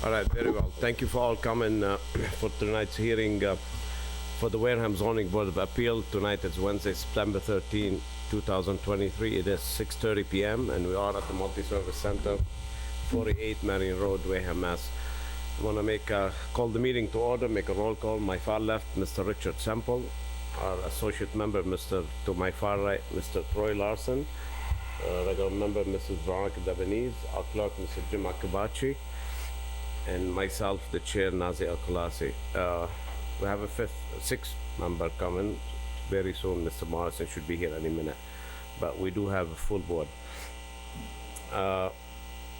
All right, very well. Thank you for all coming for tonight's hearing for the Wareham Zoning Board of Appeal. Tonight is Wednesday, September 13, 2023. It is 6:30 p.m. and we are at the Multi-Service Center, 48 Marion Road, Wareham, Mass. I want to call the meeting to order, make a roll call. My far left, Mr. Richard Semple. Our associate member, to my far right, Mr. Troy Larson. Regular member, Mrs. Veronica Devenese. Our clerk, Mr. Jim Akabachi. And myself, the chair, Nazi Al-Khalasi. We have a sixth member coming very soon. Mr. Morrison should be here any minute. But we do have a full board.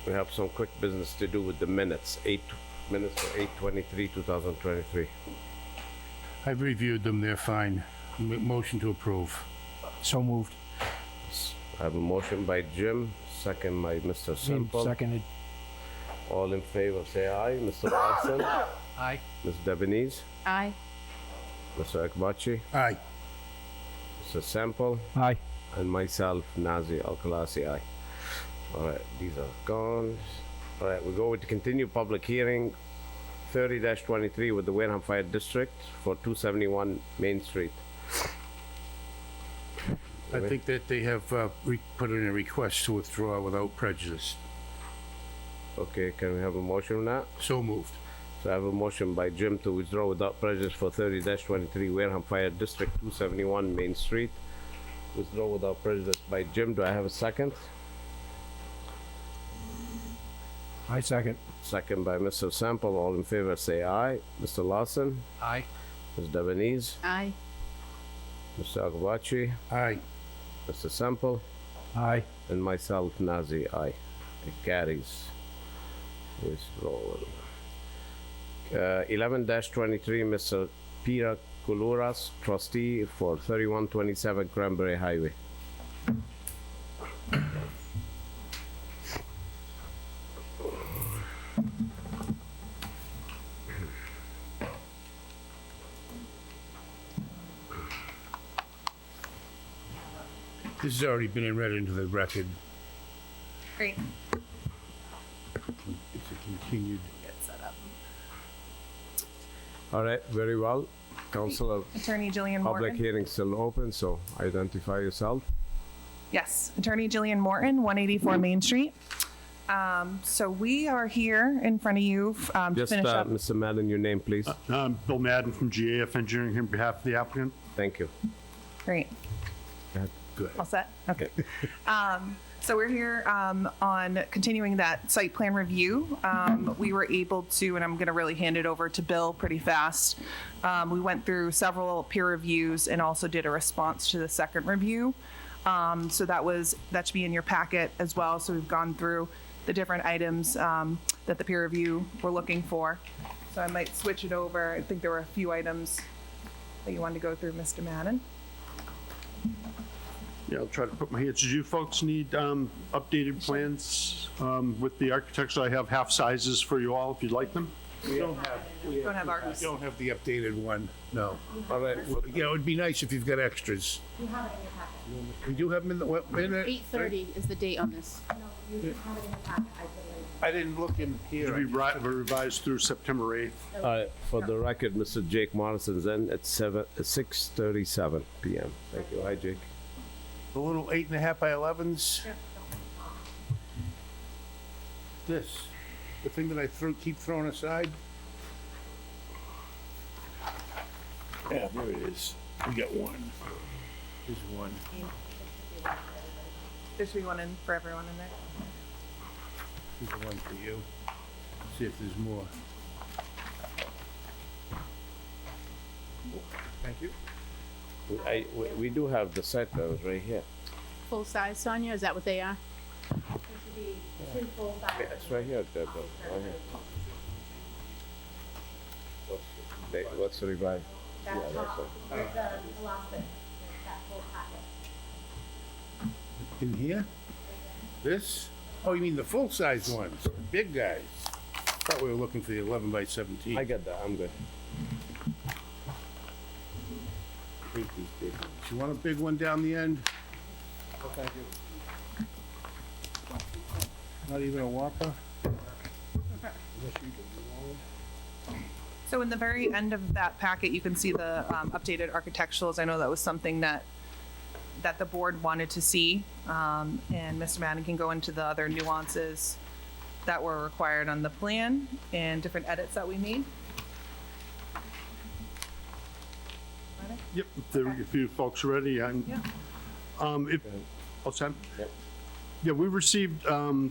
We have some quick business to do with the minutes. 8 minutes for 8/23/2023. I've reviewed them, they're fine. Motion to approve. So moved. I have a motion by Jim, second by Mr. Semple. Seconded. All in favor, say aye. Mr. Larson? Aye. Ms. Devenese? Aye. Mr. Akbachi? Aye. Mr. Semple? Aye. And myself, Nazi Al-Khalasi, aye. All right, these are gone. All right, we go with the continued public hearing, 30-23 with the Wareham Fire District for 271 Main Street. I think that they have put in a request to withdraw without prejudice. Okay, can we have a motion on that? So moved. So I have a motion by Jim to withdraw without prejudice for 30-23 Wareham Fire District 271 Main Street. Withdraw without prejudice by Jim. Do I have a second? I second. Second by Mr. Sample. All in favor say aye. Mr. Lawson? Aye. Ms. Devenese? Aye. Mr. Agbachi? Aye. Mr. Sample? Aye. And myself, Nazi, aye. It carries. Let's roll. 11-23, Mr. Peter Kuluras, trustee for 3127 Cranberry Highway. This has already been read into the record. Great. It's a continued. Get set up. All right, very well. Councilor, Attorney Jillian public Morton. hearing still open, so identify yourself. Yes, Attorney Jillian Morton, 184 Main Street. So we are here in front of you to Just, finish up. Mr. Madden, your name, please. I'm Bill Madden from GAF Engineering on behalf of the applicant. Thank you. Great. Go ahead. Good. All set? Okay. So we're here on continuing that site plan review. We were able to, and I'm going to really hand it over to Bill pretty fast. We went through several peer reviews and also did a response to the second review. So that should be in your packet as well. So we've gone through the different items that the peer review were looking for. So I might switch it over. I think there were a few items that you wanted to go through, Mr. Madden. Yeah, I'll try to put my hands. Did you folks need updated plans with the architects? I have half sizes for you all if you'd like them. We don't have. Don't have ours. We don't have the updated one. No. All right. Yeah, it would be nice if you've got extras. You have it in your packet. We do have them in the what? In it? 8:30 is the date on this. No, you have it in your packet. I put it I didn't look in here. It'll be revised through September 8th. All right, for the record, Mr. Jake Morrison's in at 6:37 p.m. Thank you. Hi, Jake. The little 8.5 by 11s. This, the thing that I keep throwing aside. Yeah, there it is. We got one. Here's one. There should be one in for everyone in there. Here's one for you. See if there's more. Thank you. We do have the set plans right here. Full size, Sonia, is that what they are? Yeah, it's right here, Bill. Right here. What's the revised? Yeah, that's it. In here? This? Oh, you mean the full-size ones, big guys? Thought we were looking for the 11 by 17. I got that. I'm good. Take these big ones. You want a big one down the end? Thank you. Not even a Whopper? So in the very end of that packet, you can see the updated architecturals. I know that was something that the board wanted to see. And Mr. Madden can go into the other nuances that were required on the plan and different edits that we made. Yep, if you folks are ready, Yeah. What's that? Yeah, we received 2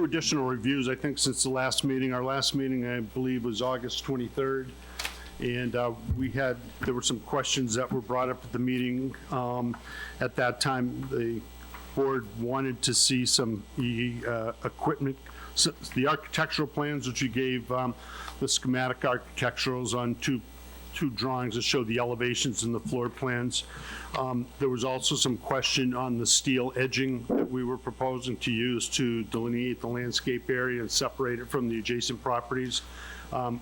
additional reviews, I think, since the last meeting. Our last meeting, I believe, was August 23rd. And there were some questions that were brought up at the meeting. At that time, the board wanted to see some equipment, the architectural plans, which you gave the schematic architecturals on two drawings that show the elevations and the floor plans. There was also some question on the steel edging that we were proposing to use to delineate the landscape area and separate it from the adjacent properties. I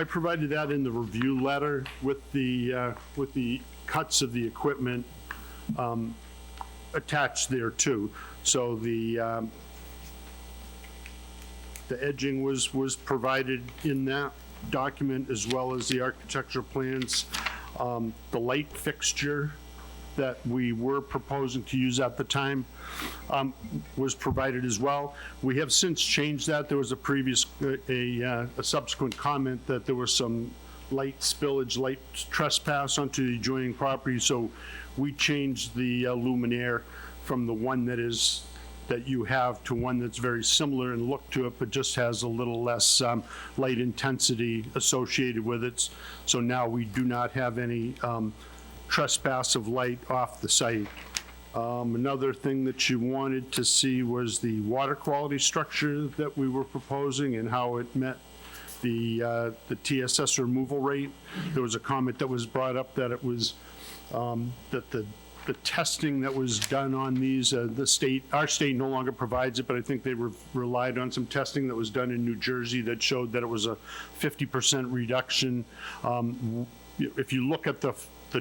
provided that in the review letter with the cuts of the equipment attached there too. So the edging was provided in that document, as well as the architectural plans. The light fixture that we were proposing to use at the time was provided as well. We have since changed that. There was a subsequent comment that there was some light spillage, light trespass onto the adjoining property, so we changed the luminaire from the one that you have to one that's very similar in look to it, but just has a little less light intensity associated with it. So now we do not have any trespass of light off the site. Another thing that you wanted to see was the water quality structure that we were proposing and how it met the TSS removal rate. There was a comment that was brought up that it was that the testing that was done on these, our state no longer provides it, but I think they relied on some testing that was done in New Jersey that showed that it was a 50% reduction. If you look at the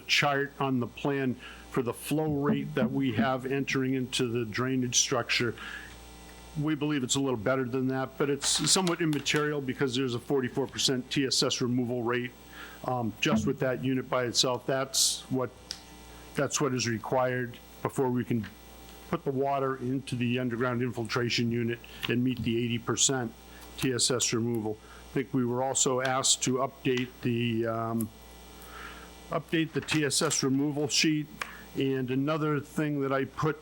chart on the plan for the flow rate that we have entering into the drainage structure, we believe it's a little better than that, but it's somewhat immaterial because there's a 44% TSS removal rate just with that unit by itself. That's what is required before we can put the water into the underground infiltration unit and meet the 80% TSS removal. I think we were also asked to update the TSS removal sheet. And another thing that I put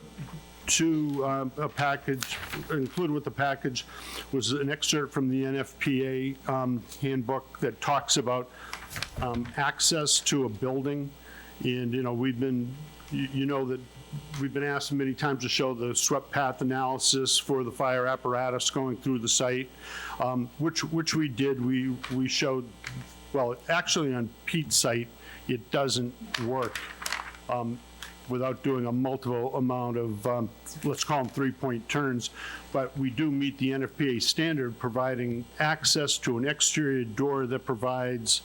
to a package, included with the package, was an excerpt from the NFPA handbook that talks about access to a building. And, we've been asked many times to show the swept path analysis for the fire apparatus going through the site, which we did. We showed, well, actually on Pete's site, it doesn't work without doing a multiple amount of, let's call them 3-point turns. But we do meet the NFPA standard, providing access to an exterior door that provides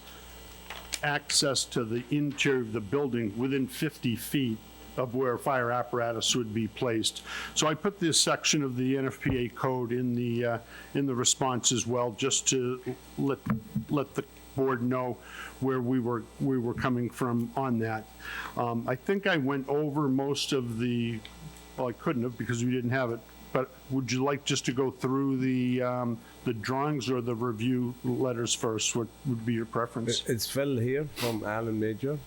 access to the interior of the building within 50 feet of where a fire apparatus would be placed. So I put this section of the NFPA code in the response as well, just to let the board know where we were coming from on that. I think I went over most of well, I couldn't have because we didn't have it, but would you like just to go through the drawings or the review letters first? What would be your preference? It's Phil here from Allen Major.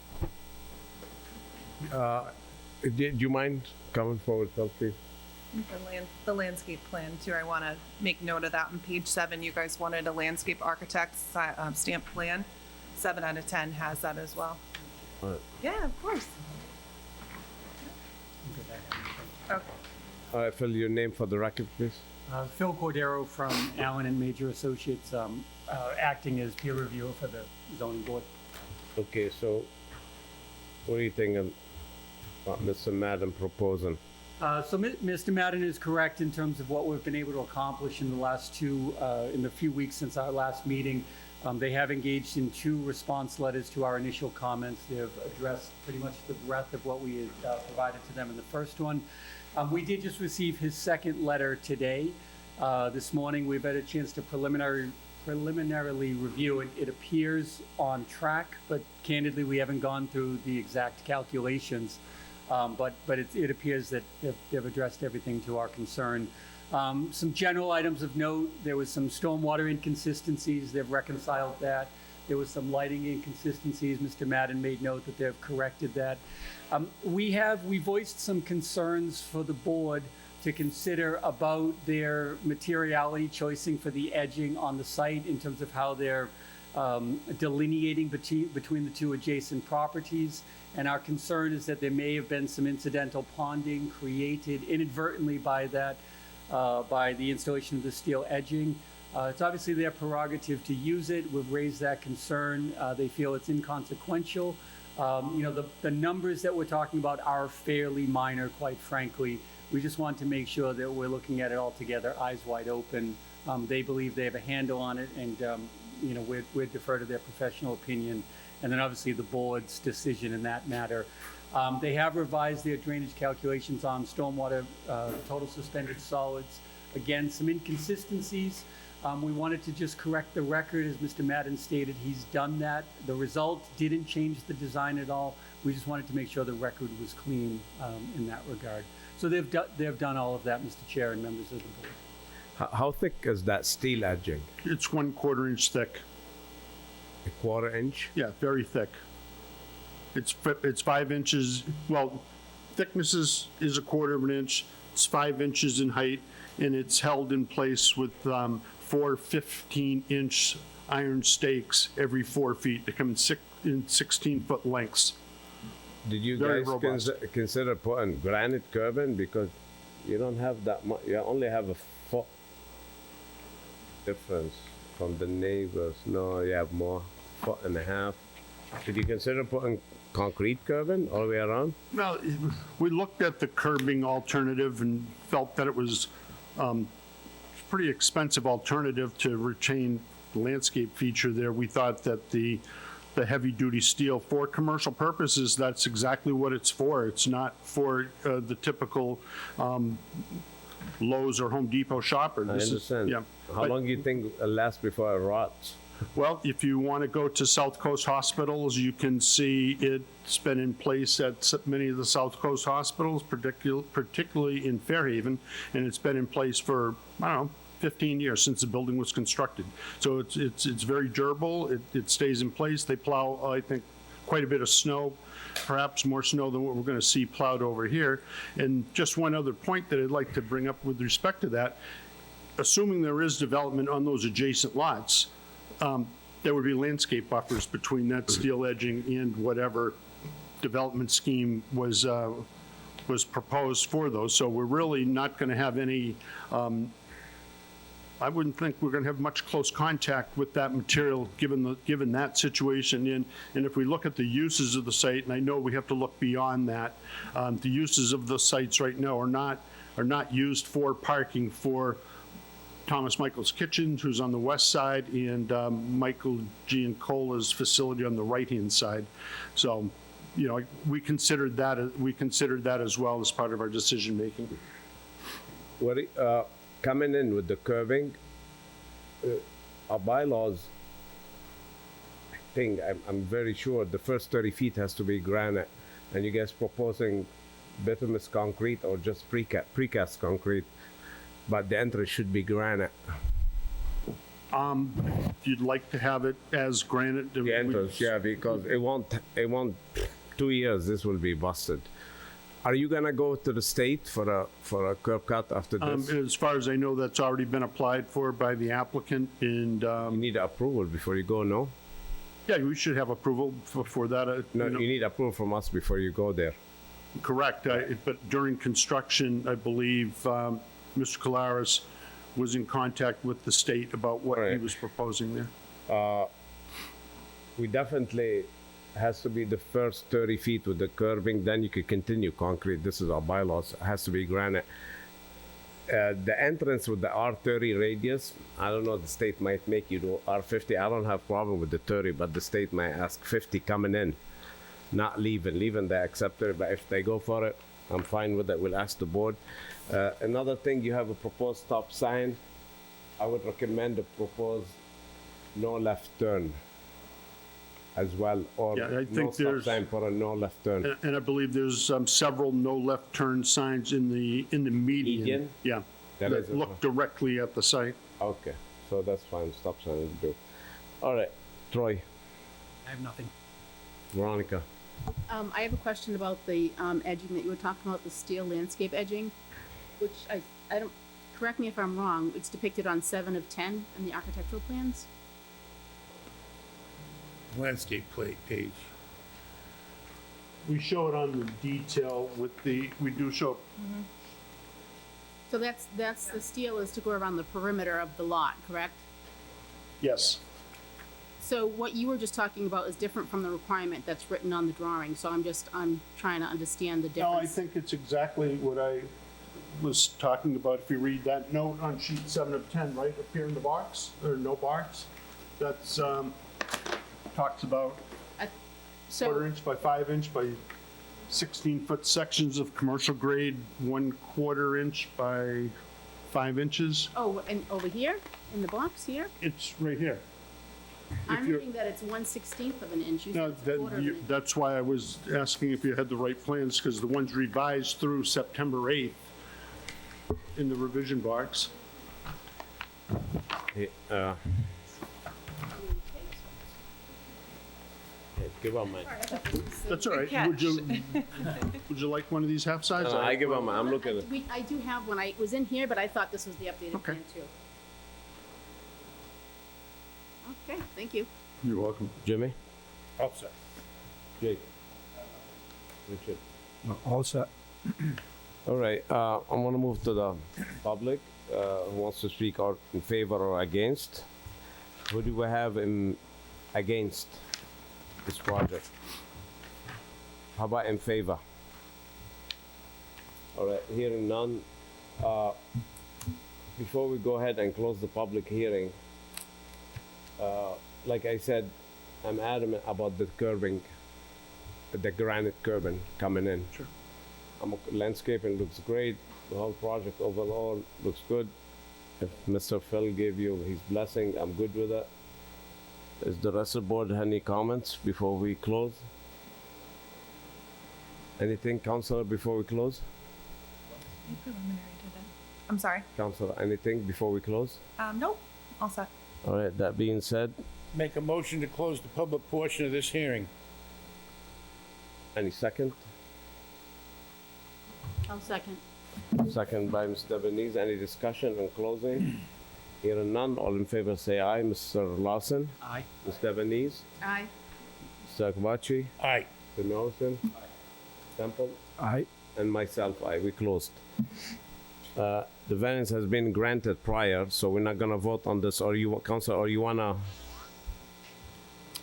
Do you mind coming forward, Phil, please? The landscape plan too. I want to make note of that on page 7. You guys wanted a landscape architect stamp plan. 7 out of 10 has that as well. All right. Yeah, of course. Okay. All right, Phil, your name for the record, please. Phil Cordero from Allen and Major Associates, acting as peer reviewer for the zoning board. Okay, so what do you think of what Mr. Madden proposing? So Mr. Madden is correct in terms of what we've been able to accomplish in the last in the few weeks since our last meeting. They have engaged in 2 response letters to our initial comments. They have addressed pretty much the breadth of what we had provided to them in the first one. We did just receive his second letter today. This morning, we've had a chance to preliminarily review it. It appears on track, but candidly, we haven't gone through the exact calculations. But it appears that they've addressed everything to our concern. Some general items of note, there was some stormwater inconsistencies, they've reconciled that. There was some lighting inconsistencies, Mr. Madden made note that they've corrected that. We voiced some concerns for the board to consider about their materiality choicing for the edging on the site in terms of how they're delineating between the two adjacent properties. And our concern is that there may have been some incidental ponding created inadvertently by that, by the installation of the steel edging. It's obviously their prerogative to use it. We've raised that concern. They feel it's inconsequential. The numbers that we're talking about are fairly minor, quite frankly. We just want to make sure that we're looking at it all together, eyes wide open. They believe they have a handle on it, and we'd defer to their professional opinion, and then obviously the board's decision in that matter. They have revised their drainage calculations on stormwater, total suspended solids. Again, some inconsistencies. We wanted to just correct the record, as Mr. Madden stated. He's done that. The result didn't change the design at all. We just wanted to make sure the record was clean in that regard. So they've done all of that, Mr. Chair and members of the board. How thick is that steel edging? It's 1/4 inch thick. A 1/4 inch? Yeah, very thick. It's 5 inches, well, thickness is 1/4 of an inch. It's 5 inches in height, and it's held in place with 4 15-inch iron stakes every 4 feet. They come in 16-foot lengths. Did you Very guys robust. consider putting granite curbing? Because you don't have that much, you only have a foot difference from the neighbors. No, you have more, 1.5 feet. Did you consider putting concrete curbing all the way around? Well, we looked at the curbing alternative and felt that it was a pretty expensive alternative to retain the landscape feature there. We thought that the heavy-duty steel, for commercial purposes, that's exactly what it's for. It's not for the typical Lowe's or Home Depot shopper. I understand. Yeah. How But- long do you think it'll last before it rots? Well, if you want to go to South Coast hospitals, you can see it's been in place at many of the South Coast hospitals, particularly in Fairhaven, and it's been in place for, I don't know, 15 years since the building was constructed. So it's very durable. It stays in place. They plow, I think, quite a bit of snow, perhaps more snow than what we're going to see plowed over here. And just one other point that I'd like to bring up with respect to that, assuming there is development on those adjacent lots, there would be landscape buffers between that steel edging and whatever development scheme was proposed for those. So we're really not going to have any, I wouldn't think we're going to have much close contact with that material given that situation. And if we look at the uses of the site, and I know we have to look beyond that, the uses of the sites right now are not used for parking for Thomas Michael's Kitchen, who's on the west side, and Michael Giancola's facility on the right-hand side. So, we considered that as well as part of our decision-making. Coming in with the curving, our bylaws, I think, I'm very sure the first 30 feet has to be granite. And you guys proposing bituminous concrete or just precast concrete, but the entrance should be granite. You'd like to have it as granite? The entrance, yeah, because it won't, 2 years, this will be busted. Are you gonna go to the state for a curb cut after this? As far as I know, that's already been applied for by the applicant, and, You need approval before you go, no? yeah, we should have approval for that. No, you need approval from us before you go there. Correct, but during construction, I believe, Mr. Colares was in contact with the state about what he Right. was proposing there. We definitely has to be the first 30 feet with the curbing, then you could continue concrete. This is our bylaws, it has to be granite. The entrance with the R30 radius, I don't know, the state might make you do R50. I don't have problem with the 30, but the state might ask 50 coming in, not leaving. Leaving, they accept it, but if they go for it, I'm fine with it. We'll ask the board. Another thing, you have a proposed stop sign. I would recommend a proposed no left turn as well, or Yeah, I no think stop there's- sign for a no left turn. And I believe there's several no left turn signs in the median. Median? Yeah, That that is a- look directly at the site. Okay, so that's fine, stop sign will do. All right, Troy, I have nothing. Veronica. I have a question about the edging that you were talking about, the steel landscape edging, which I don't, correct me if I'm wrong, it's depicted on 7 of 10 in the architectural plans? Landscape plate page. We show it on the detail with the, we do show, So that's the steel is to go around the perimeter of the lot, correct? yes. So what you were just talking about is different from the requirement that's written on the drawing, so I'm trying to understand the No, I difference. think it's exactly what I was talking about. If you read that note on sheet 7 of 10, right up here in the box, or no box, that's, talks about So, quarter-inch by 5-inch by 16-foot sections of commercial grade, 1/4 inch by 5 inches. oh, and over here, in the box here, It's right here. I'm you're- reading that it's 1/16 of an inch. You No, said it's a quarter of an inch. that's why I was asking if you had the right plans, because the ones revised through September 8th in the revision box. Hey, give up mine. That's all right. catch. Would you like one of these half-size? No, I give up mine, I'm looking at. I do have one. I was in here, but I thought this was the updated Okay. plan too. Okay, thank you. You're welcome. Jimmy? All set. Jake? Richard? All set. All right, I'm gonna move to the public, who wants to speak or in favor or against. Who do we have in, against this project? How about in favor? All right, hearing none. Before we go ahead and close the public hearing, like I said, I'm adamant about the curbing, the granite curbing coming in. Sure. Landscaping looks great, the whole project overall looks good. If Mr. Phil gave you his blessing, I'm good with it. Is the rest of the board any comments before we close? Anything, Counselor, before we close? I'm sorry. Counselor, anything before we close? Nope, all set. All right, that being said, Make a motion to close the public portion of this hearing. any second? I'll second. Second by Mr. Debonese. Any discussion on closing? Hearing none, all in favor say aye. Mr. Lawson? Aye. Ms. Debonese? Aye. Mr. Akbachi? Aye. Mr. Morrison? Temple? Aye. And myself, aye. We closed. The variance has been granted prior, so we're not gonna vote on this, or you, Council, or you wanna?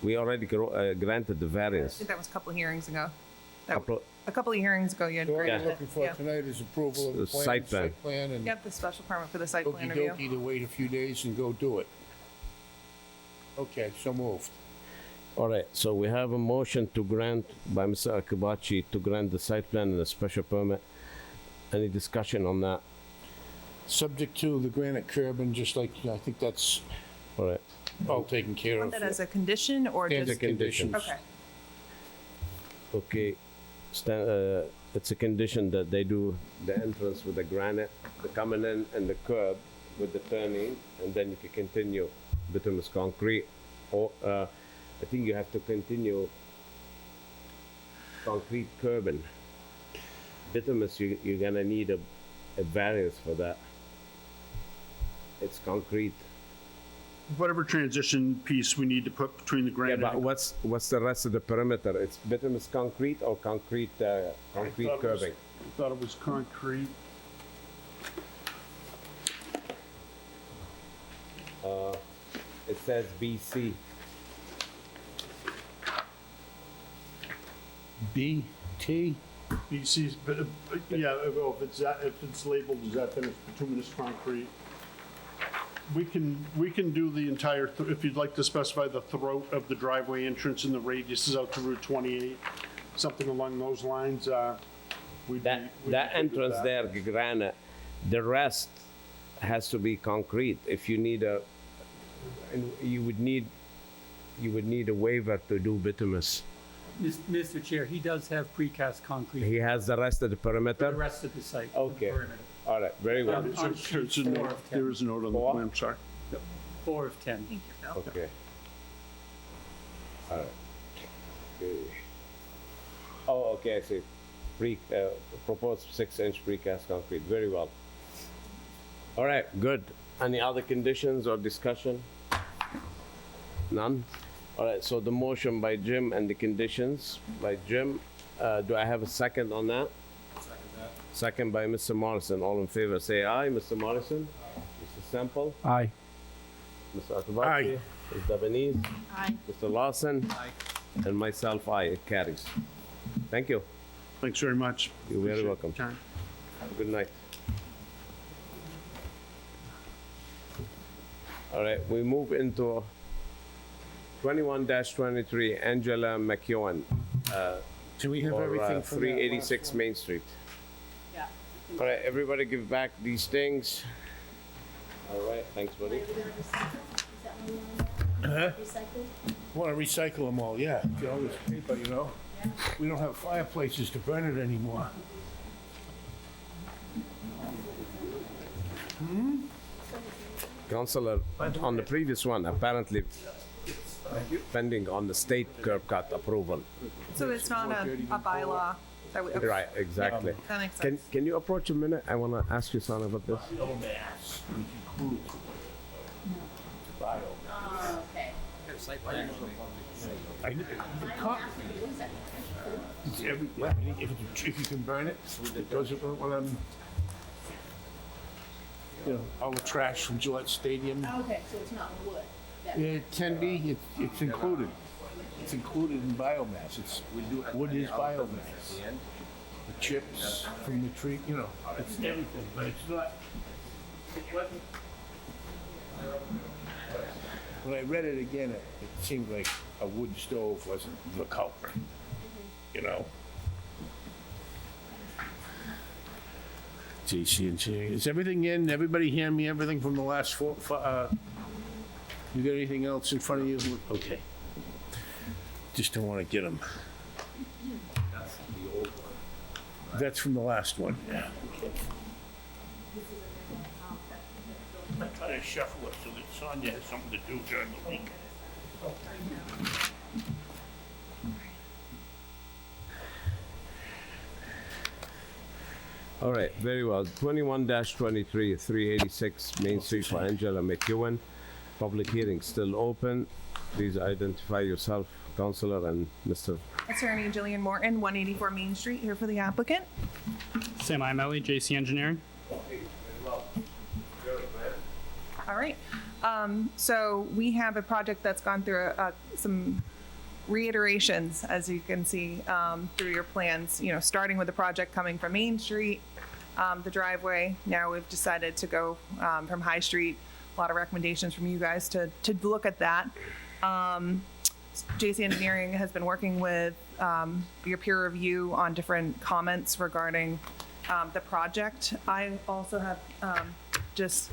We already granted the I variance. think that was a couple of hearings ago. Couple- A couple of hearings ago, you had So all you're granted it. looking for Yeah. tonight is approval of the The plan, site plan. site plan, and Yep, the special permit for the site plan okey review. dokey to wait a few days and go do it. Okay, so moved. All right, so we have a motion to grant by Mr. Akabachi to grant the site plan and the special permit. Any discussion on that? Subject to the granite curb and just like, I think that's All right, all taken care Want of. that as a condition or Standard just? conditions. Okay, okay. It's a condition that they do the entrance with the granite, the coming in and the curb with the turning, and then you can continue bituminous concrete. Or, I think you have to continue concrete curbing. Bituminous, you're gonna need a variance for that. It's concrete. Whatever transition piece we need to put between the Yeah, granite. but what's the rest of the perimeter? It's bituminous concrete or concrete curbing? I thought it was concrete. It says BC. BT? BC's, yeah, well, if it's labeled as that, then it's bituminous concrete. We can do the entire, if you'd like to specify the throat of the driveway entrance and the radiuses out to Route 28, something along those lines, we'd be. That we'd be that good with entrance that. there, granite, The rest has to be concrete. If you need and you would need a waiver to do bituminous. Mr. Chair, he does have precast concrete He has the rest of the for the perimeter? rest of the site. the Okay. perimeter. All right, very well. On sheet 4 of 10. There is a note on the Four? plan, I'm sorry. 4 of 10. Thank you, Bill. Okay. All right. Okay. Oh, okay, I see. Proposed 6-inch precast concrete, very well. All right, good. Any other conditions or discussion? None? All right, so the motion by Jim and the conditions by Jim. Do I have a second on that? Second by Mr. Morrison. All in favor, say aye. Mr. Morrison? Mr. Semple? Aye. Mr. Atabachi? Aye. Ms. Debonese? Aye. Mr. Lawson? Aye. And myself, aye. It carries. Thank you. Thanks very much. You're very Appreciate welcome. your time. Good night. All right, we move into 21-23, Angela McEwen, Do we have for everything from that 386 last one? Main Street. Yeah. All right, everybody give back these things. All right, thanks, buddy. Want to recycle them all, yeah. You know, this paper, you know? We don't have fireplaces to burn it anymore. Counselor, on the previous one, apparently pending on the state curb cut approval. So it's not a bylaw that we, Right, exactly. that makes Can, sense. can you approach a minute? I want to ask you something about this. Biomass, which includes biomass. Okay. It's every, yeah, if you can burn it, it goes, well, you know, all the trash from Gillette Stadium. Okay, so it's not wood. It can be, it's included. It's included in biomass. It's, wood is biomass. The chips from the tree, you know, it's everything, but it's not, it wasn't. When I read it again, it seemed like a wood stove wasn't the culprit, you know? JC Engineering, is everything in? Everybody hand me everything from the last you got anything else in front of you? Okay. Just don't want to get them. That's from the last one, yeah. I try to shuffle it so that Sonia has something to do during the week. All right, very well. 21-23, 386 Main Street for Angela McEwen. Public hearing still open. Please identify yourself, Counselor, and Mr. Attorney Jillian Morton, 184 Main Street, here for the applicant. Sam Imelli, JC Engineering. All right. So we have a project that's gone through some reiterations, as you can see through your plans, you know, starting with the project coming from Main Street, the driveway. Now we've decided to go from High Street. A lot of recommendations from you guys to look at that. JC Engineering has been working with your peer review on different comments regarding the project. I also have just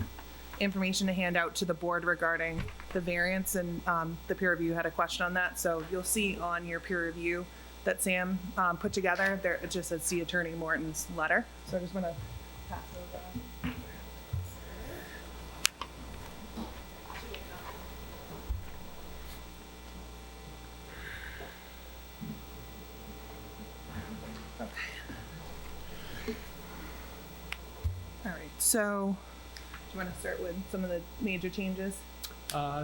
information to hand out to the board regarding the variance, and the peer review had a question on that. So you'll see on your peer review that Sam put together, there it just says see Attorney Morton's letter. So I just want to pass those on. All right, so do you want to start with some of the major changes?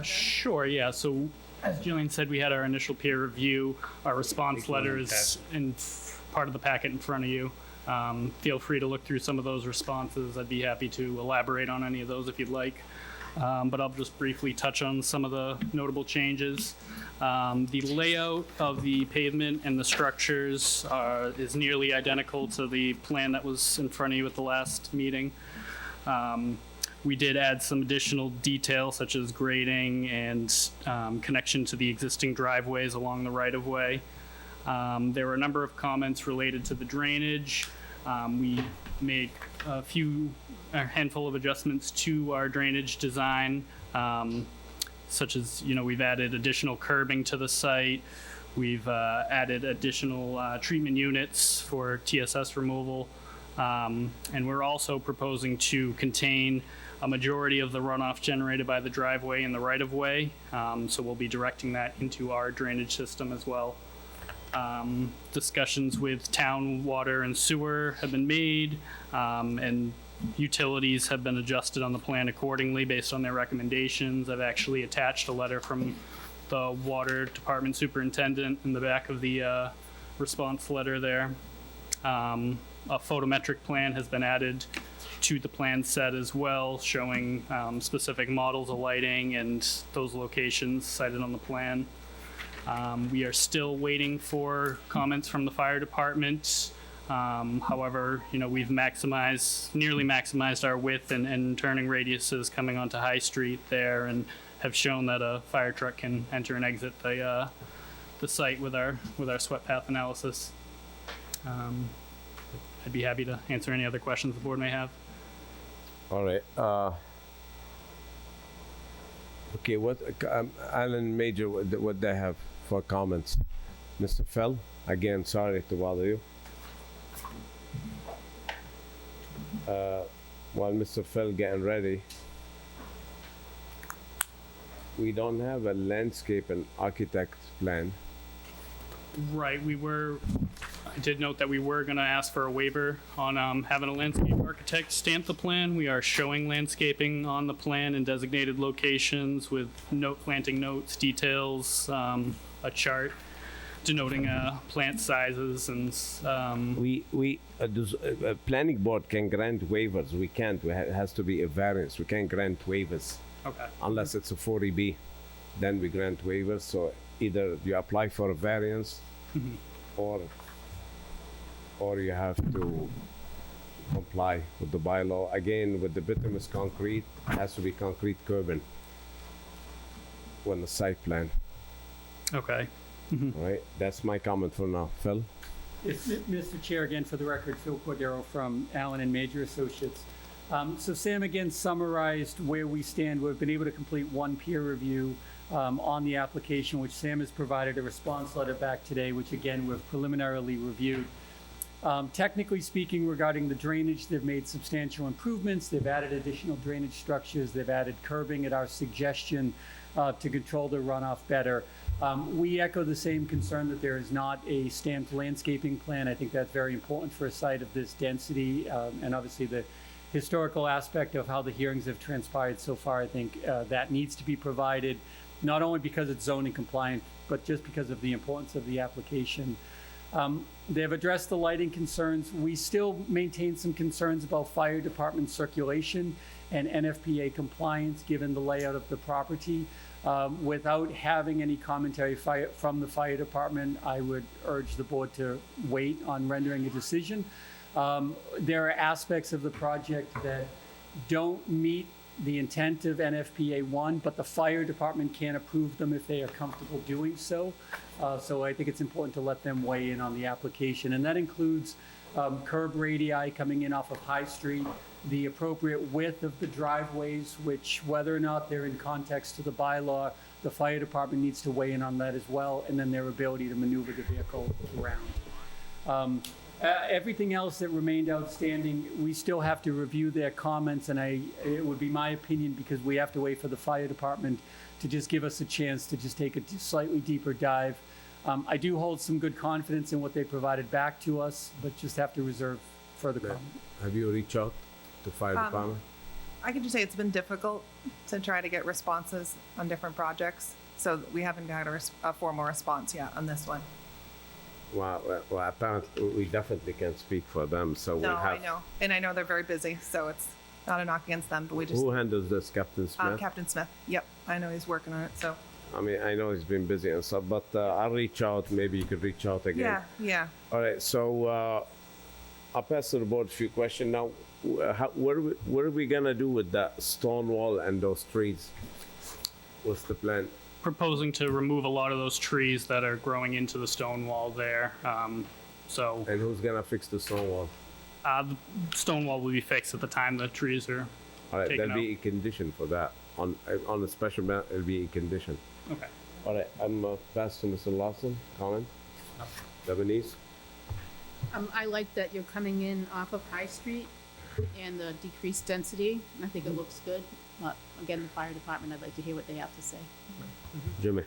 Sure, yeah. So as Jillian said, we had our initial peer review. Our response letters in part of the packet in front of you. Feel free to look through some of those responses. I'd be happy to elaborate on any of those if you'd like. But I'll just briefly touch on some of the notable changes. The layout of the pavement and the structures is nearly identical to the plan that was in front of you at the last meeting. We did add some additional detail such as grading and connection to the existing driveways along the right-of-way. There were a number of comments related to the drainage. We made a handful of adjustments to our drainage design, such as, we've added additional curbing to the site. We've added additional treatment units for TSS removal. And we're also proposing to contain a majority of the runoff generated by the driveway in the right-of-way. So we'll be directing that into our drainage system as well. Discussions with town water and sewer have been made, and utilities have been adjusted on the plan accordingly based on their recommendations. I've actually attached a letter from the water department superintendent in the back of the response letter there. A photometric plan has been added to the plan set as well, showing specific models of lighting and those locations cited on the plan. We are still waiting for comments from the fire department. However, we've nearly maximized our width and turning radiuses coming onto High Street there, and have shown that a fire truck can enter and exit the site with our swept path analysis. I'd be happy to answer any other questions the board may have. All right. Okay, what, Alan Major, what they have for comments? Mr. Fell, again, sorry to bother you. While Mr. Fell getting ready, we don't have a landscape and architect plan. Right, I did note that we were going to ask for a waiver on having a landscape architect stamp the plan. We are showing landscaping on the plan in designated locations with planting notes, details, a chart denoting plant sizes, and Planning board can grant waivers. We can't. It has to be a variance. We can't grant waivers okay. unless it's a 40B. Then we grant waivers. So either you apply for a variance, or you have to comply with the bylaw. Again, with the bituminous concrete, it has to be concrete curbing on the site plan. Okay. All right, that's my comment for now. Phil? It's Mr. Chair, again, for the record, Phil Cordero from Allen and Major Associates. So Sam again summarized where we stand. We've been able to complete one peer review on the application, which Sam has provided a response letter back today, which again we've preliminarily reviewed. Technically speaking, regarding the drainage, they've made substantial improvements. They've added additional drainage structures. They've added curbing at our suggestion to control the runoff better. We echo the same concern that there is not a stamped landscaping plan. I think that's very important for a site of this density, and obviously the historical aspect of how the hearings have transpired so far. I think that needs to be provided, not only because it's zoning compliant, but just because of the importance of the application. They've addressed the lighting concerns. We still maintain some concerns about fire department circulation and NFPA compliance given the layout of the property. Without having any commentary from the fire department, I would urge the board to wait on rendering a decision. There are aspects of the project that don't meet the intent of NFPA 1, but the fire department can approve them if they are comfortable doing so. So I think it's important to let them weigh in on the application. And that includes curb radii coming in off of High Street, the appropriate width of the driveways, which whether or not they're in context to the bylaw, the fire department needs to weigh in on that as well, and then their ability to maneuver the vehicle around. Everything else that remained outstanding, we still have to review their comments, and it would be my opinion, because we have to wait for the fire department to just give us a chance to just take a slightly deeper dive. I do hold some good confidence in what they provided back to us, but just have to reserve further comment. Have you reached out to fire department? I can just say it's been difficult to try to get responses on different projects, so we haven't got a formal response yet on this one. Well, apparently we definitely can speak for them, so No, we'll have. I know, and I know they're very busy, so it's not a knock against them, but we just. Who handles this, Captain Smith? Captain Smith. Yep, I know he's working on it. So. I mean, I know he's been busy and stuff, but I'll reach out. Maybe you could reach out again. Yeah. All right, so I'll pass to the board a few questions now. What are we gonna do with that stone wall and those trees? What's the plan? Proposing to remove a lot of those trees that are growing into the stone wall there. And who's gonna fix the stone wall? The stone wall will be fixed at the time the trees are All right, taken there'll be a condition for that. On a special map, it'll be a condition. Okay. All right, I'm pass to Mr. Lawson. Comment? Lebanese? I like that you're coming in off of High Street and the decreased density. I think it looks good. But again, the fire department, I'd like to hear what they have to say. Jimmy?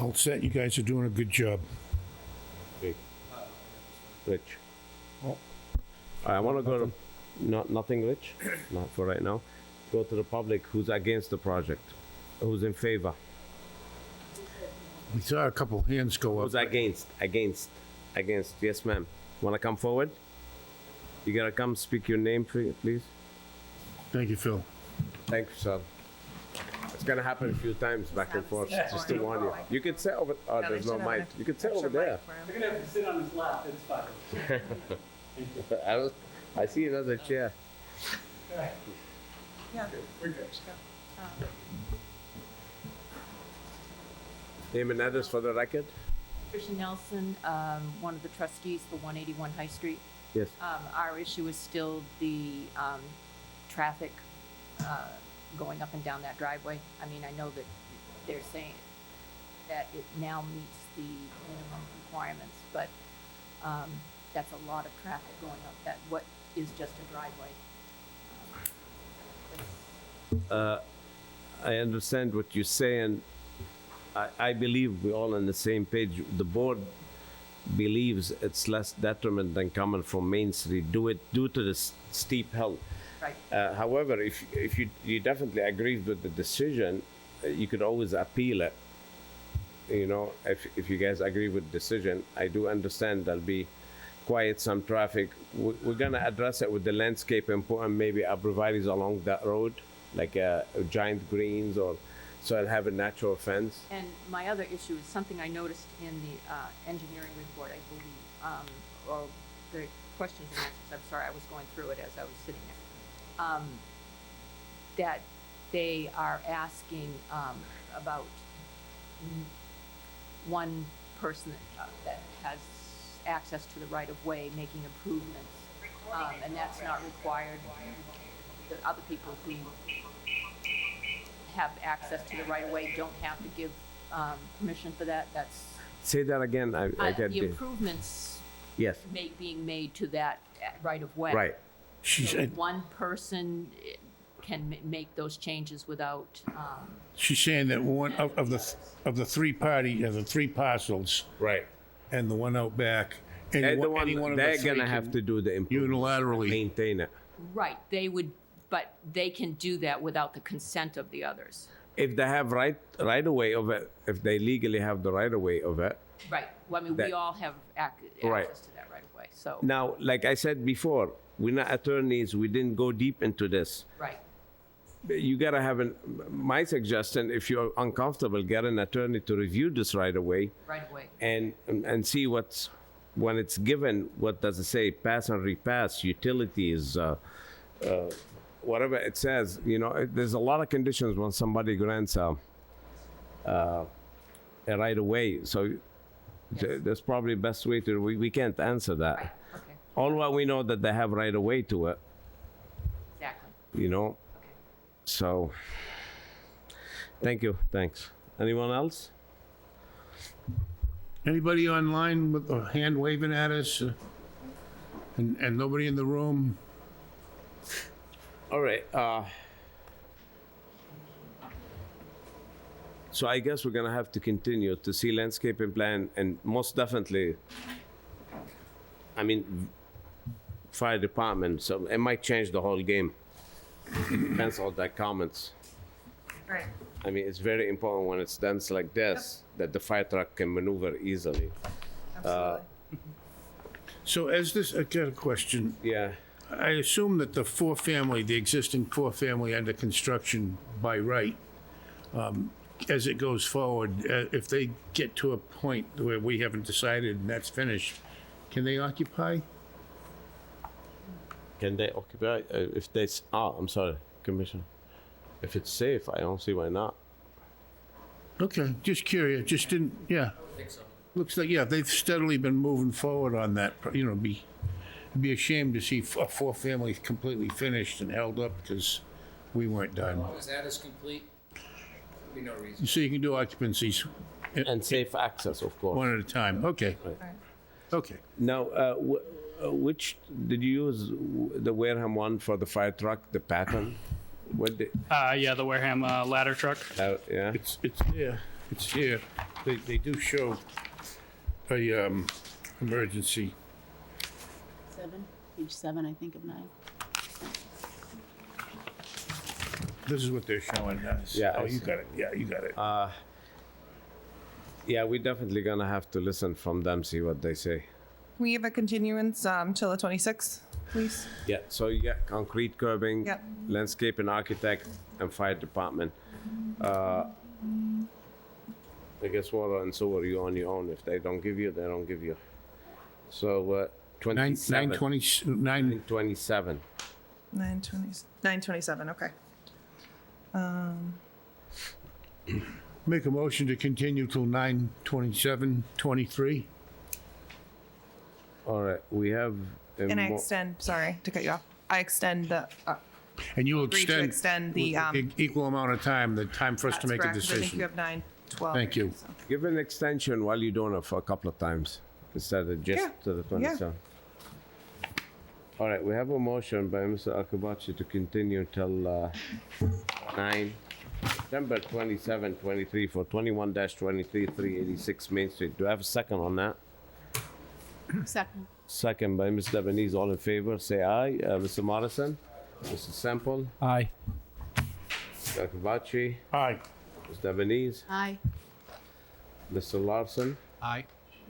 All set, you guys are doing a good job. Rick? Rich? I want to go to, nothing, Rich? Not for right now. Go to the public. Who's against the project? Who's in favor? We saw a couple hands go up. Who's against? Against. Yes, ma'am. Want to come forward? You gotta come speak your name, please. Thank you, Phil. Thank you, sir. It's gonna happen a few times back and forth, just to warn you. You could sit over, oh, there's no mic. You could sit over there. You're gonna have to sit on his lap, it's fine. I see another chair. Yeah. Name and address for the record? Tricia Nelson, one of the trustees for 181 High Street. Yes. Our issue is still the traffic going up and down that driveway. I mean, I know that they're saying that it now meets the minimum requirements, but that's a lot of traffic going up that what is just a driveway. I understand what you're saying. I believe we're all on the same page. The board believes it's less detriment than coming from Main Street due to the steep hill. Right. However, if you definitely agree with the decision, you could always appeal it. You know, if you guys agree with the decision, I do understand there'll be quite some traffic. We're gonna address it with the landscape and put maybe arborvitae's along that road, like giant greens, or so it'll have a natural fence. And my other issue is something I noticed in the engineering report, I believe, or the questions and answers, I'm sorry, I was going through it as I was sitting there. That they are asking about one person that has access to the right-of-way making improvements, and that's not required. The other people who have access to the right-of-way don't have to give permission for that. That's Say that again. I get the improvements Yes. being made to that right-of-way. Right. She said, One person can make those changes without, she's saying that one of the three parcels Right. and the one out back. And any the any one of the they're three gonna have can to do the improvement, unilaterally. maintain it. right, they would, but they can do that without the consent of the others. If they have right away of it, if they legally have the right away of it. Right, well, I mean, That- we all have Right. access to that right-of-way, so, Now, like I said before, we're not attorneys. We didn't go deep into this. right, You gotta have my suggestion, if you're uncomfortable, get an attorney to review this right away right-of-way. and see when it's given, what does it say? Pass and repass, utilities, whatever it says. You know, there's a lot of conditions when somebody grants a right away. So that's probably the best way to. We can't answer that. Right, okay, All what we know that they have right away to it. exactly, You know. okay. So, thank you, thanks. Anyone else? Anybody online with a hand waving at us? And nobody in the room? All right, so I guess we're gonna have to continue to see landscaping plan and most definitely, I mean, fire department, so it might change the whole game. It depends on their comments. Right. I mean, it's very important when it's dense like this, that the fire truck can maneuver easily. Absolutely. So as this, I got a question. Yeah, I assume that the existing four-family under construction by right, as it goes forward, if they get to a point where we haven't decided and that's finished, can they occupy? can they occupy, if they, I'm sorry, Commissioner. If it's safe, I don't see why not. Okay, just curious, just didn't, yeah. Looks like, yeah, they've steadily been moving forward on that, It'd be a shame to see a four-family completely finished and held up because we weren't done. As long as that is complete, there'll be no reason. So you can do occupancies And safe access, of course. one at a time. Okay. Okay. Now, which, did you use the Wareham one for the fire truck, the pattern? What did, Yeah, the Wareham ladder truck. yeah? It's there. It's here. They do show a emergency. 7, page 7, I think, of 9. This is what they're showing us. Yeah, Oh, I you see. got it. Yeah, you got it. Yeah, we're definitely gonna have to listen from them, see what they say. Can we have a continuance till the 26th, please? Yeah, so you got concrete curbing, Yep. landscape and architect, and fire department. I guess water and sewer, you on your own. If they don't give you, they don't give you. So, 27. 9:27. 927, okay. Make a motion to continue till 9:27:23. All right, we have. a And I mo- extend, sorry to cut you off. I extend the, And you will agree to extend the, equal amount of time, the time for us to that's make a correct, 'cause I think you decision. have 9/12. Thank you. so. Give an extension while you're doing it for a couple of times instead of just Yeah, to the 27. All right, we have a motion by Mr. Akabachi to continue until 9 September 27, 23 for 21-23, 386 Main Street. Do I have a second on that? Second. Second by Ms. Lebanese. All in favor, say aye. Mr. Morrison, Mr. Semple, Aye. Mr. Akabachi, Aye. Ms. Lebanese, Aye. Mr. Larson, Aye.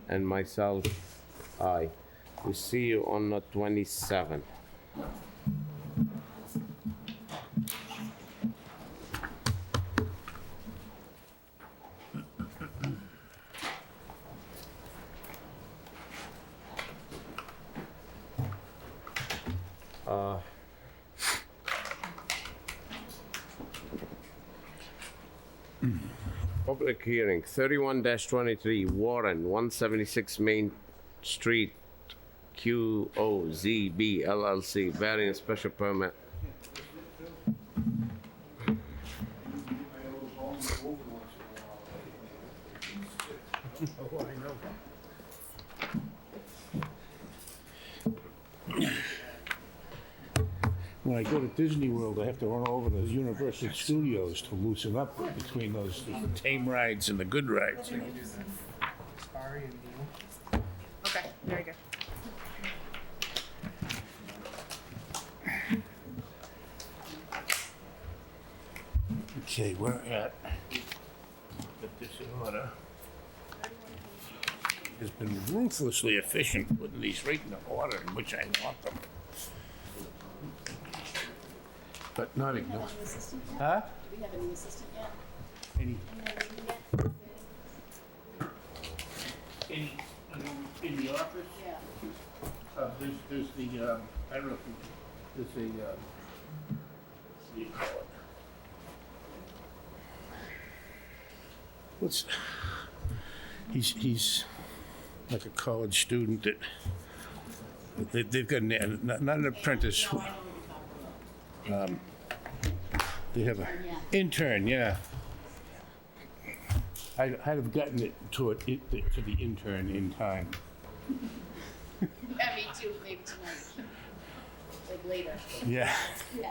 and myself, aye. We see you on the 27th. Public hearing, 31-23, Warren, 176 Main Street, QOZB LLC, variance special permit. When I go to Disney World, I have to run over to Universal Studios to loosen up between those tame rides and the good rides. You know? Okay, very good. Okay, we're at. Put this in order. Has been ruthlessly efficient putting these right in the order in which I want them. But not ignore. Huh? Do we have any assistant yet? Any? In the office? Yeah. There's the, I don't know if there's a, what do you call it? He's like a college student that, they've got, not an apprentice. They have an intern, yeah. I'd have gotten it to the intern in time. Yeah, me too, maybe tonight. Like later. Yeah. Yeah.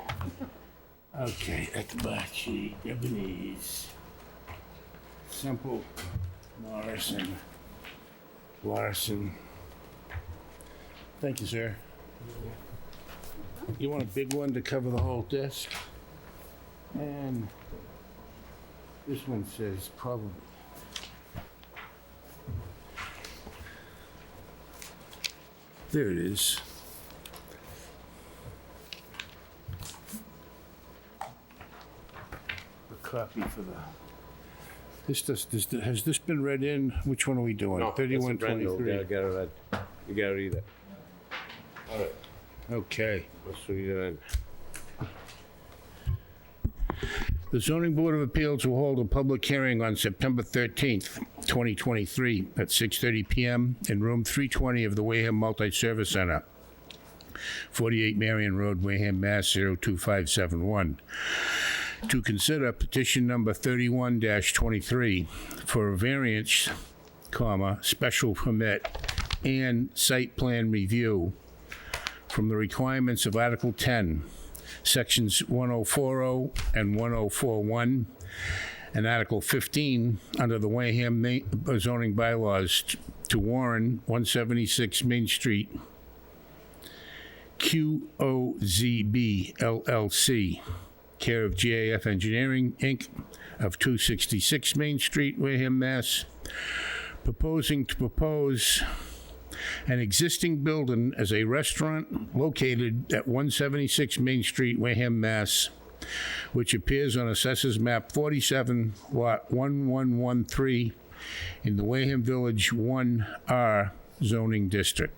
Okay, Akabachi, Lebanese, Simple, Morrison, Larson. Thank you, sir. You want a big one to cover the whole desk? And this one says probably. There it is. The copy for the. Has this been read in? Which one are we doing? No, it's a 31, brand new. 23. Gotta get it read. You gotta read it. All right, Okay. let's read it in. The zoning board of appeals will hold a public hearing on September 13th, 2023 at 6:30 PM in room 320 of the Wareham Multi-Service Center. 48 Marion Road, Wareham, Mass. 02571. To consider petition number 31-23 for a variance, special permit and site plan review from the requirements of Article 10, Sections 1040 and 1041, and Article 15 under the Wareham zoning bylaws to Warren, 176 Main Street, QOZB LLC, care of GAF Engineering, Inc., of 266 Main Street, Wareham, Mass., proposing to propose an existing building as a restaurant located at 176 Main Street, Wareham, Mass., which appears on Assessors Map 47, Lot 1113, in the Wareham Village 1R zoning district.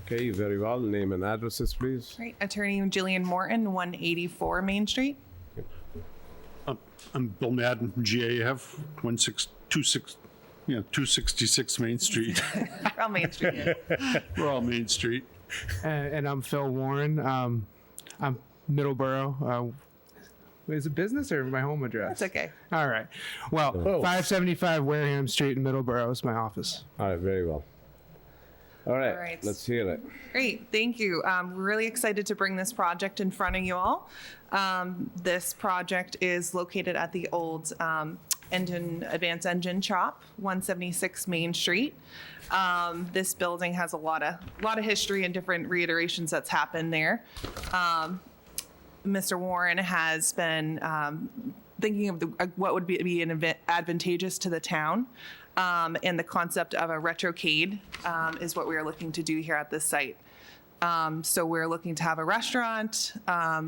Okay, very well. Name and addresses, please. Great. Attorney Jillian Morton, 184 Main Street. I'm Bill Madden from GAF, 266 Main Street. We're on Main Street. We're all Main Street. And I'm Phil Warren. I'm Middleborough. Is it business or my home address? That's okay. All right. Well, 575 Wareham Street in Middleborough is my office. All right, very well. All right, All right. let's hear it. Great, thank you. We're really excited to bring this project in front of you all. This project is located at the old Advanced Engine Shop, 176 Main Street. This building has a lot of history and different reiterations that's happened there. Mr. Warren has been thinking of what would be advantageous to the town. And the concept of a retrocade is what we are looking to do here at this site. So we're looking to have a restaurant.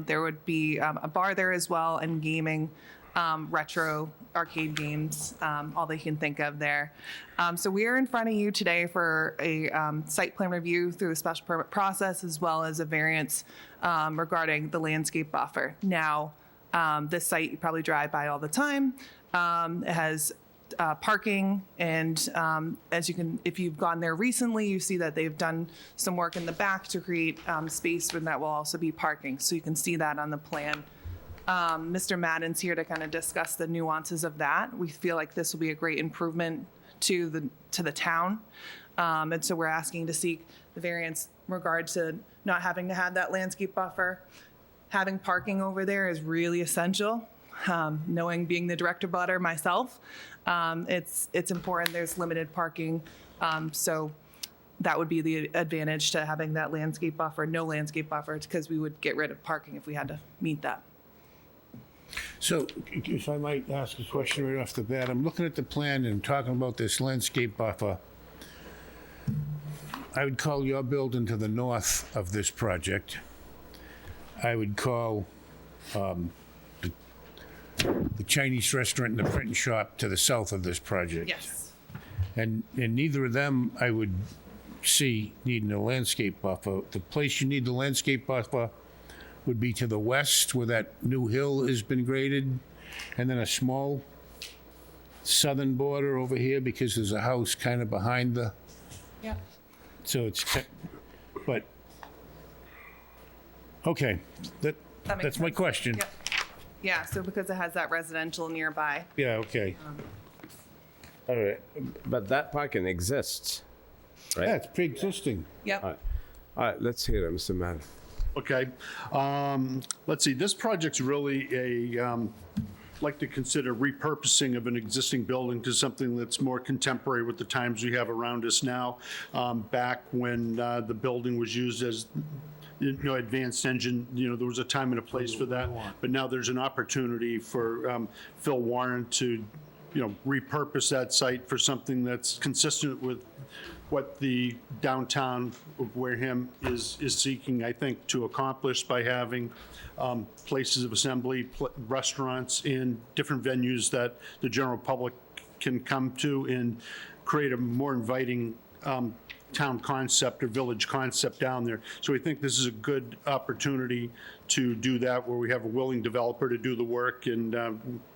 There would be a bar there as well, and gaming, retro arcade games, all they can think of there. So we are in front of you today for a site plan review through the special permit process, as well as a variance regarding the landscape buffer. Now, this site you probably drive by all the time. It has parking, and as you can, if you've gone there recently, you see that they've done some work in the back to create space where that will also be parking. So you can see that on the plan. Mr. Madden's here to kind of discuss the nuances of that. We feel like this will be a great improvement to the town, and so we're asking to seek the variance in regard to not having to have that landscape buffer. Having parking over there is really essential. Knowing being the director butter myself, it's important. There's limited parking, so that would be the advantage to having that landscape buffer. No landscape buffer, because we would get rid of parking if we had to meet that. So, if I might ask a question right off the bat, I'm looking at the plan and talking about this landscape buffer. I would call your building to the north of this project. I would call the Chinese restaurant and the print shop to the south of this project. Yes. And neither of them I would see needing a landscape buffer. The place you need the landscape buffer would be to the west, where that new hill has been graded, and then a small southern border over here, because there's a house kind of behind the, Yeah. so it's, but, okay, That makes that's my sense. question. Yep. Yeah, so because it has that residential nearby. Yeah, okay. All right, but that parking exists, right? Yeah, it's pre-existing. Yep. All right, let's hear it, Mr. Madden. Okay. Let's see, this project's really like to consider repurposing of an existing building to something that's more contemporary with the times we have around us now. Back when the building was used as, advanced engine, there was a time and a place for that. But now there's an opportunity for Phil Warren to, repurpose that site for something that's consistent with what the downtown of Wareham is seeking, I think, to accomplish by having places of assembly, restaurants, and different venues that the general public can come to and create a more inviting town concept or village concept down there. So we think this is a good opportunity to do that, where we have a willing developer to do the work, and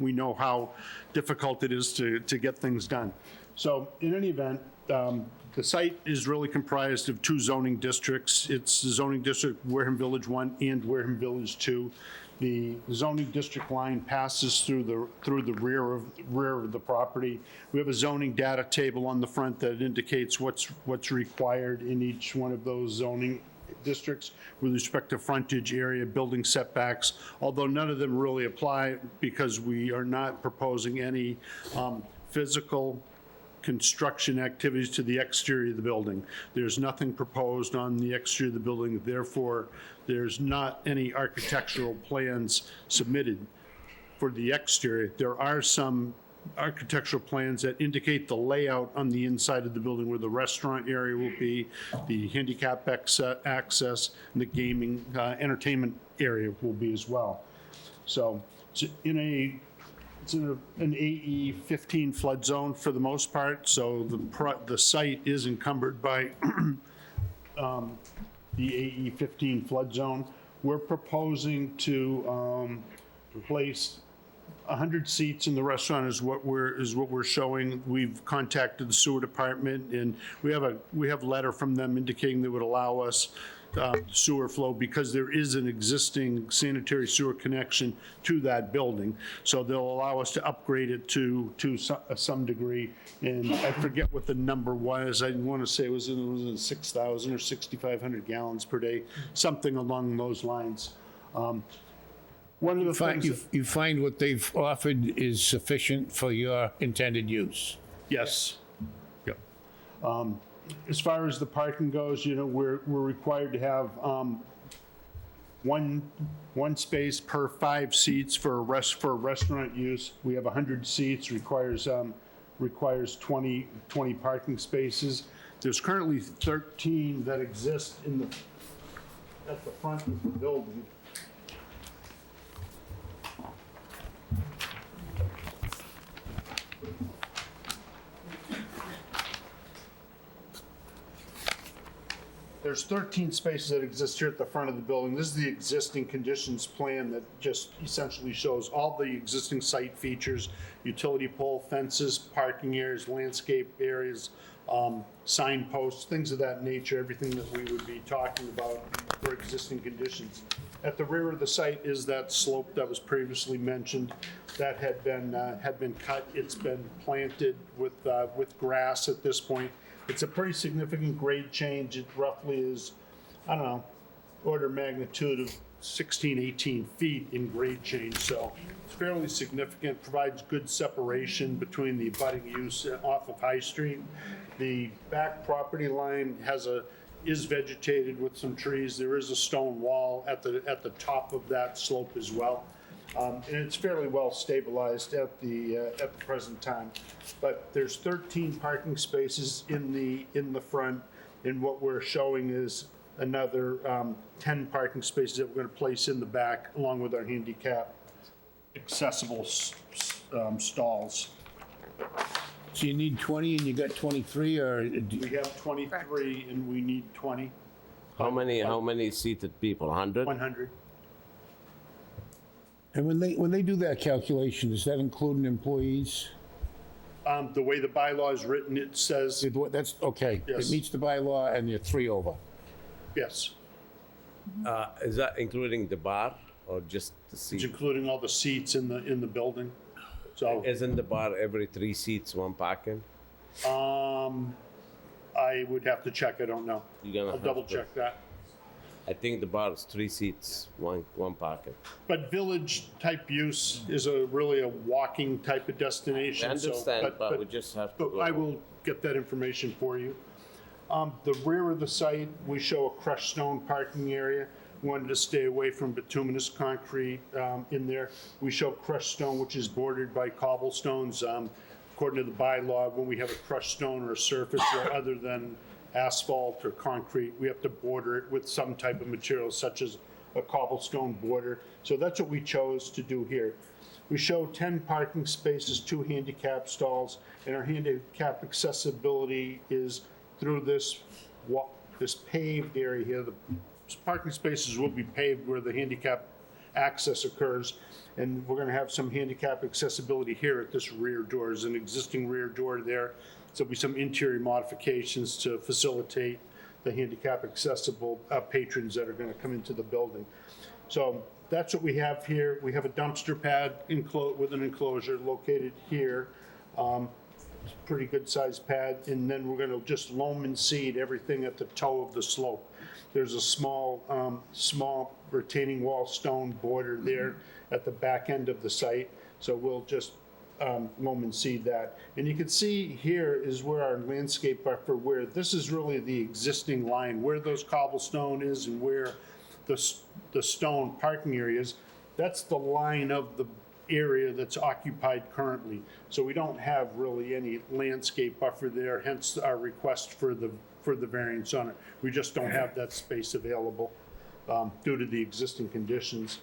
we know how difficult it is to get things done. So in any event, The site is really comprised of two zoning districts. It's the zoning district Wareham Village 1 and Wareham Village 2. The zoning district line passes through the rear of the property. We have a zoning data table on the front that indicates what's required in each one of those zoning districts with respect to frontage area, building setbacks, although none of them really apply because we are not proposing any physical construction activities to the exterior of the building. There's nothing proposed on the exterior of the building, therefore there's not any architectural plans submitted for the exterior. There are some architectural plans that indicate the layout on the inside of the building where the restaurant area will be, the handicap access, and the gaming entertainment area will be as well. So it's in an AE 15 flood zone for the most part, so the site is encumbered by the AE 15 flood zone. We're proposing to place 100 seats in the restaurant is what we're showing. We've contacted the sewer department, and we have a letter from them indicating they would allow us sewer flow because there is an existing sanitary sewer connection to that building. So they'll allow us to upgrade it to some degree. And I forget what the number was. I want to say it was in 6,000 or 6,500 gallons per day, something along those lines. One of the things You find what they've offered is sufficient for your intended use? Yes. Yep. As far as the parking goes, we're required to have one space per 5 seats for restaurant use. We have 100 seats, requires 20 parking spaces. There's currently 13 that exist at the front of the building. There's 13 spaces that exist here at the front of the building. This is the existing conditions plan that just essentially shows all the existing site features, utility pole, fences, parking areas, landscape areas, signposts, things of that nature, everything that we would be talking about for existing conditions. At the rear of the site is that slope that was previously mentioned that had been cut. It's been planted with grass at this point. It's a pretty significant grade change. It roughly is, I don't know, order of magnitude of 16, 18 feet in grade change. So it's fairly significant, provides good separation between the abutting use off of High Street. The back property line is vegetated with some trees. There is a stone wall at the top of that slope as well. And it's fairly well stabilized at the present time. But there's 13 parking spaces in the front, and what we're showing is another 10 parking spaces that we're going to place in the back, along with our handicap accessible stalls. So you need 20 and you got 23, or? We have 23 and we need 20. How many seated people? 100? 100. And when they do that calculation, does that include employees? The way the bylaw is written, it says, That's, okay. Yes. It meets the bylaw and you're 3 over. yes, Is that including the bar or just the it's seat? including all the seats in the building. So, Isn't the bar every 3 seats, 1 parking? I would have to check, I don't know. You're gonna I'll have double to. check that. I think the bar is 3 seats, one parking. But village type use is really a walking type of destination. I so- understand, but we just have to But go. I will get that information for you. The rear of the site, we show a crushed stone parking area. Wanted to stay away from bituminous concrete in there. We show crushed stone, which is bordered by cobblestones. According to the bylaw, when we have a crushed stone or a surface other than asphalt or concrete, we have to border it with some type of material such as a cobblestone border. So that's what we chose to do here. We show 10 parking spaces, 2 handicap stalls, and our handicap accessibility is through this paved area here. The parking spaces will be paved where the handicap access occurs, and we're going to have some handicap accessibility here at this rear door. There's an existing rear door there. there'll be some interior modifications to facilitate the handicap accessible patrons that are going to come into the building. So that's what we have here. We have a dumpster pad with an enclosure located here. It's a pretty good sized pad, and then we're going to just loam and seed everything at the toe of the slope. There's a small retaining wall stone border there at the back end of the site, so we'll just loam and seed that. And you can see here is where our landscape buffer, where this is really the existing line, where those cobblestone is and where the stone parking areas, that's the line of the area that's occupied currently. So we don't have really any landscape buffer there, hence our request for the variance on it. We just don't have that space available due to the existing conditions.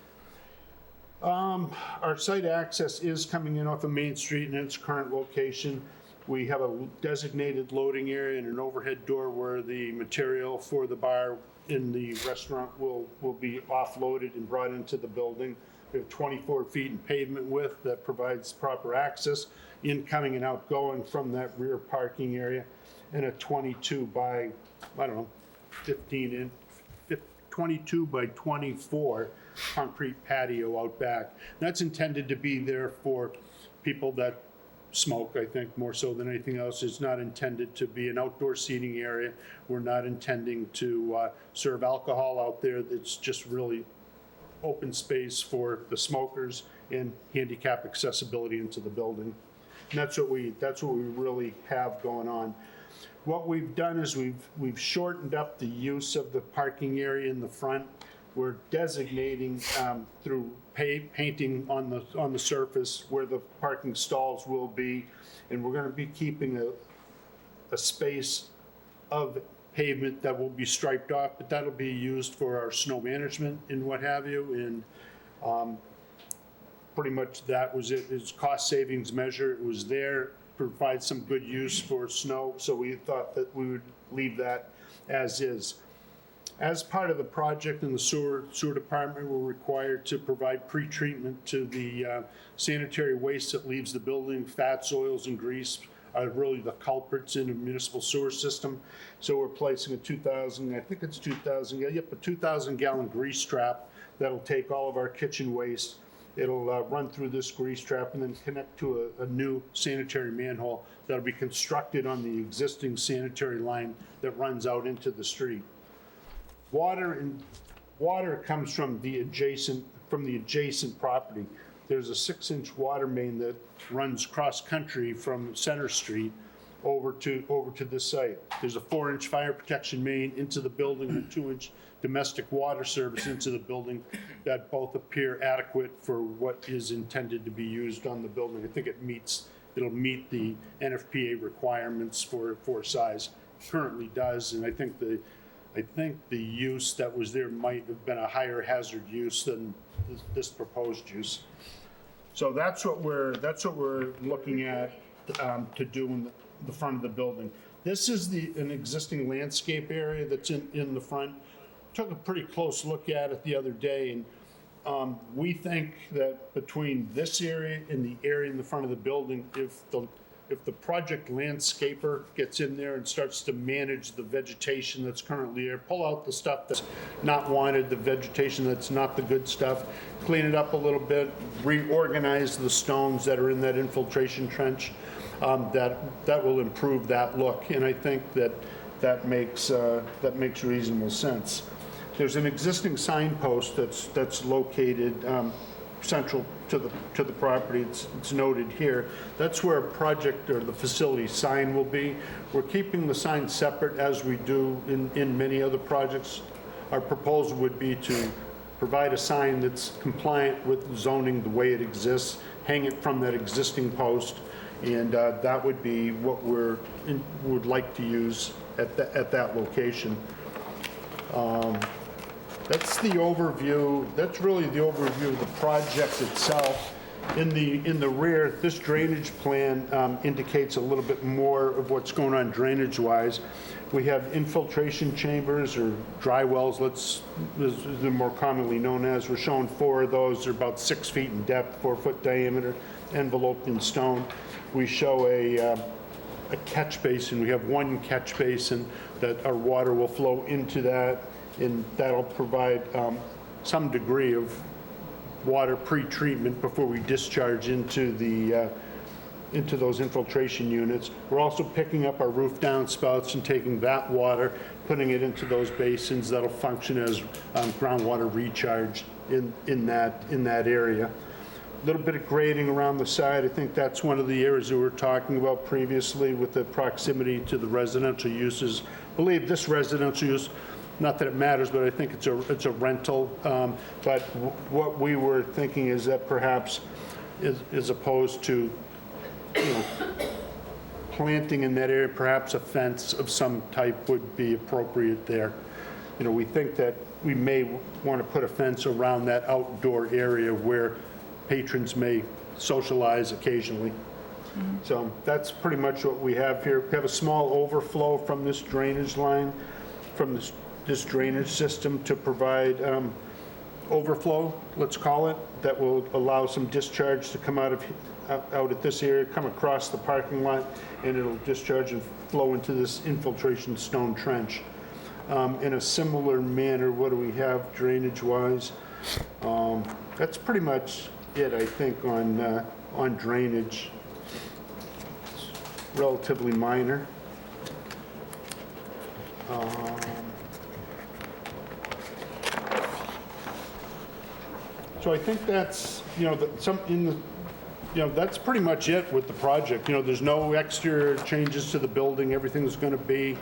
Our site access is coming in off of Main Street in its current location. We have a designated loading area and an overhead door where the material for the bar in the restaurant will be offloaded and brought into the building. We have 24 feet in pavement width that provides proper access incoming and outgoing from that rear parking area, and a 22 by, 22 by 24 concrete patio out back. That's intended to be there for people that smoke, I think, more so than anything else. It's not intended to be an outdoor seating area. We're not intending to serve alcohol out there. It's just really open space for the smokers and handicap accessibility into the building. And that's what we really have going on. What we've done is we've shortened up the use of the parking area in the front. We're designating through painting on the surface where the parking stalls will be, and we're going to be keeping a space of pavement that will be striped off, but that'll be used for our snow management and what have you. And pretty much that was it. It's cost savings measure. It was there, provide some good use for snow, so we thought that we would leave that as is. As part of the project in the sewer department, we're required to provide pre-treatment to the sanitary waste that leaves the building. Fats, oils, and grease are really the culprits in a municipal sewer system. So we're placing a 2,000 gallon grease trap that'll take all of our kitchen waste. It'll run through this grease trap and then connect to a new sanitary manhole that'll be constructed on the existing sanitary line that runs out into the street. Water comes from the adjacent property. There's a 6-inch water main that runs cross-country from Center Street over to this site. There's a 4-inch fire protection main into the building and a 2-inch domestic water service into the building that both appear adequate for what is intended to be used on the building. I think it'll meet the NFPA requirements for size. It currently does, and I think the use that was there might have been a higher hazard use than this proposed use. So that's what we're looking at to do in the front of the building. This is an existing landscape area that's in the front. Took a pretty close look at it the other day, and we think that between this area and the area in the front of the building, if the project landscaper gets in there and starts to manage the vegetation that's currently there, pull out the stuff that's not wanted, the vegetation that's not the good stuff, clean it up a little bit, reorganize the stones that are in that infiltration trench, that will improve that look. And I think that makes reasonable sense. There's an existing signpost that's located central to the property. It's noted here. That's where a project or the facility sign will be. We're keeping the sign separate as we do in many other projects. Our proposal would be to provide a sign that's compliant with zoning the way it exists, hang it from that existing post, and that would be what would like to use at that location. That's the overview. That's really the overview of the project itself. In the rear, this drainage plan indicates a little bit more of what's going on drainage-wise. We have infiltration chambers, or dry wells, as they're more commonly known as. We're showing 4 of those. They're about 6 feet in depth, 4-foot diameter, enveloped in stone. We show a a catch basin. We have one catch basin that our water will flow into that, and that'll provide some degree of water pre-treatment before we discharge into those infiltration units. We're also picking up our roof downspouts and taking that water, putting it into those basins that'll function as groundwater recharge in that area. A little bit of grading around the side. I think that's one of the areas that we were talking about previously with the proximity to the residential uses. I believe this residential use, not that it matters, but I think it's a rental. But what we were thinking is that perhaps, as opposed to, planting in that area, perhaps a fence of some type would be appropriate there. We think that we may want to put a fence around that outdoor area where patrons may socialize occasionally. So that's pretty much what we have here. We have a small overflow from this drainage line, from this drainage system to provide overflow, let's call it, that will allow some discharge to come out at this area, come across the parking lot, and it'll discharge and flow into this infiltration stone trench. In a similar manner, what do we have drainage-wise? That's pretty much it, I think, on drainage. It's relatively minor. So I think that's, that's pretty much it with the project. There's no extra changes to the building. Everything's going to be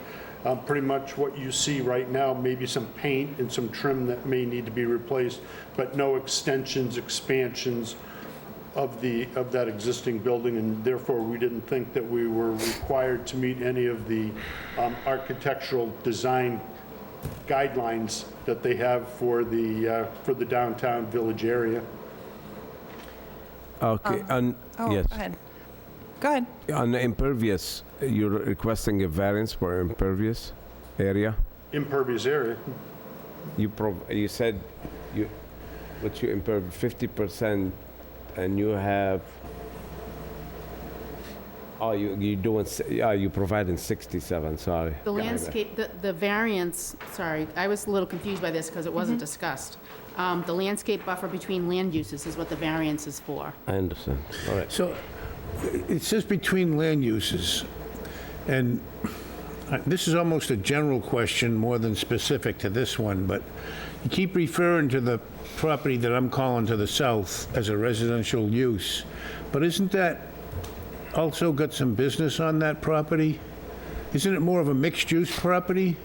pretty much what you see right now, maybe some paint and some trim that may need to be replaced, but no extensions, expansions of that existing building, and therefore we didn't think that we were required to meet any of the architectural design guidelines that they have for the downtown village area. Okay, and yes. Go ahead. On the impervious, you're requesting a variance for impervious area? Impervious area. You said you 50%, and you have, you providing 67, sorry. The landscape, the variance, sorry, I was a little confused by this because it wasn't discussed. The landscape buffer between land uses is what the variance is for. I understand, all right. So it says between land uses, and this is almost a general question more than specific to this one, but you keep referring to the property that I'm calling to the south as a residential use, but isn't that also got some business on that property? Isn't it more of a mixed-use property?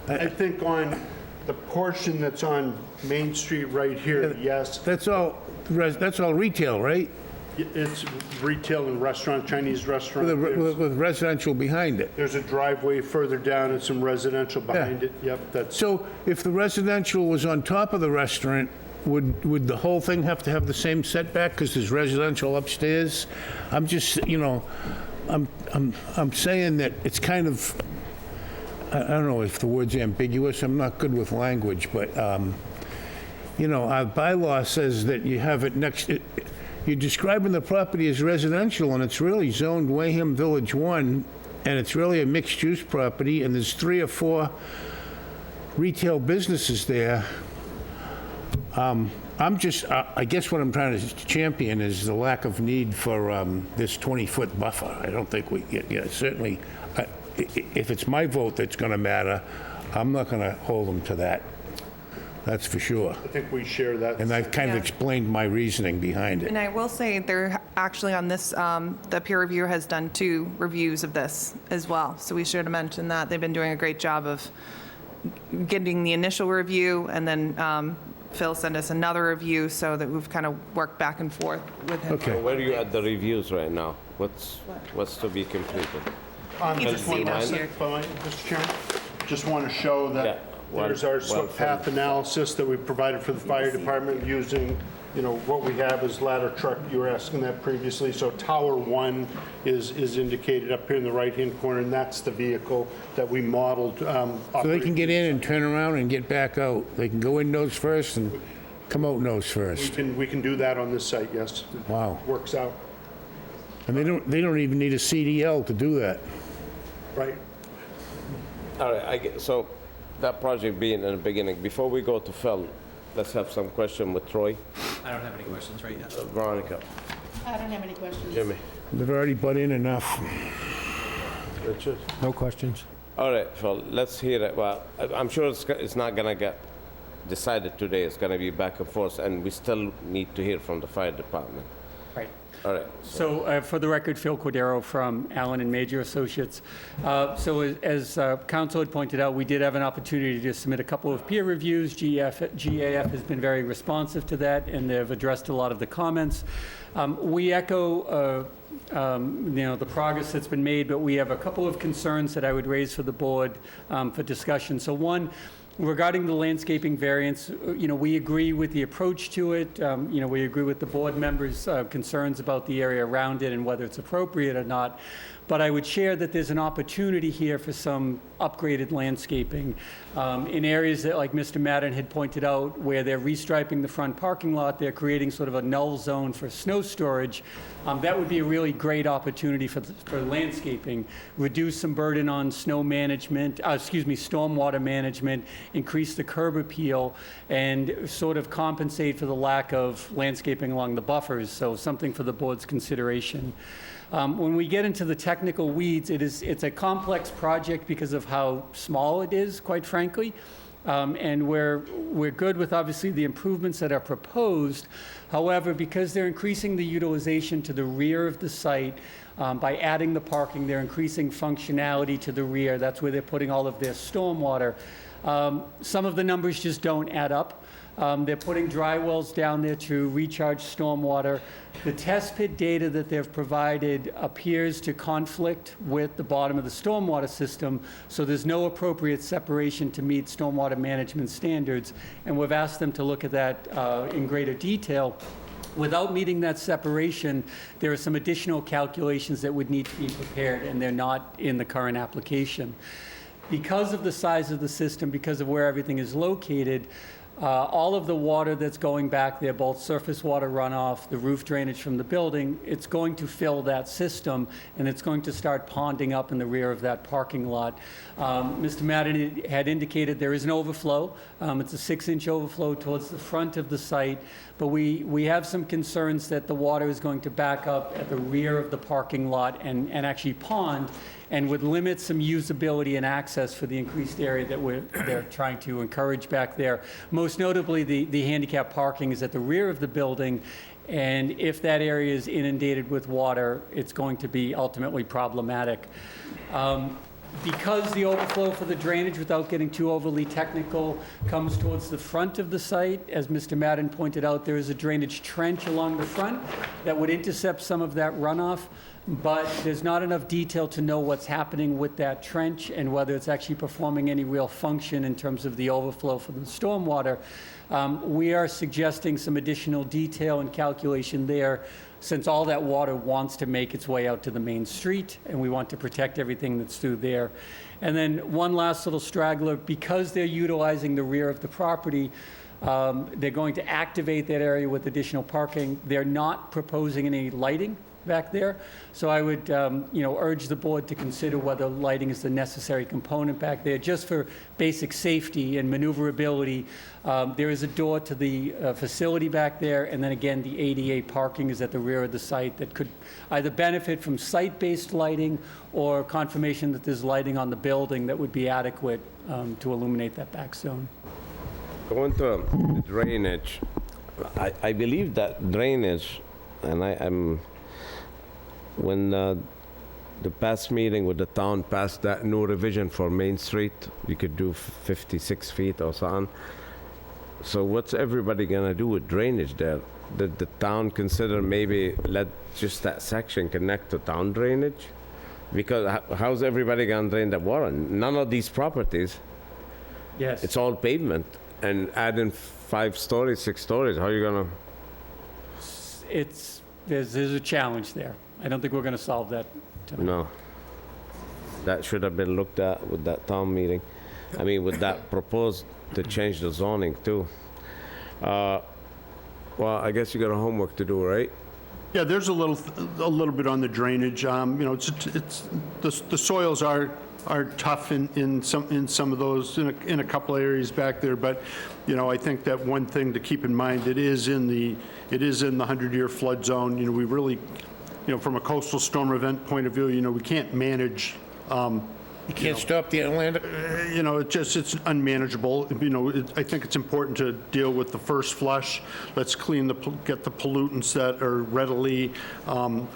I think on the portion that's on Main Street right here, yes. That's all retail, right? It's retail and restaurant, Chinese restaurant. With residential behind it. There's a driveway further down and some residential behind it. Yep, that's. So if the residential was on top of the restaurant, would the whole thing have to have the same setback because there's residential upstairs? I'm just, I'm saying that it's kind of, I don't know if the word's ambiguous. I'm not good with language, but, our bylaw says that you have it next, you're describing the property as residential, and it's really zoned Wareham Village 1, and it's really a mixed-use property, and there's 3 or 4 retail businesses there. I guess what I'm trying to champion is the lack of need for this 20-foot buffer. I don't think certainly, if it's my vote that's going to matter, I'm not going to hold them to that. That's for sure. I think we share that. And I've kind of explained my reasoning behind it. And I will say they're actually on this, the peer reviewer has done 2 reviews of this as well. So we should have mentioned that. They've been doing a great job of getting the initial review, and then Phil sent us another review, so that we've kind of worked back and forth with him. Okay. So where are you at the reviews right now? What's to be completed? He's a seat up here. Mr. Chairman, just want to show that there's our SWIP path analysis that we provided for the fire department using, what we have is ladder truck. You were asking that previously. So Tower 1 is indicated up here in the right-hand corner, and that's the vehicle that we modeled. So they can get in and turn around and get back out. They can go in nose first and come out nose first. We can do that on this site, yes. Wow. Works out. And they don't even need a CDL to do that. Right. All right, so that project being in the beginning, before we go to Phil, let's have some question with Troy, I don't have any questions right now. Veronica, I don't have any questions. Jimmy, They've already butt in enough. Richard. No questions. All right, Phil, let's hear it. Well, I'm sure it's not gonna get decided today. It's gonna be back and forth, and we still need to hear from the fire department. Right. All right. So for the record, Phil Cordero from Allen and Major Associates. So as council had pointed out, we did have an opportunity to submit a couple of peer reviews. GAF has been very responsive to that, and they've addressed a lot of the comments. We echo the progress that's been made, but we have a couple of concerns that I would raise for the board for discussion. So one, regarding the landscaping variance, we agree with the approach to it. We agree with the board members' concerns about the area around it and whether it's appropriate or not. But I would share that there's an opportunity here for some upgraded landscaping in areas that, like Mr. Madden had pointed out, where they're restriping the front parking lot, they're creating sort of a null zone for snow storage. That would be a really great opportunity for landscaping, reduce some burden on snow management, stormwater management, increase the curb appeal, and sort of compensate for the lack of landscaping along the buffers. So something for the board's consideration. When we get into the technical weeds, it's a complex project because of how small it is, quite frankly. And we're good with, obviously, the improvements that are proposed. However, because they're increasing the utilization to the rear of the site, by adding the parking, they're increasing functionality to the rear. That's where they're putting all of their stormwater. Some of the numbers just don't add up. They're putting dry wells down there to recharge stormwater. The test pit data that they've provided appears to conflict with the bottom of the stormwater system, so there's no appropriate separation to meet stormwater management standards. And we've asked them to look at that in greater detail. Without meeting that separation, there are some additional calculations that would need to be prepared, and they're not in the current application. Because of the size of the system, because of where everything is located, all of the water that's going back there, both surface water runoff, the roof drainage from the building, it's going to fill that system, and it's going to start ponding up in the rear of that parking lot. Mr. Madden had indicated there is an overflow. It's a 6-inch overflow towards the front of the site, but we have some concerns that the water is going to back up at the rear of the parking lot and actually pond, and would limit some usability and access for the increased area that they're trying to encourage back there. Most notably, the handicap parking is at the rear of the building, and if that area is inundated with water, it's going to be ultimately problematic. Because the overflow for the drainage, without getting too overly technical, comes towards the front of the site, as Mr. Madden pointed out, there is a drainage trench along the front that would intercept some of that runoff, but there's not enough detail to know what's happening with that trench and whether it's actually performing any real function in terms of the overflow for the stormwater. We are suggesting some additional detail and calculation there, since all that water wants to make its way out to the main street, and we want to protect everything that's through there. And then one last little straggler, because they're utilizing the rear of the property, they're going to activate that area with additional parking. They're not proposing any lighting back there. So I would, urge the board to consider whether lighting is the necessary component back there, just for basic safety and maneuverability. There is a door to the facility back there, and then again, the ADA parking is at the rear of the site that could either benefit from site-based lighting or confirmation that there's lighting on the building that would be adequate to illuminate that back zone. Going to drainage, I believe that drainage, and I'm when the past meeting with the town passed that new revision for Main Street, you could do 56 feet or something. So what's everybody gonna do with drainage there? Did the town consider maybe let just that section connect to town drainage? Because how's everybody gonna drain the water? None of these properties, Yes. it's all pavement, and adding 5 stories, 6 stories, how are you gonna? There's a challenge there. I don't think we're going to solve that tonight. No. That should have been looked at with that town meeting. I mean, with that proposed to change the zoning too. Well, I guess you got a homework to do, right? Yeah, there's a little bit on the drainage. You know, it's the soils are tough in some of those, in a couple areas back there, but, you know, I think that one thing to keep in mind, it is in the 100-year flood zone. You know, we really, you know, from a coastal storm event point of view, you know, we can't manage, You can't stop the Atlantic? you know, it's unmanageable. You know, I think it's important to deal with the first flush. Let's get the pollutants that are readily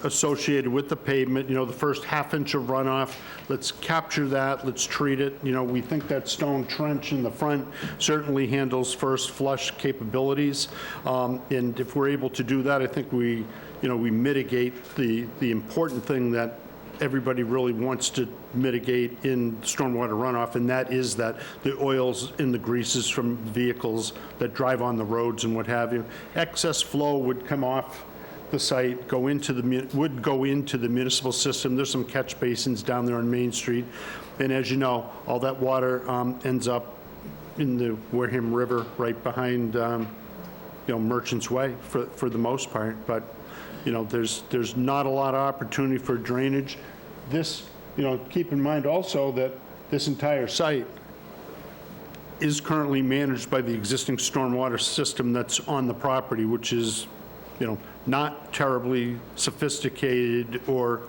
associated with the pavement. You know, the first half inch of runoff, let's capture that, let's treat it. You know, we think that stone trench in the front certainly handles first flush capabilities. And if we're able to do that, I think we mitigate the important thing that everybody really wants to mitigate in stormwater runoff, and that is that the oils and the greases from vehicles that drive on the roads and what have you. Excess flow would come off the site, would go into the municipal system. There's some catch basins down there on Main Street, and as you know, all that water ends up in the Wareham River right behind Merchants Way for the most part. But you know, there's not a lot of opportunity for drainage. This, you know, keep in mind also that this entire site is currently managed by the existing stormwater system that's on the property, which is, you know, not terribly sophisticated or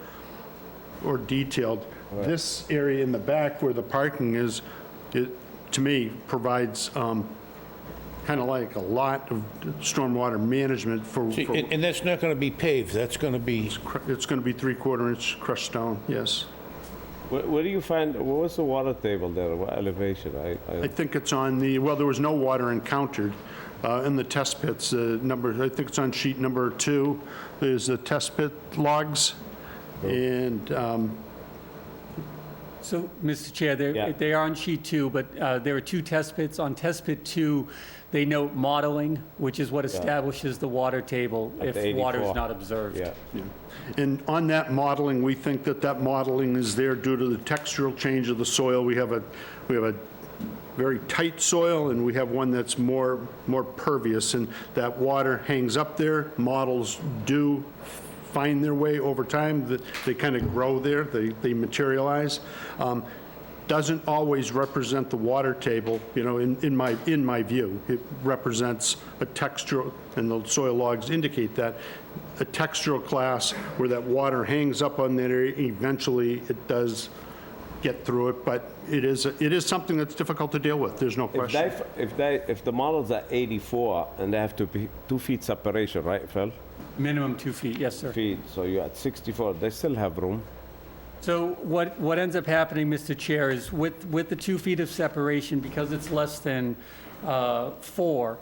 detailed. Right. This area in the back where the parking is, to me, provides kind of like a lot of stormwater management for And that's not going to be paved, that's going to be... It's going to be 3/4 inch crushed stone, yes. Where do you find, what was the water table there, what elevation? I think it's on well, there was no water encountered in the test pits. I think it's on sheet number 2. There's the test pit logs, and... So, Mr. Chair, they are on sheet 2, but there are 2 test pits. On test pit 2, they note modeling, which is what establishes the water table if water is not observed. Yeah. And on that modeling, we think that modeling is there due to the textural change of the soil. We have a very tight soil, and we have one that's more pervious, and that water hangs up there. Models do find their way over time, that they kind of grow there, they materialize. Doesn't always represent the water table, you know, in my view. It represents a textural, and the soil logs indicate that, a textural class where that water hangs up on that area. Eventually, it does get through it, but it is something that's difficult to deal with, there's no question. If the models are 84 and they have to be 2 feet separation, right, Phil? Minimum 2 feet, yes, sir. So you're at 64, they still have room. So what ends up happening, Mr. Chair, is with the 2 feet of separation, because it's less than 4,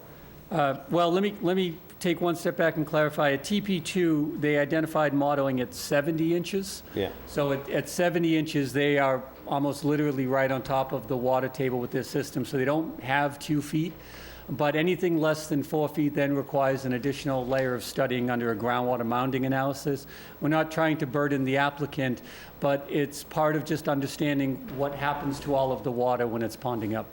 well, let me take one step back and clarify. At TP2, they identified modeling at 70 inches. Yeah. So at 70 inches, they are almost literally right on top of the water table with their system, so they don't have 2 feet. But anything less than 4 feet then requires an additional layer of studying under a groundwater mounding analysis. We're not trying to burden the applicant, but it's part of just understanding what happens to all of the water when it's ponding up.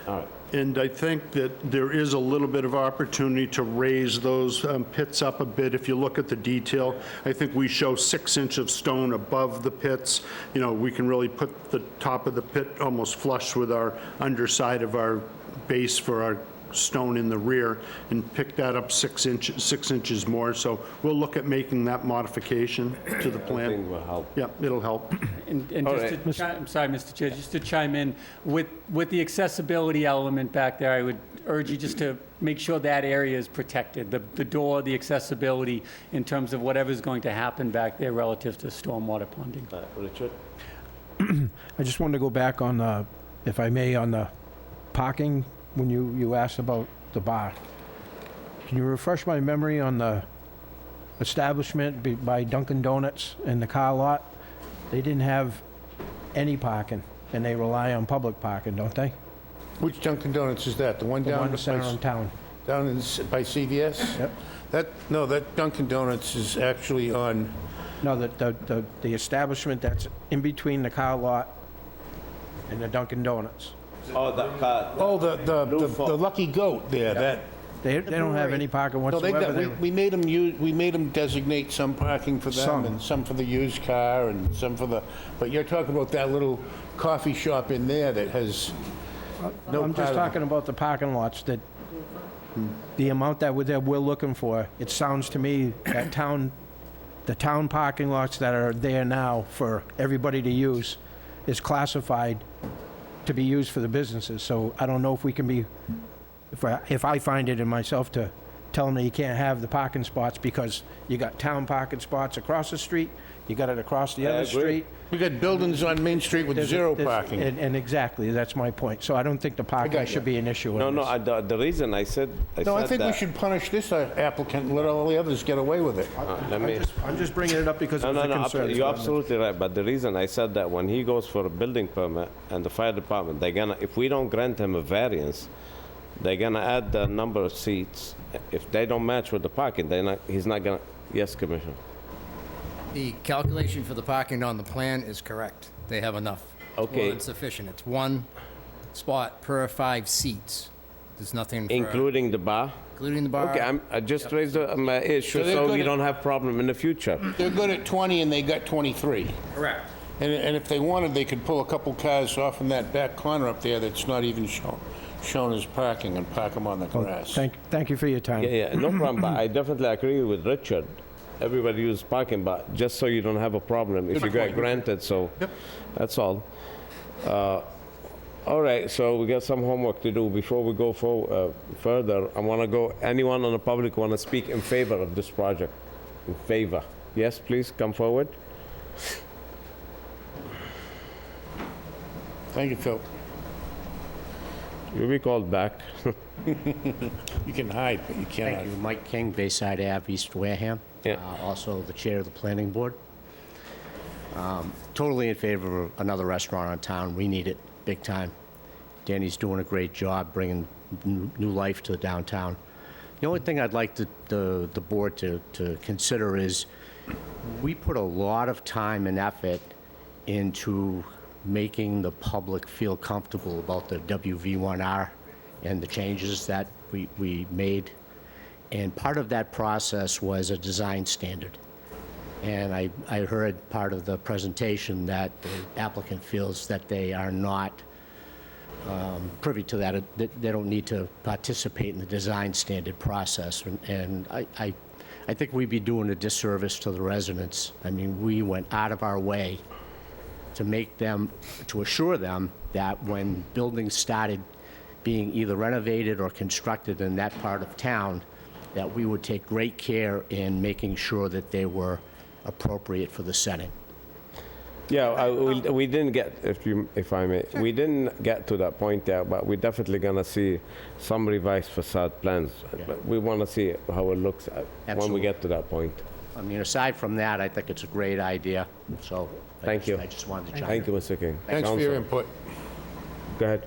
All right. And I think that there is a little bit of opportunity to raise those pits up a bit. If you look at the detail, I think we show 6 inches of stone above the pits. You know, we can really put the top of the pit almost flush with our underside of our base for our stone in the rear, and pick that up 6 inches more. So we'll look at making that modification to the plan. I think will help. Yeah, it'll help. And just I'm sorry, Mr. Chair, just to chime in, with the accessibility element back there, I would urge you just to make sure that area is protected, the door, the accessibility, in terms of whatever's going to happen back there relative to stormwater ponding. Richard? I just wanted to go back on, if I may, on the parking, when you asked about the bar. Can you refresh my memory on the establishment by Dunkin' Donuts and the car lot? They didn't have any parking, and they rely on public parking, don't they? Which Dunkin' Donuts is that? The one The down one center in town. down by CVS? Yep. That Dunkin' Donuts is actually on... No, the establishment that's in between the car lot and the Dunkin' Donuts. Oh, that car. Oh, the Lucky Goat there, Yeah. that... They don't have any parking No, they whatsoever. got, we made them use, we made them designate some parking for them Some. and some for the used car and some for the, but you're talking about that little coffee shop in there that has no I'm part just of- talking about the parking lots that, the amount that we're looking for. It sounds to me that the town parking lots that are there now for everybody to use is classified to be used for the businesses. So I don't know if we can be, if I find it in myself to tell them that you can't have the parking spots because you got town parking spots across the street, you got it across the I other agree. street. We got buildings on Main Street with zero parking. And exactly, that's my point. So I don't think the parking got you. should be an issue in No, no, this. the reason I said No, I said think we that- should punish this applicant and let all the others get away with it. let me. I'm just bringing it up because No, it was no, a no, concern. you're absolutely right, but the reason I said that, when he goes for a building permit and the fire department, they're gonna, if we don't grant him a variance, they're gonna add the number of seats. If they don't match with the parking, he's not gonna, yes, Commissioner? The calculation for the parking on the plan is correct. They have enough. It's more Okay. than sufficient. It's one spot per 5 seats. There's nothing for... Including the bar? Including the bar. Okay, I just raised my issue So they're so we gonna- don't have problem in the future. They're good at 20 and they got 23. Correct. And if they wanted, they could pull a couple cars off in that back corner up there that's not even shown as parking and park them on the grass. Thank you for your time. Yeah, no problem, but I definitely agree with Richard. Everybody uses parking, but just so you don't have a problem if you get granted, so that's all. All right, so we got some homework to do. Before we go further, I want to go, anyone on the public want to speak in favor of this project? In favor? Yes, please, come forward. Thank you, Phil. You'll be called back. You can hide, but you can't Thank hide. you. Mike King, Bayside Ave, East Wareham. Yeah. Also the chair of the planning board. Totally in favor of another restaurant in town. We need it, big time. Danny's doing a great job bringing new life to downtown. The only thing I'd like the board to consider is we put a lot of time and effort into making the public feel comfortable about the WV1R and the changes that we made. And part of that process was a design standard. And I heard part of the presentation that the applicant feels that they are not privy to that, that they don't need to participate in the design standard process. And I think we'd be doing a disservice to the residents. I mean, we went out of our way to make them, to assure them that when buildings started being either renovated or constructed in that part of town, that we would take great care in making sure that they were appropriate for the setting. Yeah, we didn't get, if I may, we didn't get to that point yet, but we're definitely gonna see some revised facade plans. But we wanna see how it looks when we Absolutely. get to that point. I mean, aside from that, I think it's a great idea, so. Thank you. I just wanted to chime in. Thank you, Mr. King. Thanks for your Counsel, input. Go ahead.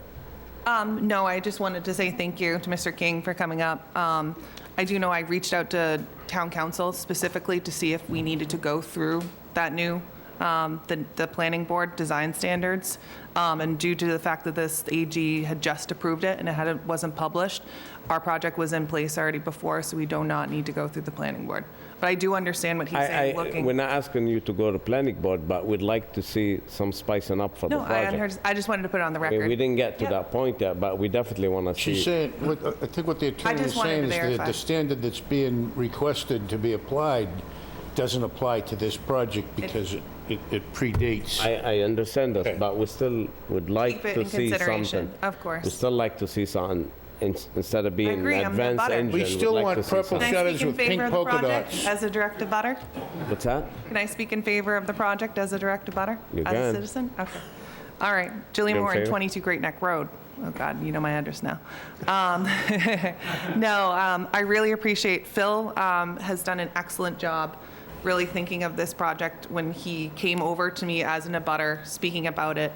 No, I just wanted to say thank you to Mr. King for coming up. I do know I reached out to town council specifically to see if we needed to go through that new, the planning board design standards. And due to the fact that this AG had just approved it and it wasn't published, our project was in place already before, so we do not need to go through the planning board. But I do understand what he's saying, We're looking. not asking you to go to planning board, but we'd like to see some spicing up for the No, project. I just wanted to put it on the I mean, record. we didn't get to Yep. that point yet, but we definitely wanna see. She's saying, I think what the attorney is just wanted saying to is that verify. the standard that's being requested to be applied doesn't apply to this project because it predates. I understand this, Okay. but we still would like Keep it to in see consideration, something. of course. We still like to see something, instead of being agree, an I'm the advanced butter. engine. We we'd still like want to see purple something. Can I shutters speak in with favor pink of the polka project dots. as a direct abutter? What's that? Can I speak in favor of the project as a direct abutter? You As can. a citizen? Okay. All right. Julie You in Moore, favor? 22 Great Neck Road. Oh, God, you know my address now. I really appreciate Phil has done an excellent job really thinking of this project when he came over to me as an abutter, speaking about it.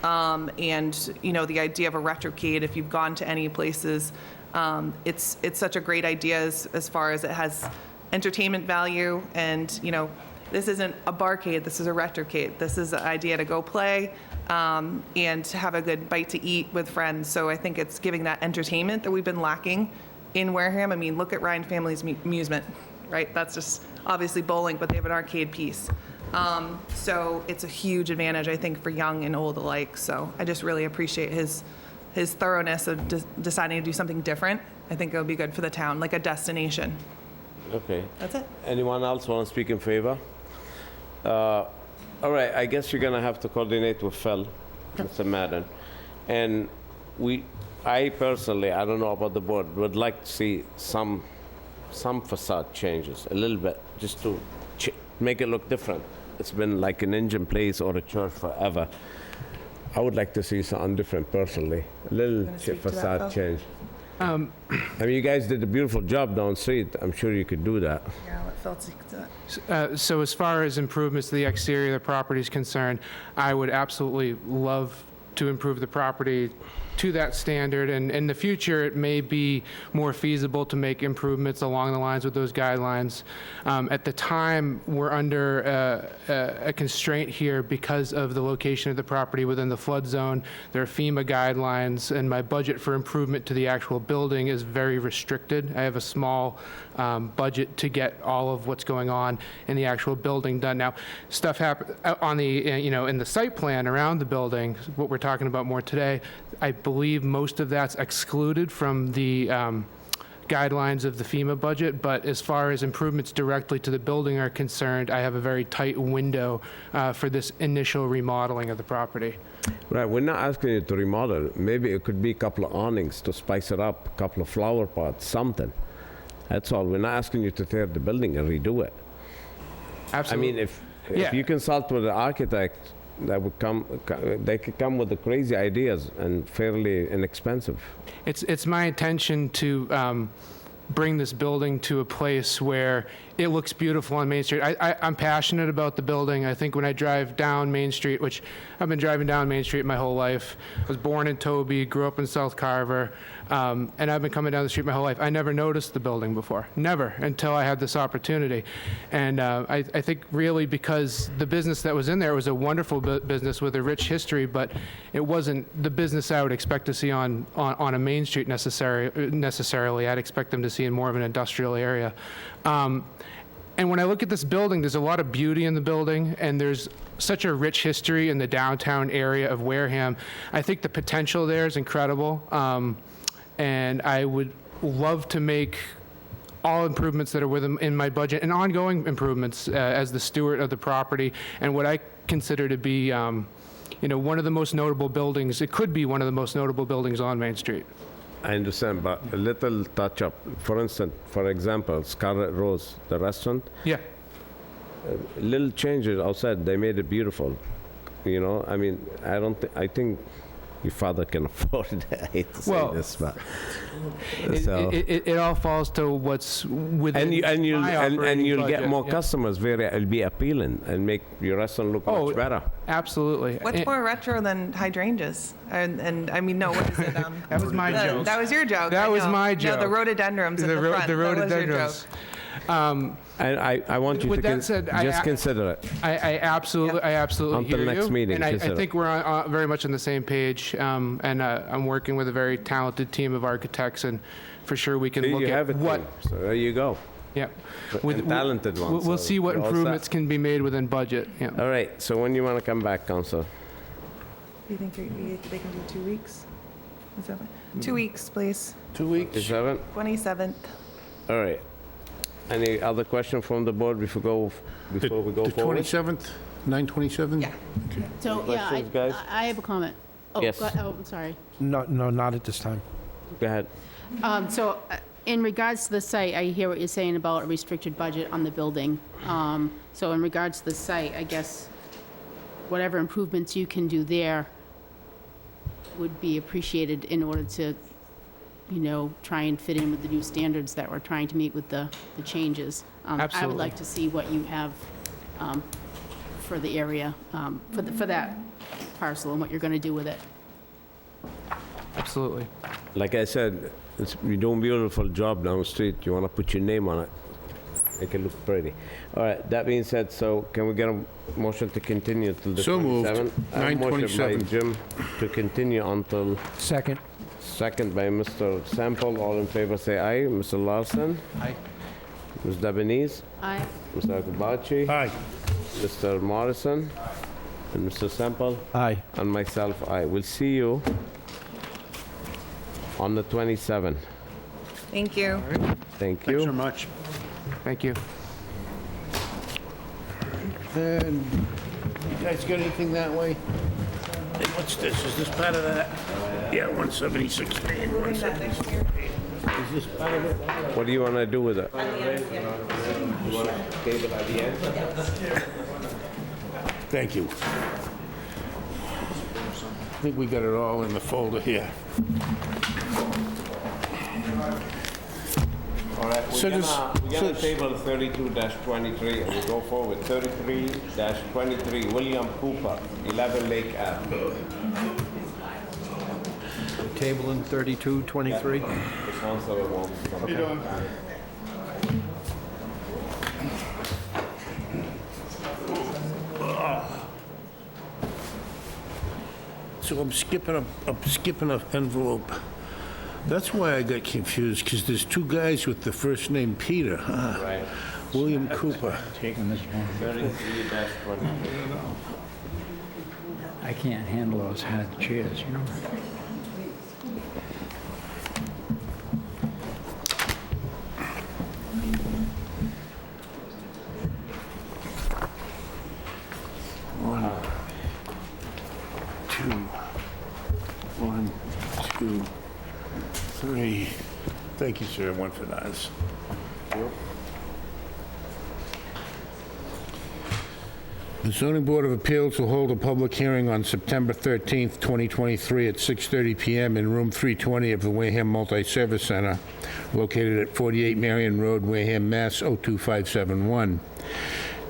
And, you know, the idea of a retrocade, if you've gone to any places, it's such a great idea as far as it has entertainment value. And, you know, this isn't a barcade, this is a retrocade. This is an idea to go play and to have a good bite to eat with friends. So I think it's giving that entertainment that we've been lacking in Wareham. I mean, look at Ryan Family's Amusement, right? That's just obviously bowling, but they have an arcade piece. So it's a huge advantage, I think, for young and old alike. So I just really appreciate his thoroughness of deciding to do something different. I think it would be good for the town, like a destination. Okay. That's it. Anyone else want to speak in favor? All right, I guess you're gonna have to coordinate with Phil, Mr. Madden. And I personally, I don't know about the board, would like to see some facade changes, a little bit, just to make it look different. It's been like an engine place or a church forever. I would like to see something different personally, a little Gonna speak to that, facade Phil? change. I mean, you guys did a beautiful job down the street. I'm sure you could do that. Yeah, let Phil speak to that. So as far as improvements to the exterior of the property is concerned, I would absolutely love to improve the property to that standard, and in the future, it may be more feasible to make improvements along the lines with those guidelines. At the time, we're under a constraint here because of the location of the property within the flood zone. There are FEMA guidelines, and my budget for improvement to the actual building is very restricted. I have a small budget to get all of what's going on in the actual building done. Now, stuff happen on the, in the site plan around the building, what we're talking about more today, I believe most of that's excluded from the guidelines of the FEMA budget, but as far as improvements directly to the building are concerned, I have a very tight window for this initial remodeling of the property. Right, we're not asking you to remodel. Maybe it could be a couple of awnings to spice it up, a couple of flower pots, something. That's all. We're not asking you to tear the building and redo it. Absolutely. I mean, if Yeah. you consult with the architect, that would they could come with the crazy ideas and fairly inexpensive. It's my intention to bring this building to a place where it looks beautiful on Main Street. I'm passionate about the building. I think when I drive down Main Street, which I've been driving down Main Street my whole life, I was born in Toby, grew up in South Carver, and I've been coming down the street my whole life. I never noticed the building before, never, until I had this opportunity. And I think really because the business that was in there was a wonderful business with a rich history, but it wasn't the business I would expect to see on a Main Street necessarily. I'd expect them to see in more of an industrial area. And when I look at this building, there's a lot of beauty in the building, and there's such a rich history in the downtown area of Wareham. I think the potential there is incredible, and I would love to make all improvements that are within my budget and ongoing improvements as the steward of the property, and what I consider to be, one of the most notable buildings. It could be one of the most notable buildings on Main Street. I understand, but a little touch up. For instance, for example, Scarlet Rose, the restaurant, Yeah. little changes outside, they made it beautiful. I mean, I think your father can afford it. I hate to say Well, this, but It all falls to what's within and you'll my operating get budget. more Yeah. customers. It'll be appealing and make your restaurant look much better. Absolutely. What's more retro than hydrangeas? And I mean, no, what is it? That was my joke. That was your joke. That I was know. my No, joke. the rhododendrons in the front. The That was your rhododendrons. joke. And I want you With to that said, just consider it. I absolutely Until hear next you. meeting, And I consider. think we're very much on the same page. And I'm working with a very talented team of architects, and for sure we can See, look you have at a what. team, so there you go. Yeah. And talented ones, We'll so see what you're all set. improvements can be made within budget. Yeah. All right, so when you want to come back, Council? Do you think they can do 2 weeks? Is that fine? 2 weeks, please. 2 weeks. 27? 27th. All right. Any other question from the board before we go The forward? 27th, 9/27? Yeah. So, questions, guys? I have a comment. Oh, Yes. I'm sorry. No, not at this time. Go ahead. So, in regards to the site, I hear what you're saying about a restricted budget on the building. So in regards to the site, I guess whatever improvements you can do there would be appreciated in order to, try and fit in with the new standards that we're trying to meet with the changes. I would Absolutely. like to see what you have for the area, for that parcel and what you're going to do with it. Absolutely. Like I said, you're doing a beautiful job down the street. You want to put your name on it. Make it look pretty. All right, that being said, so can we get a motion to continue till the So moved. 27th? I have a motion by 9/27. Jim to continue until Second. Second by Mr. Sample. All in favor, say aye. Mr. Larson? Aye. Ms. Debonese? Aye. Mr. Akabachi? Aye. Mr. Morrison? And Mr. Sample? Aye. And myself, aye. We'll see you on the 27th. Thank you. Thank Thanks so you. much. Thank you. And you guys got anything that way? Hey, what's this? Is this part of that? Yeah, 176 Main, 176 Main. Is this part of it? What do you want to do with it? You want to table at the end? Thank you. I think we got it all in the folder here. All right, So we're this- gonna so- table 32-23, and we go forward. 33-23, William Cooper, 11 Lake Ave. Table in 3223. This one's the one. So I'm skipping an envelope. That's why I got confused, because there's two guys with the first name Peter. Huh? Right. William Cooper. Taking this one. 33-23. I can't handle those hard chairs, you know? One, two, three. Thank you, sir. One for Nas. The zoning board of appeals will hold a public hearing on September 13th, 2023 at 6:30 PM in room 320 of the Wareham Multi-Service Center, located at 48 Marion Road, Wareham, Mass. 02571,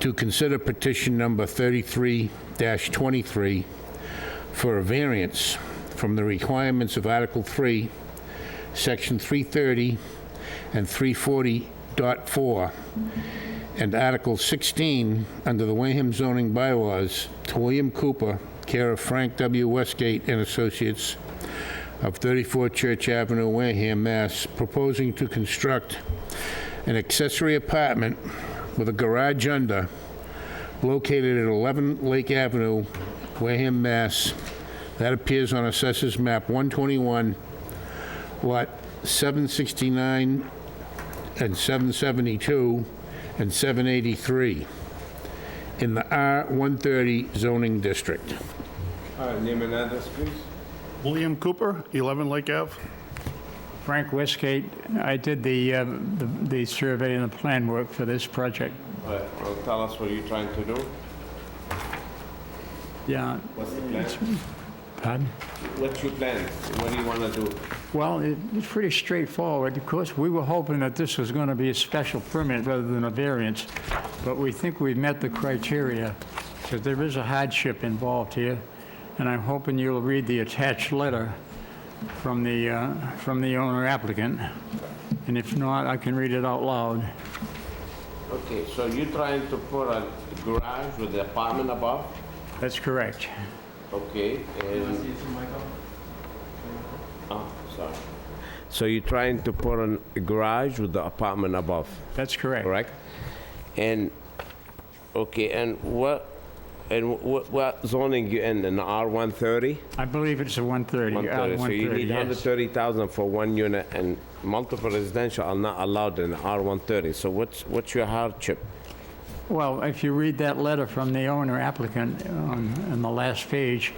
to consider petition number 33-23 for a variance from the requirements of Article 3, Section 330 and 340.4, and Article 16 under the Wareham zoning bylaws to William Cooper, care of Frank W. Westgate and Associates of 34 Church Avenue, Wareham, Mass., proposing to construct an accessory apartment with a garage under, located at 11 Lake Avenue, Wareham, Mass. That appears on Assessors Map 121, Lot 769 and 772 and 783 in the R130 zoning district. All right, name and address, please. William Cooper, 11 Lake Ave. Frank Westgate, I did the survey and the plan work for this project. All right, well, tell us what you're trying to do. Yeah, What's the plan? pardon? What's your plan? What do you want to do? Well, it's pretty straightforward. Of course, we were hoping that this was going to be a special permit rather than a variance, but we think we've met the criteria, because there is a hardship involved here, and I'm hoping you'll read the attached letter from the owner applicant, and if not, I can read it out loud. Okay, so you're trying to put a garage with the apartment above? That's correct. Okay, and... Oh, sorry. So you're trying to put a garage with the apartment above, That's correct. correct? And, okay, and what zoning you in the R130? I believe it's a 130. 130, so you need yes. 130,000 for one unit, and multiple residential are not allowed in R130. So what's your hardship? Well, if you read that letter from the owner applicant on the last page,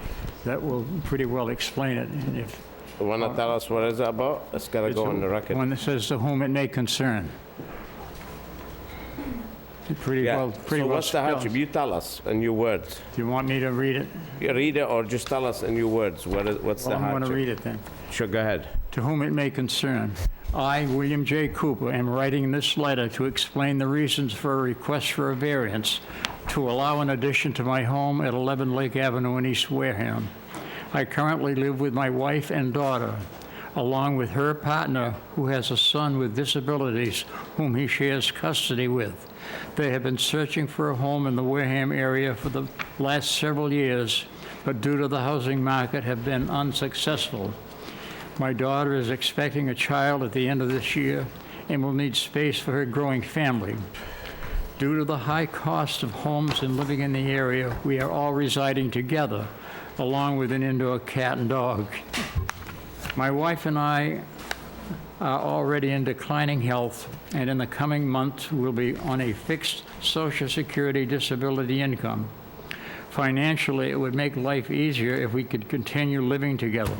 that will pretty well explain it. And if You want to tell us what is it about? It's got to go on the record. One that says to whom it may concern. It pretty Yeah, well, pretty so well what's the hardship? spells. You tell us in your words. Do you want me to read it? You read it or just tell us in your words what's the Well, I'm going hardship? to read it then. Sure, go ahead. To whom it may concern. I, William J. Cooper, am writing this letter to explain the reasons for a request for a variance to allow an addition to my home at 11 Lake Avenue in East Wareham. I currently live with my wife and daughter, along with her partner, who has a son with disabilities, whom he shares custody with. They have been searching for a home in the Wareham area for the last several years, but due to the housing market have been unsuccessful. My daughter is expecting a child at the end of this year and will need space for her growing family. Due to the high cost of homes and living in the area, we are all residing together, along with an indoor cat and dog. My wife and I are already in declining health, and in the coming months will be on a fixed Social Security disability income. Financially, it would make life easier if we could continue living together.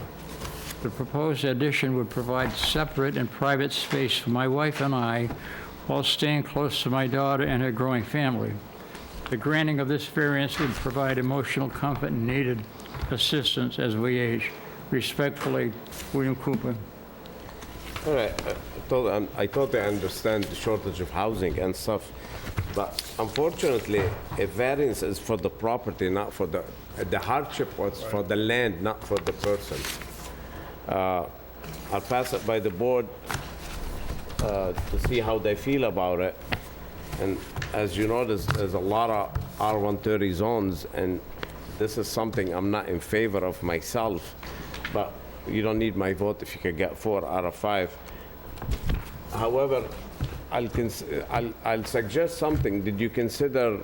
The proposed addition would provide separate and private space for my wife and I while staying close to my daughter and her growing family. The granting of this variance would provide emotional comfort and needed assistance as we age. Respectfully, William Cooper. All right, I totally understand the shortage of housing and stuff, but unfortunately, a variance is for the property, not for the hardship was for the land, not for the person. I'll pass it by the board to see how they feel about it. And as you know, there's a lot of R130 zones, and this is something I'm not in favor of myself, but you don't need my vote if you can get 4 out of 5. However, I'll suggest something. Did you consider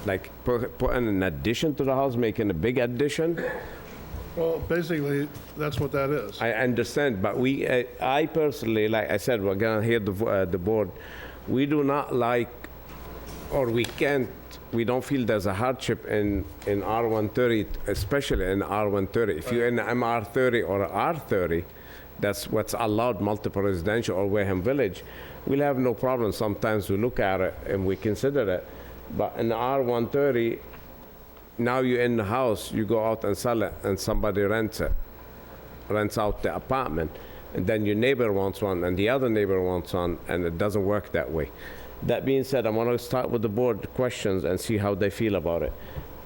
like putting an addition to the house, making a big addition? Well, basically, that's what that is. I understand, but I personally, like I said, we're gonna hear the board. We do not like, or we don't feel there's a hardship in R130, especially in R130. If you're in MR30 or R30, that's what's allowed, multiple residential or Wareham Village, we'll have no problem. Sometimes we look at it and we consider it. But in R130, now you're in the house, you go out and sell it, and somebody rents out the apartment, and then your neighbor wants one, and the other neighbor wants one, and it doesn't work that way. That being said, I want to start with the board questions and see how they feel about it.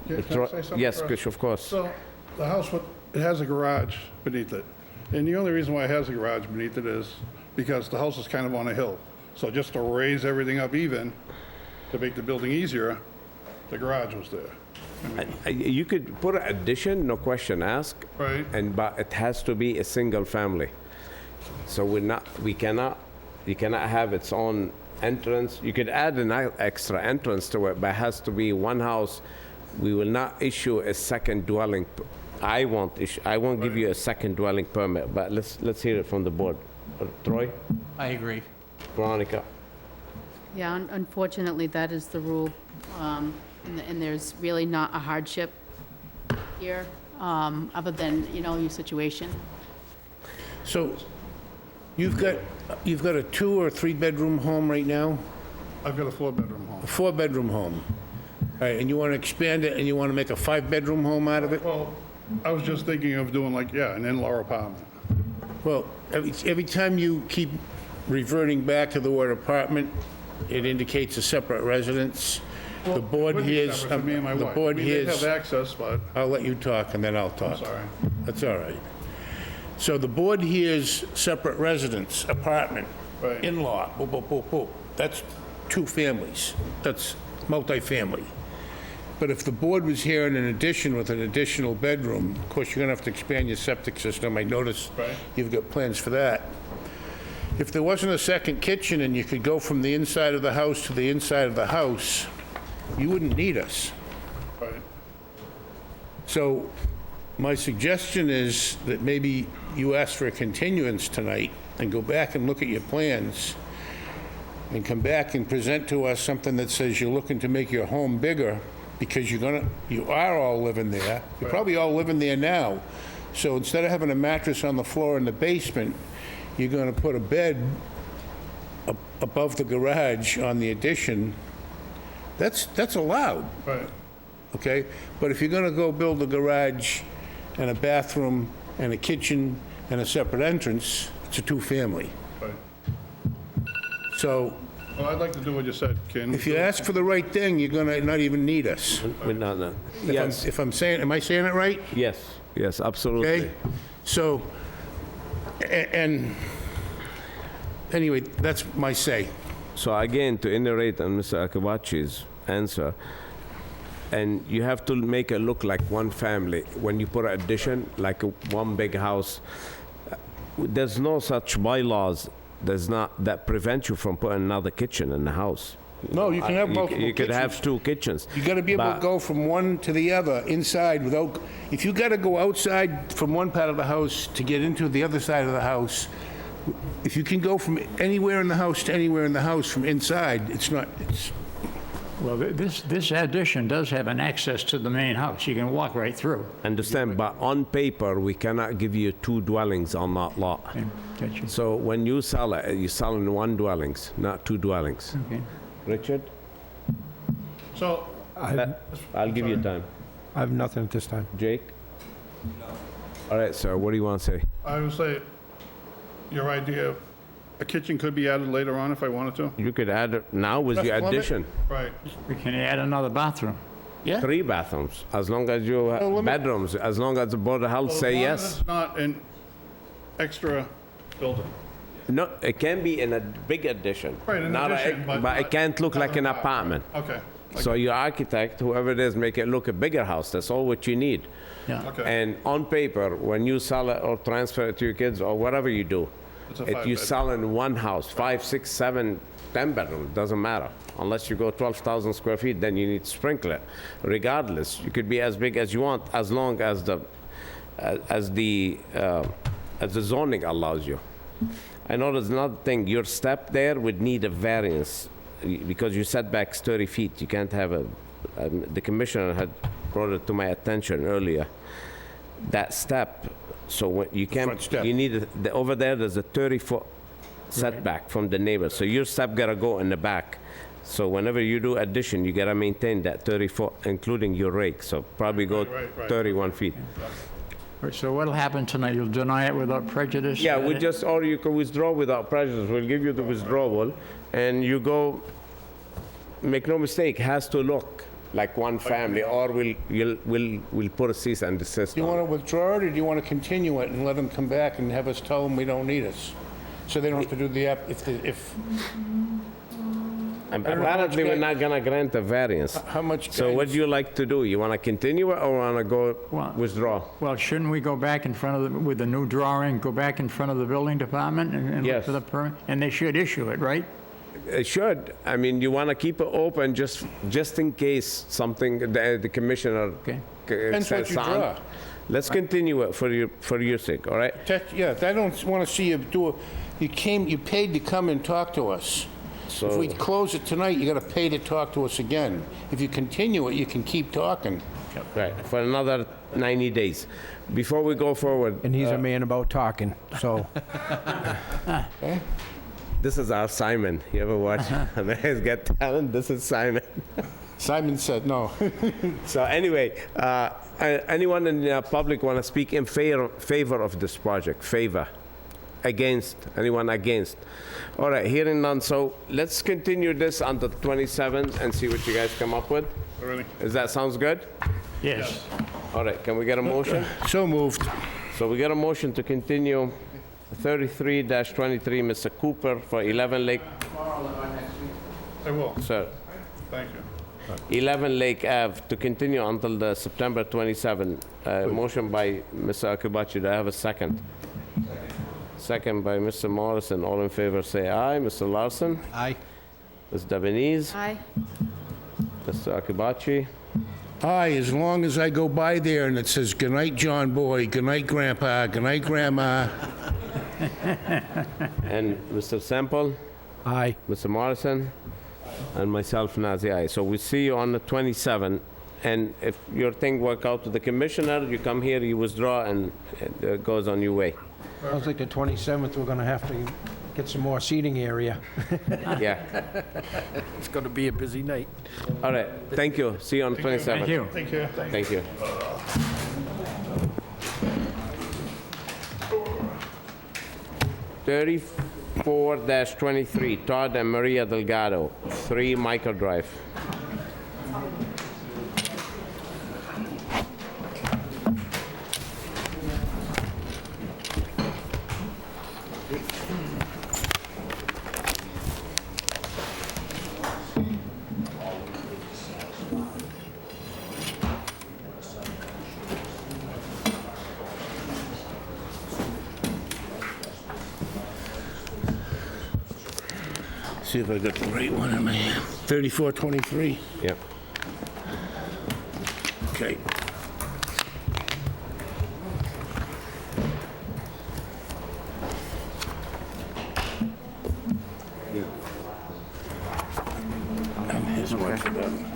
Yeah, can I say something Yes, first? of course. So, the house, it has a garage beneath it. And the only reason why it has a garage beneath it is because the house is kind of on a hill. So just to raise everything up even, to make the building easier, the garage was there. You could put an addition, no question asked. Right. But it has to be a single family. So you cannot have its own entrance. You could add an extra entrance to it, but it has to be one house. We will not issue a second dwelling. I won't give you a second dwelling permit, but let's hear it from the board. Troy? I agree. Veronica? Yeah, unfortunately, that is the rule. And there's really not a hardship here, other than, your situation. So you've got a 2 or 3 bedroom home right now? I've got a 4-bedroom home. A 4-bedroom home. All right, and you want to expand it and you want to make a 5-bedroom home out of it? Well, I was just thinking of doing an in-law apartment. Well, every time you keep reverting back to the word apartment, it indicates a separate residence. The board It would be hears, separate for me and my the wife. board I mean, they hears, have access, but I'll let you talk and then I'll talk. I'm sorry. That's all right. So the board hears separate residence, apartment, Right. in-law, boop, boop, boop, boop. That's 2 families. That's multifamily. But if the board was here in an addition with an additional bedroom, of course, you're gonna have to expand your septic system. I noticed Right. you've got plans for that. If there wasn't a second kitchen and you could go from the inside of the house to the inside of the house, you wouldn't need us. Right. So my suggestion is that maybe you ask for a continuance tonight and go back and look at your plans and come back and present to us something that says you're looking to make your home bigger because you are all living there. You're probably all living there now. So instead of having a mattress on the floor in the basement, you're gonna put a bed above the garage on the addition. That's allowed. Right. Okay? But if you're gonna go build a garage and a bathroom and a kitchen and a separate entrance, it's a 2-family. Right. So Well, I'd like to do what you said, Ken. if you ask for the right thing, you're gonna not even need us. No. Yes, If I'm saying, am I saying it right? yes, absolutely. Okay? So, and anyway, that's my say. So again, to iterate on Mr. Akabachi's answer, and you have to make it look like one family. When you put an addition, like one big house, there's no such bylaws, that prevent you from putting another kitchen in the house. No, you can have multiple You could have kitchens. 2 kitchens. You gotta be able to But- go from one to the other inside without, if you gotta go outside from one part of the house to get into the other side of the house, if you can go from anywhere in the house to anywhere in the house from inside, it's not, it's, Well, this addition does have an access to the main house. You can walk right through. Understand, but on paper, we cannot give you 2 dwellings on that lot. Okay, got you. So when you sell it, you're selling 1 dwellings, not 2 dwellings. Okay. Richard, So, I'll give you time. I have nothing at this time. Jake? All right, sir, what do you want to say? I would say, your idea, a kitchen could be added later on if I wanted to. You could add it now with Just your plumb it. addition. Right. We can add another bathroom. yeah? 3 bathrooms, as long as you have limit- bedrooms, as long as the Board of Health Well, as say long as yes. it's not an extra building. No, it can be in a big addition. Right, an not addition, but it can't look like an apartment. Okay. So your architect, whoever it is, make it look a bigger house. That's all what you need. Yeah. Okay. And on paper, when you sell it or transfer it to your kids or whatever you do, It's a if you 5-bedroom. sell in one house, 5, 6, 7, 10 bedrooms, doesn't matter. Unless you go 12,000 square feet, then you need to sprinkle it. Regardless, you could be as big as you want, as long as the zoning allows you. I know there's another thing, your step there would need a variance because your setback's 30 feet. You can't have the commissioner had brought it to my attention earlier. That step, so when you can't, Front step. you need, over there, there's a 30-foot setback from the neighbor. So your step gotta go in the back. So whenever you do addition, you gotta maintain that 30 foot, including your rake. So probably go Right. 31 feet. All right, so what'll happen tonight? You'll deny it without prejudice? Yeah, we just, or you can withdraw without prejudice. We'll give you the withdrawal, and you go, make no mistake, has to look like one family, or we'll put a cease and desist Do you on want it. to withdraw it, or do you want to continue it and let them come back and have us tell them we don't need us? So they don't have to do the, if, Apparently, we're not gonna grant a variance. how much? So what do you like to do? You wanna continue it, or wanna go Well- withdraw? Well, shouldn't we go back in front of, with the new drawing, go back in front of the building department and look Yes. for the permit? And they should issue it, right? It should. I mean, you wanna keep it open just in case something, the commissioner Okay. Depends what says you something. draw. Let's continue it for your sake, all right? Yeah, I don't want to see you do, you paid to come and talk to us. If we So, close it tonight, you got to pay to talk to us again. If you continue it, you can keep talking. right, for another 90 days. Before we go forward, And he's a man about talking, so. this is our Simon. You ever watch America's Got Talent? This is Simon. Simon said no. So anyway, anyone in the public want to speak in favor of this project? Favor? Against? Anyone against? All right, hearing none, so let's continue this on the 27th and see what you guys come up with. Really? Does that sounds good? Yes. All right, can we get a motion? So moved. So we get a motion to continue 33-23, Mr. Cooper for 11 Lake, I will. sir, Thank you. 11 Lake Ave to continue until the September 27. Motion by Mr. Akabachi. Do I have a second? Second by Mr. Morrison. All in favor, say aye. Mr. Larson? Aye. Ms. Debonese? Aye. Mr. Akabachi? Aye, as long as I go by there and it says, "Good night, John Boy, good night, Grandpa, good night, Grandma." And Mr. Semple? Aye. Mr. Morrison? And myself, Nazir, aye. So we see you on the 27th. And if your thing work out with the commissioner, you come here, you withdraw, and it goes on your way. Sounds like the 27th, we're gonna have to get some more seating area. Yeah. It's gonna be a busy night. All right. Thank you. See you on the 27th. Thank you. Thank you. Thank you. (34-23) Todd and Maria Delgado, 3 Michael Drive. See if I got the right one in my hand. 3423? Yep. Okay. Here's one for them.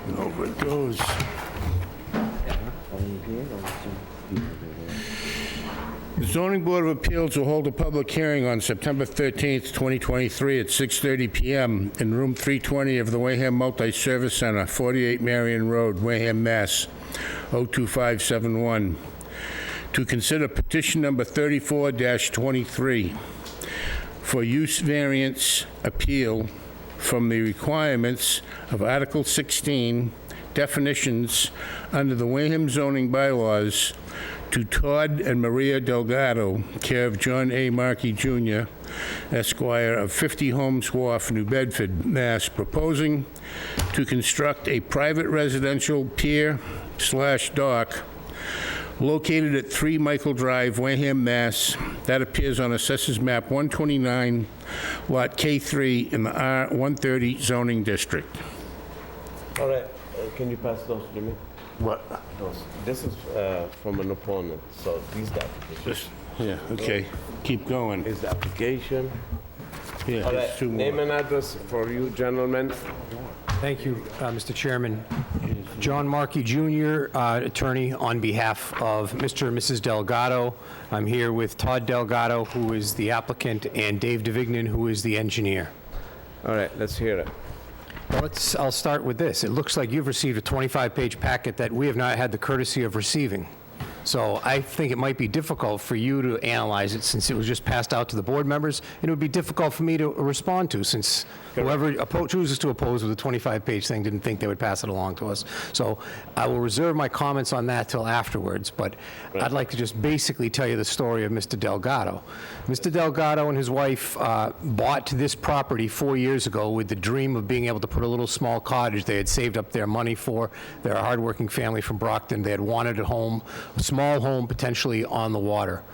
And over it goes. The Zoning Board of Appeals will hold a public hearing on September 13th, 2023 at 6:30 PM in room 320 of the Wareham Multi-Service Center, 48 Marion Road, Wareham, Mass. 02571, to consider petition number 34-23 for use variance appeal from the requirements of Article 16 definitions under the Wareham zoning bylaws to Todd and Maria Delgado, care of John A. Markey Jr., Esquire of 50 Holmes Wharf, New Bedford, Mass., proposing to construct a private residential pier/dock located at 3 Michael Drive, Wareham, Mass. That appears on Assessors Map 129, Lot K3 in the R130 zoning district. All right, can you pass those to me? What? Those. This is from an opponent, so these the application. Yeah, okay. Keep going. Is the application. Yeah, All there's right, two more. name and address for you gentlemen. Thank you, Mr. Chairman. John Markey Jr., attorney on behalf of Mr. and Mrs. Delgado. I'm here with Todd Delgado, who is the applicant, and Dave DeVignan, who is the engineer. All right, let's hear it. Well, I'll start with this. It looks like you've received a 25-page packet that we have not had the courtesy of receiving. So I think it might be difficult for you to analyze it since it was just passed out to the board members, and it would be difficult for me to respond to since whoever chooses to oppose with a 25-page thing didn't think they would pass it along to us. So I will reserve my comments on that till afterwards, but I'd like to just basically tell you the story of Mr. Delgado. Mr. Delgado and his wife bought this property 4 years ago with the dream of being able to put a little small cottage they had saved up their money for. They're a hardworking family from Brockton. They had wanted a home, a small home potentially on the water.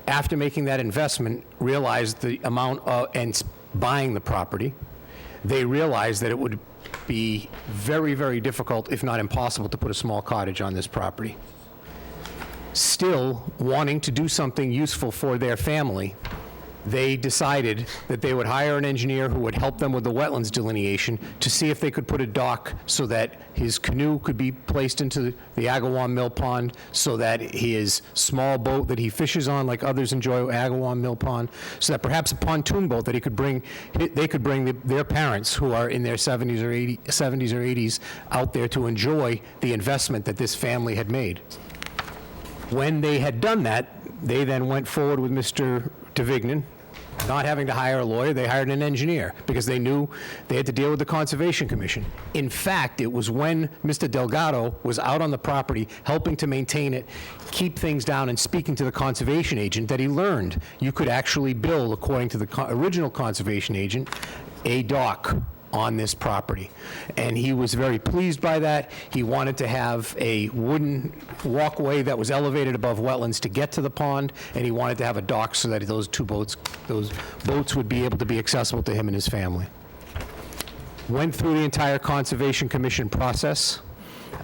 After making that investment, realized the amount of, and buying the property, they realized that it would be very, very difficult, if not impossible, to put a small cottage on this property. Still wanting to do something useful for their family, they decided that they would hire an engineer who would help them with the wetlands delineation to see if they could put a dock so that his canoe could be placed into the Agawam Mill Pond, so that his small boat that he fishes on, like others enjoy Agawam Mill Pond, so that perhaps a pontoon boat that they could bring their parents who are in their 70s or 80s out there to enjoy the investment that this family had made. When they had done that, they then went forward with Mr. DeVignan, not having to hire a lawyer. They hired an engineer because they knew they had to deal with the Conservation Commission. In fact, it was when Mr. Delgado was out on the property helping to maintain it, keep things down, and speaking to the conservation agent that he learned you could actually build, according to the original conservation agent, a dock on this property. And he was very pleased by that. He wanted to have a wooden walkway that was elevated above wetlands to get to the pond, and he wanted to have a dock so that those boats would be able to be accessible to him and his family. Went through the entire Conservation Commission process.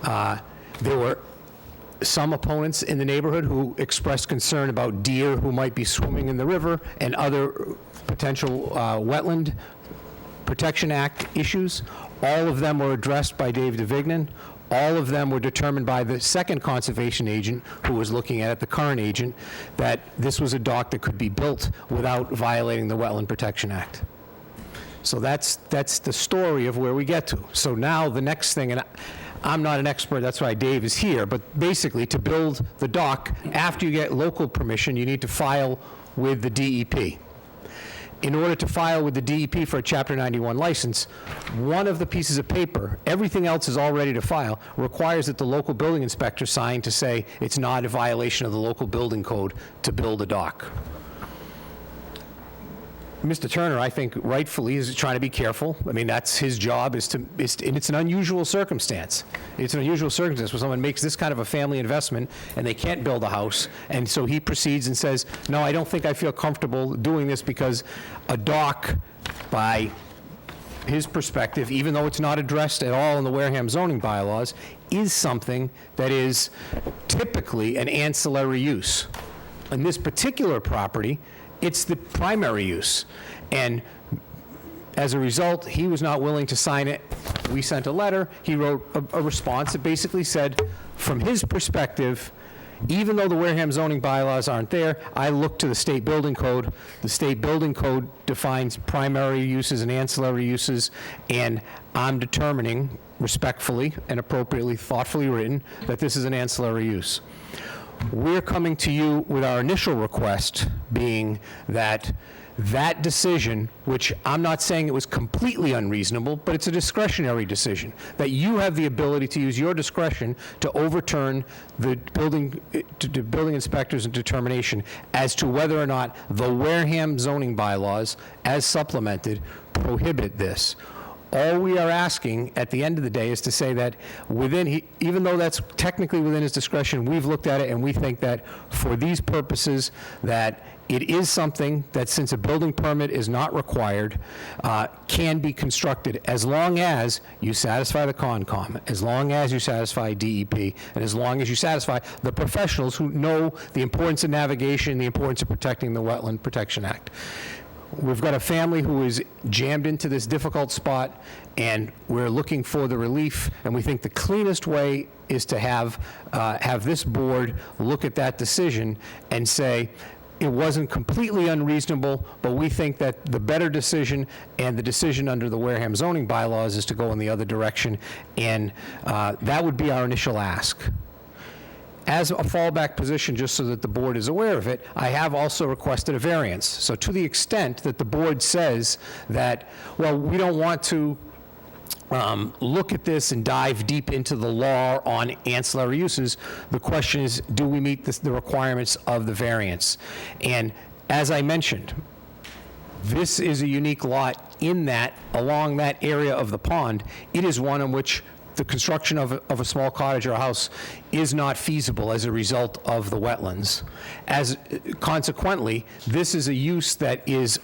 There were some opponents in the neighborhood who expressed concern about deer who might be swimming in the river and other potential wetland Protection Act issues. All of them were addressed by Dave DeVignan. All of them were determined by the second conservation agent who was looking at it, the current agent, that this was a dock that could be built without violating the Wetland Protection Act. So that's the story of where we get to. So now the next thing, and I'm not an expert, that's why Dave is here, but basically to build the dock, after you get local permission, you need to file with the DEP. In order to file with the DEP for a Chapter 91 license, one of the pieces of paper, everything else is all ready to file, requires that the local building inspector sign to say it's not a violation of the local building code to build a dock. Mr. Turner, I think rightfully is trying to be careful. I mean, that's his job, and it's an unusual circumstance. It's an unusual circumstance where someone makes this kind of a family investment and they can't build a house, and so he proceeds and says, no, I don't think I feel comfortable doing this because a dock, by his perspective, even though it's not addressed at all in the Wareham zoning bylaws, is something that is typically an ancillary use. In this particular property, it's the primary use. And as a result, he was not willing to sign it. We sent a letter. He wrote a response that basically said, from his perspective, even though the Wareham zoning bylaws aren't there, I look to the state building code. The state building code defines primary uses and ancillary uses, and I'm determining respectfully and appropriately, thoughtfully written, that this is an ancillary use. We're coming to you with our initial request being that that decision, which I'm not saying it was completely unreasonable, but it's a discretionary decision, that you have the ability to use your discretion to overturn the building inspector's determination as to whether or not the Wareham zoning bylaws, as supplemented, prohibit this. All we are asking at the end of the day is to say that even though that's technically within his discretion, we've looked at it and we think that for these purposes, that it is something that, since a building permit is not required, can be constructed as long as you satisfy the Concom, as long as you satisfy DEP, and as long as you satisfy the professionals who know the importance of navigation, the importance of protecting the Wetland Protection Act. We've got a family who is jammed into this difficult spot, and we're looking for the relief, and we think the cleanest way is to have this board look at that decision and say, it wasn't completely unreasonable, but we think that the better decision and the decision under the Wareham zoning bylaws is to go in the other direction, and that would be our initial ask. As a fallback position, just so that the board is aware of it, I have also requested a variance. So to the extent that the board says that, well, we don't want to look at this and dive deep into the law on ancillary uses, the question is, do we meet the requirements of the variance? And as I mentioned, this is a unique lot in that, along that area of the pond, it is one in which the construction of a small cottage or a house is not feasible as a result of the wetlands. Consequently, this is a use that is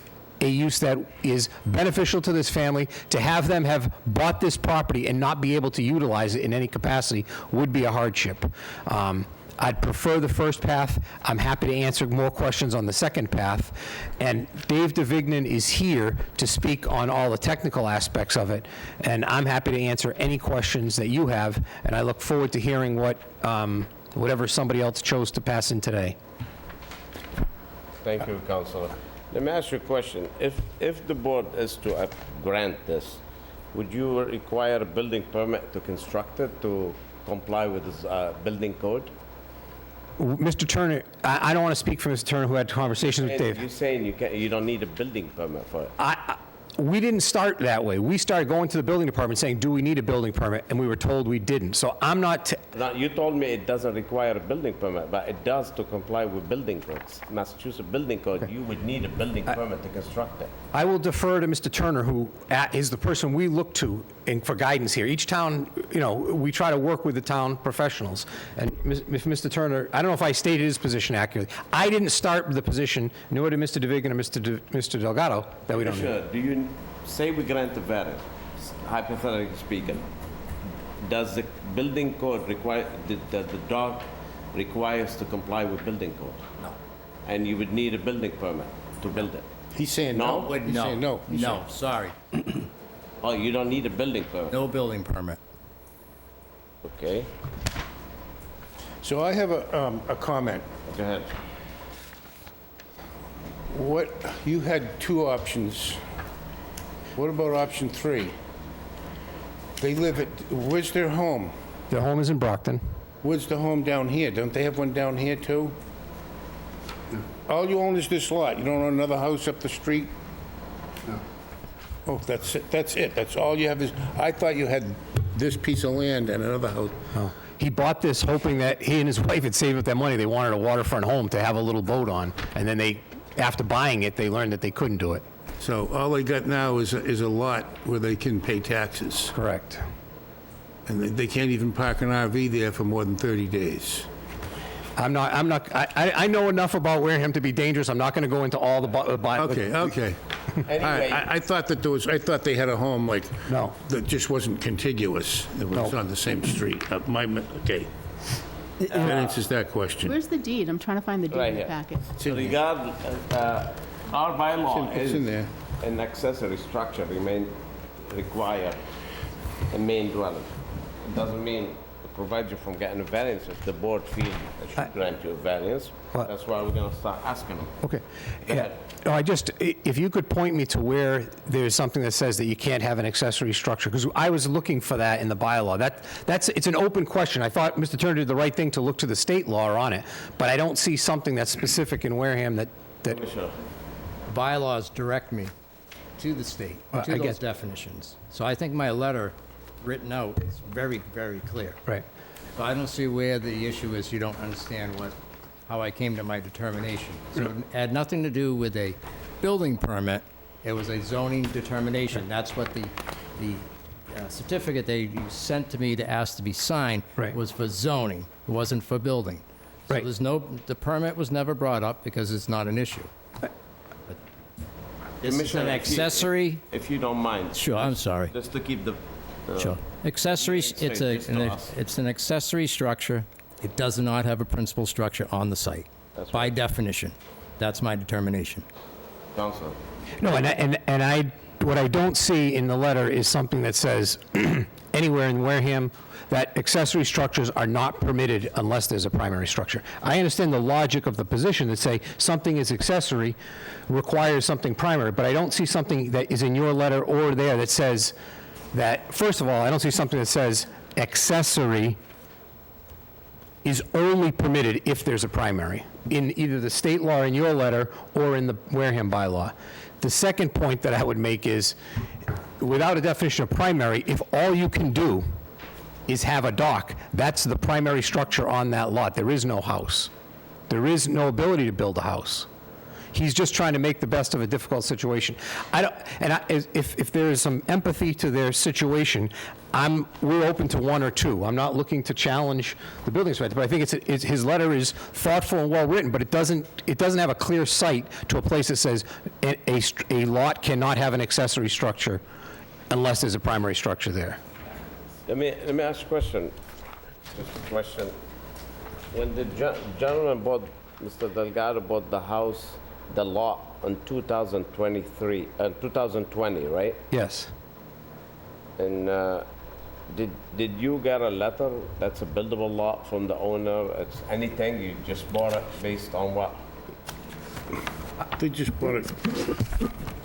beneficial to this family. To have them have bought this property and not be able to utilize it in any capacity would be a hardship. I'd prefer the first path. I'm happy to answer more questions on the second path. And Dave DeVignan is here to speak on all the technical aspects of it. And I'm happy to answer any questions that you have. And I look forward to hearing whatever somebody else chose to pass in today. Thank you, Councilor. Let me ask you a question. If the board is to grant this, would you require a building permit to construct it to comply with this building code? Mr. Turner, I don't want to speak for Mr. Turner, who had conversations with Dave. You're saying you don't need a building permit for it? We didn't start that way. We started going to the building department saying, do we need a building permit? And we were told we didn't. So I'm not... Now, you told me it doesn't require a building permit, but it does to comply with building codes. Massachusetts building code, you would need a building permit to construct it. I will defer to Mr. Turner, who is the person we look to for guidance here. Each town, we try to work with the town professionals. And if Mr. Turner, I don't know if I stated his position accurately. I didn't start the position, nor did Mr. DeVignan or Mr. Delgado, that we don't need. Sure. Do you say we grant the variance, hypothetically speaking? Does the building code require, the dock requires to comply with building code? No. And you would need a building permit to build it? He's saying no. He's saying no. No, sorry. Oh, you don't need a building permit? No building permit. Okay, So I have a comment. go ahead. You had two options. What about option 3? They live at, where's their home? Their home is in Brockton. Where's the home down here? Don't they have one down here too? All you own is this lot. You don't own another house up the street? No. Oh, that's it. That's it. That's all you have is, I thought you had this piece of land and another house. He bought this hoping that he and his wife had saved up their money. They wanted a waterfront home to have a little boat on. And then after buying it, they learned that they couldn't do it. So all they got now is a lot where they can pay taxes. Correct. And they can't even park an RV there for more than 30 days. I know enough about Wareham to be dangerous. I'm not going to go into all the... Okay. All right, I thought that they had a home like... No. That just wasn't contiguous. It was on the same street. Okay. That answers that question. Where's the deed? I'm trying to find the deed in the packet. Regard, our bylaw It's is in there. an accessory structure remain required a main dwelling. It doesn't mean it provides you from getting a variance if the board feels it should grant you a variance. That's why we're gonna start asking them. Okay. Yeah. No, if you could point me to where there's something that says that you can't have an accessory structure, because I was looking for that in the bylaw. It's an open question. I thought Mr. Turner did the right thing to look to the state law on it, but I don't see something that's specific in Wareham that... Bylaws direct me to the state, I to those guess- definitions. So I think my letter written out is very, very clear. Right. So I don't see where the issue is you don't understand how I came to my determination. So it had nothing to do with a building permit, it was a zoning determination. That's what the certificate they sent to me to ask to be signed was for zoning, it wasn't for building. So Right. the permit was never brought up because it's not an issue. This is an Commissioner, accessory, If you don't mind. sure, I'm sorry. Just to keep the... Sure. Accessory, Straight just to us. it's an accessory structure. It does not have a principal structure on the site, by definition. That's my determination. Counselor. No, what I don't see in the letter is something that says anywhere in Wareham that accessory structures are not permitted unless there's a primary structure. I understand the logic of the position that say something is accessory requires something primary, but I don't see something that is in your letter or there that says that, first of all, I don't see something that says accessory is only permitted if there's a primary, in either the state law in your letter or in the Wareham bylaw. The second point that I would make is, without a definition of primary, if all you can do is have a dock, that's the primary structure on that lot. There is no house. There is no ability to build a house. He's just trying to make the best of a difficult situation. If there is some empathy to their situation, we're open to one or two. I'm not looking to challenge the building inspector, but I think his letter is thoughtful and well-written, but it doesn't have a clear sight to a place that says a lot cannot have an accessory structure unless there's a primary structure there. Let me ask you a question. Just a question. When the gentleman Mr. Delgado bought the house, the lot in 2020, right? Yes. And did you get a letter that's a buildable lot from the owner? It's anything, you just bought it based on what? They just bought it.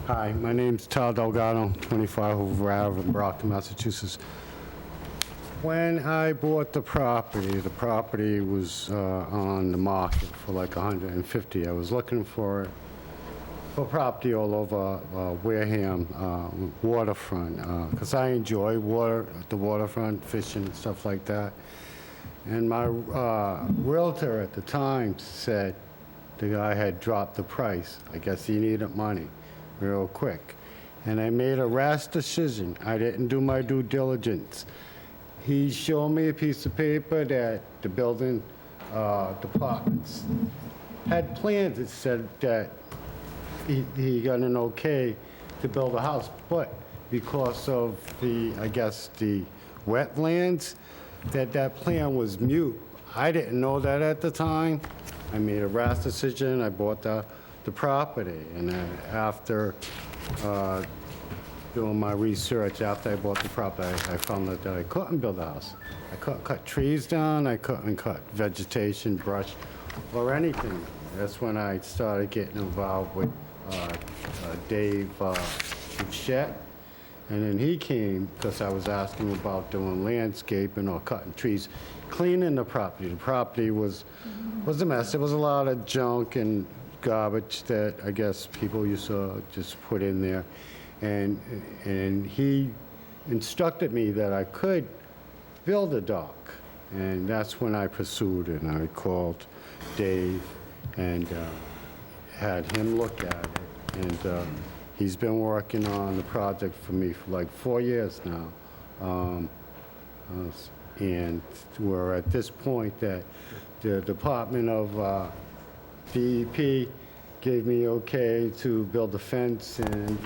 Hi, my name's Tal Delgado, 25 Hoover Ave in Brockton, Massachusetts. When I bought the property was on the market for like 150. I was looking for property all over Wareham waterfront, because I enjoy the waterfront, fishing and stuff like that. And my realtor at the time said the guy had dropped the price. I guess he needed money real quick. And I made a rash decision. I didn't do my due diligence. He showed me a piece of paper that the building departments had plans that said that he got an okay to build a house, but because of the wetlands, that plan was mute. I didn't know that at the time. I made a rash decision, I bought the property, and after doing my research, after I bought the property, I found out that I couldn't build a house. I couldn't cut trees down, I couldn't cut vegetation, brush, or anything. That's when I started getting involved with Dave Bouchette. And then he came, because I was asking about doing landscaping or cutting trees, cleaning the property. The property was a mess. There was a lot of junk and garbage that I guess people used to just put in there. And he instructed me that I could build a dock. And that's when I pursued it. And I called Dave and had him look at it. And He's been working on the project for me for like 4 years now. And we're at this point that the Department of DEP gave me okay to build a fence and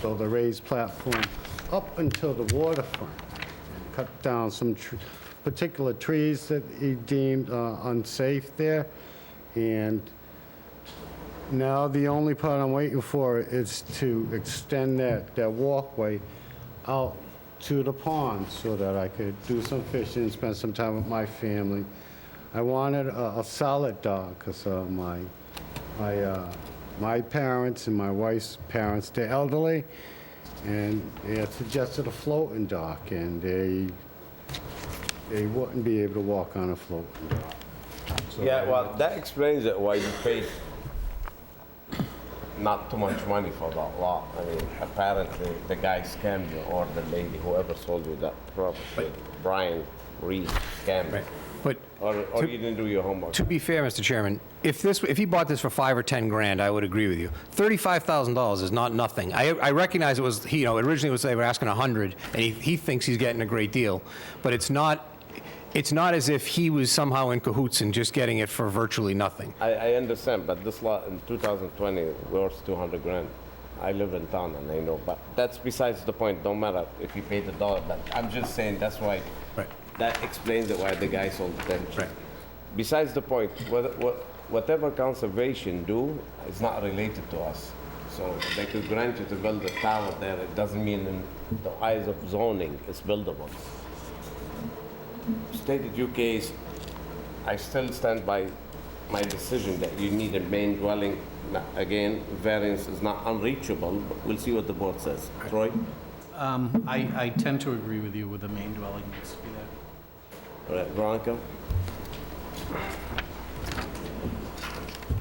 build a raised platform up until the waterfront. Cut down some particular trees that he deemed unsafe there. And now the only part I'm waiting for is to extend that walkway out to the pond so that I could do some fishing and spend some time with my family. I wanted a solid dock because my parents and my wife's parents, they're elderly, and they had suggested a floating dock, and they wouldn't be able to walk on a floating dock. So Yeah, well, that explains it why you paid not too much money for that lot. I mean, apparently the guy scammed you, or the lady, whoever sold you that property, Brian Reed scammed you. But Or you didn't do your homework. to be fair, Mr. Chairman, if he bought this for 5 or 10 grand, I would agree with you. $35,000 is not nothing. I recognize it was, originally they were asking 100, and he thinks he's getting a great deal. But it's not as if he was somehow in cahoots and just getting it for virtually nothing. I understand, but this lot in 2020 worth 200 grand. I live in town and I know, but that's besides the point. Don't matter if you pay the dollar, but I'm just saying that's why. Right. That explains it why the guy sold the 10 trees. Right. Besides the point, whatever conservation do is not related to us. So they could grant you to build a tower there. It doesn't mean in the eyes of zoning it's buildable. Stated your case. I still stand by my decision that you need a main dwelling. Again, variance is not unreachable, but we'll see what the board says. Troy? I tend to agree with you with the main dwelling needs to be there. All right, Veronica?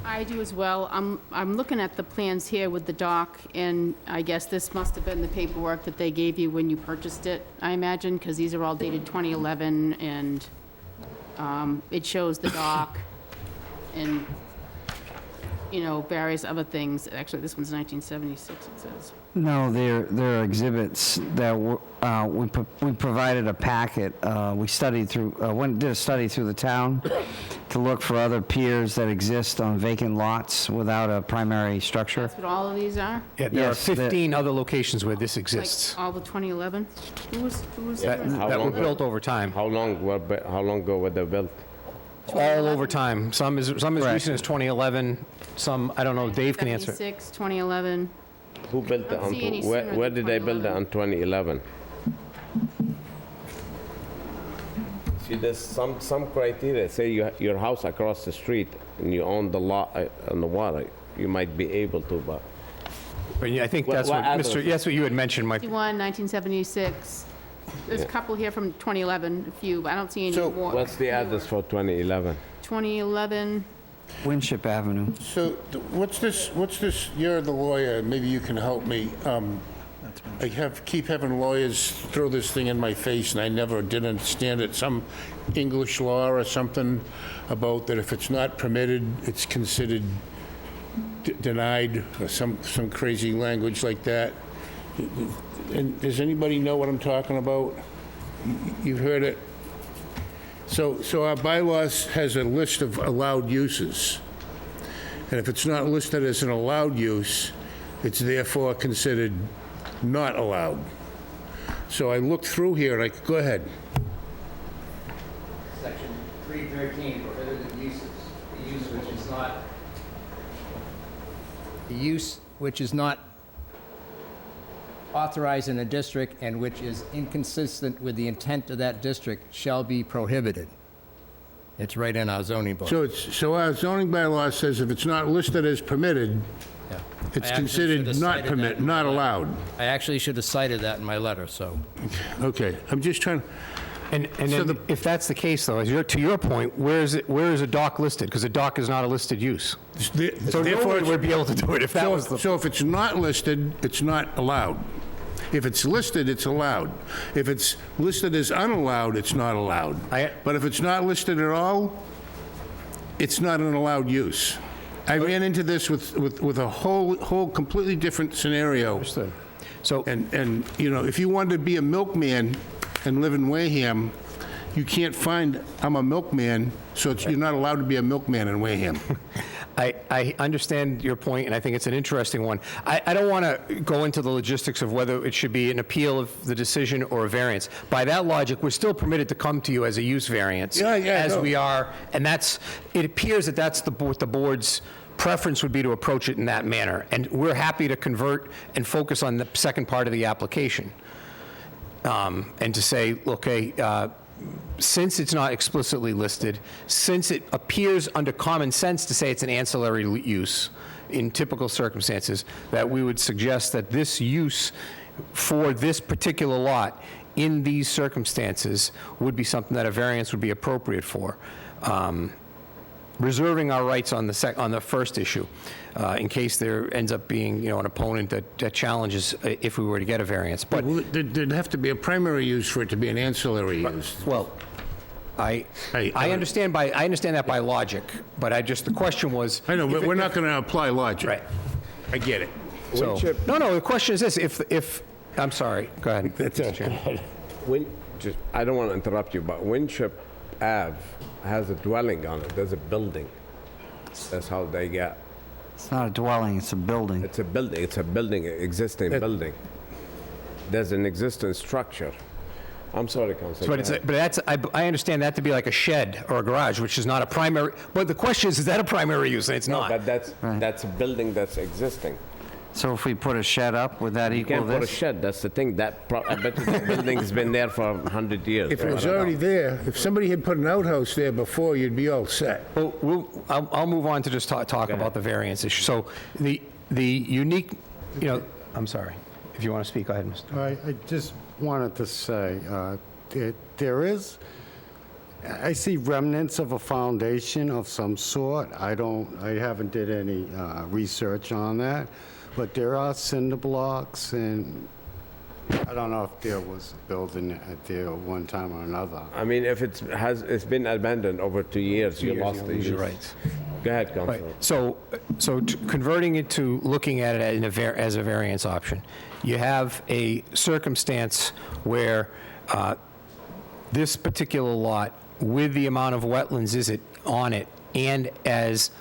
I do as well. I'm looking at the plans here with the dock, and I guess this must have been the paperwork that they gave you when you purchased it, I imagine, because these are all dated 2011, and it shows the dock and, various other things. Actually, this one's 1976, it says. No, there are exhibits that we provided a packet. We studied through, did a study through the town to look for other piers that exist on vacant lots without a primary structure. That's what all of these are? Yeah, there Yes, are 15 other locations where this exists. Like all the 2011? Who was That were built over time. How long ago were they built? All over time. Some as recent as 2011, some, I don't know, Dave can answer. 76, 2011. Who built it? don't see any Where sooner did than they build it on 2011? See, there's some criteria. Say your house across the street and you own the lot on the water, you might be able to, but. But yeah, I think What- that's what what, others? that's what you had mentioned, Mike. 61, 1976. There's a couple here from 2011, a few, but I don't see any So, more. What's the address for 2011? 2011, Winship Avenue. So what's this, you're the lawyer, maybe you can help me. I keep having lawyers throw this thing in my face, and I never did understand it. Some English law or something about that if it's not permitted, it's considered denied, or some crazy language like that. And does anybody know what I'm talking about? You've heard it? So our bylaws has a list of allowed uses. And if it's not listed as an allowed use, it's therefore considered not allowed. So I looked through here, and go ahead. Section 313, prohibited uses, the use which is not authorized in a district and which is inconsistent with the intent of that district shall be prohibited. It's right in our zoning book. So our zoning bylaw says if it's not listed as permitted, Yeah. it's I actually considered should have not cited permit, that in my not letter. allowed. I actually should have cited that in my letter, so. Okay, I'm just trying, And So then, if that's the case, though, to your point, where is a dock listed? Because a dock is not a listed use. So therefore, nobody would be able to do it if that was the... so if it's not listed, it's not allowed. If it's listed, it's allowed. If it's listed as unallowed, it's not allowed. But if it's not listed at all, it's not an allowed use. I ran into this with a whole completely different scenario. Understood. So, And, you know, if you wanted to be a milkman and live in Wareham, you can't find, I'm a milkman, so you're not allowed to be a milkman in Wareham. I understand your point, and I think it's an interesting one. I don't want to go into the logistics of whether it should be an appeal of the decision or a variance. By that logic, we're still permitted to come to you as a use variance. As we are, and it appears that that's what the board's preference would be, to approach it in that manner. And we're happy to convert and focus on the second part of the application. And to say, okay, since it's not explicitly listed, since it appears under common sense to say it's an ancillary use in typical circumstances, that we would suggest that this use for this particular lot in these circumstances would be something that a variance would be appropriate for. Reserving our rights on the first issue, in case there ends up being, an opponent that challenges if we were to get a variance. But There'd have to be a primary use for it to be an ancillary use. Well, I understand that by logic, but the question was. I know, but we're not going to apply logic. Right. I get it. So, no, the question is this: if I'm sorry, go ahead. That's it. I don't want to interrupt you, but Winship Ave has a dwelling on it. There's a building. That's how they get. It's not a dwelling, it's a building. It's a building. It's a building, existing building. There's an existing structure. I'm sorry, Councilor. But I understand that to be like a shed or a garage, which is not a primary. But the question is that a primary use? And it's not. But that's a building that's existing. So if we put a shed up, would that equal You can't put a shed. That's the thing. I bet you the building's been there for 100 years. If it was already there, if somebody had put an outhouse there before, you'd be all set. Well, I'll move on to just talk about the variance issue. So the unique, I'm sorry. If you want to speak, go ahead, Mr. I just wanted to say, I see remnants of a foundation of some sort. I haven't did any research on that, but there are cinder blocks, and I don't know if there was a building there one time or another. I mean, if it's been abandoned over 2 years, you lost the use. Right. Go ahead, Councilor. Right. So converting it to looking at it as a variance option, you have a circumstance where this particular lot, with the amount of wetlands on it, and as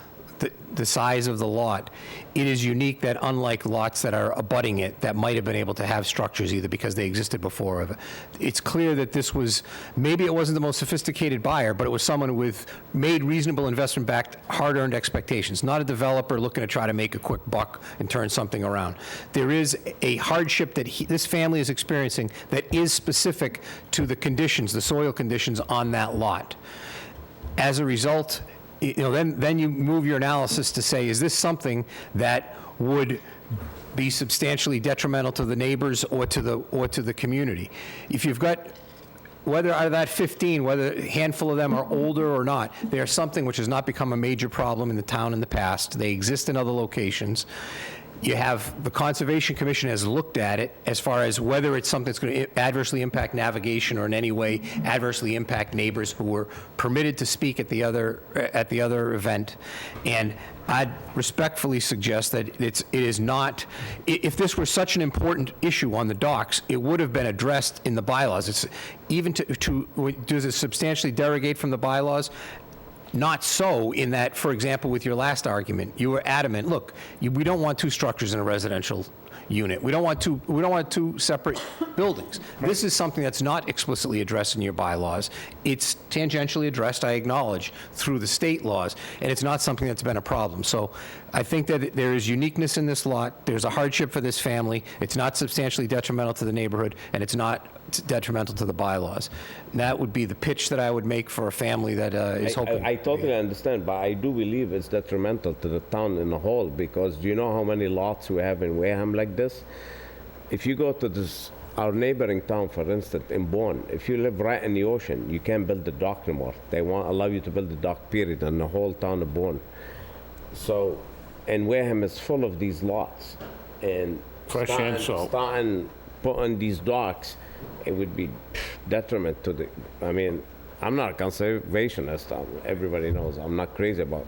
the size of the lot, it is unique that unlike lots that are abutting it that might have been able to have structures either because they existed before of it, it's clear that this was, maybe it wasn't the most sophisticated buyer, but it was someone with made reasonable investment-backed, hard-earned expectations, not a developer looking to try to make a quick buck and turn something around. There is a hardship that this family is experiencing that is specific to the conditions, the soil conditions on that lot. As a result, then you move your analysis to say, is this something that would be substantially detrimental to the neighbors or to the community? If you've got, whether out of that 15, whether a handful of them are older or not, they are something which has not become a major problem in the town in the past. They exist in other locations. You have, the Conservation Commission has looked at it as far as whether it's something that's going to adversely impact navigation or in any way adversely impact neighbors who were permitted to speak at the other event. And I'd respectfully suggest that it is not, if this were such an important issue on the docks, it would have been addressed in the bylaws. It's even does it substantially derogate from the bylaws? Not so in that, for example, with your last argument, you were adamant, look, we don't want two structures in a residential unit. We don't want two separate buildings. This is something that's not explicitly addressed in your bylaws. It's tangentially addressed, I acknowledge, through the state laws, and it's not something that's been a problem. So I think that there is uniqueness in this lot. There's a hardship for this family. It's not substantially detrimental to the neighborhood, and it's not detrimental to the bylaws. And that would be the pitch that I would make for a family that is hoping. I totally understand, but I do believe it's detrimental to the town in the whole, because do you know how many lots we have in Wareham like this? If you go to our neighboring town, for instance, in Bourne, if you live right in the ocean, you can't build a dock anymore. They won't allow you to build a dock, period, in the whole town of Bourne. So, and Wareham is full of these lots. And Fresh and salt. starting putting these docks, it would be detriment to I'm not a conservationist. Everybody knows I'm not crazy about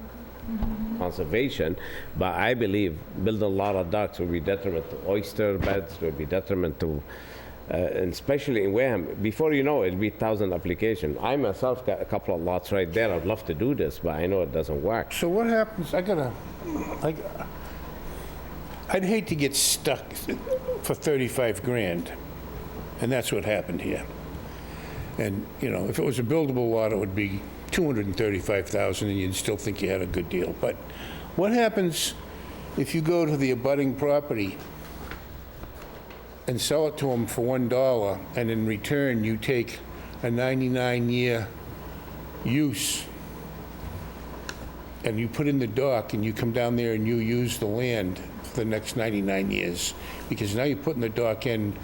conservation, but I believe building a lot of docks will be detriment to oyster beds, will be detriment to, and especially in Wareham. Before you know it, it'll be 1,000 application. I myself got a couple of lots right there. I'd love to do this, but I know it doesn't work. So what happens, I'd hate to get stuck for 35 grand, and that's what happened here. And, you know, if it was a buildable lot, it would be 235,000, and you'd still think you had a good deal. But what happens if you go to the abutting property and sell it to them for $1, and in return, you take a 99-year use, and you put in the dock, and you come down there and you use the land for the next 99 years, because now you're putting the dock in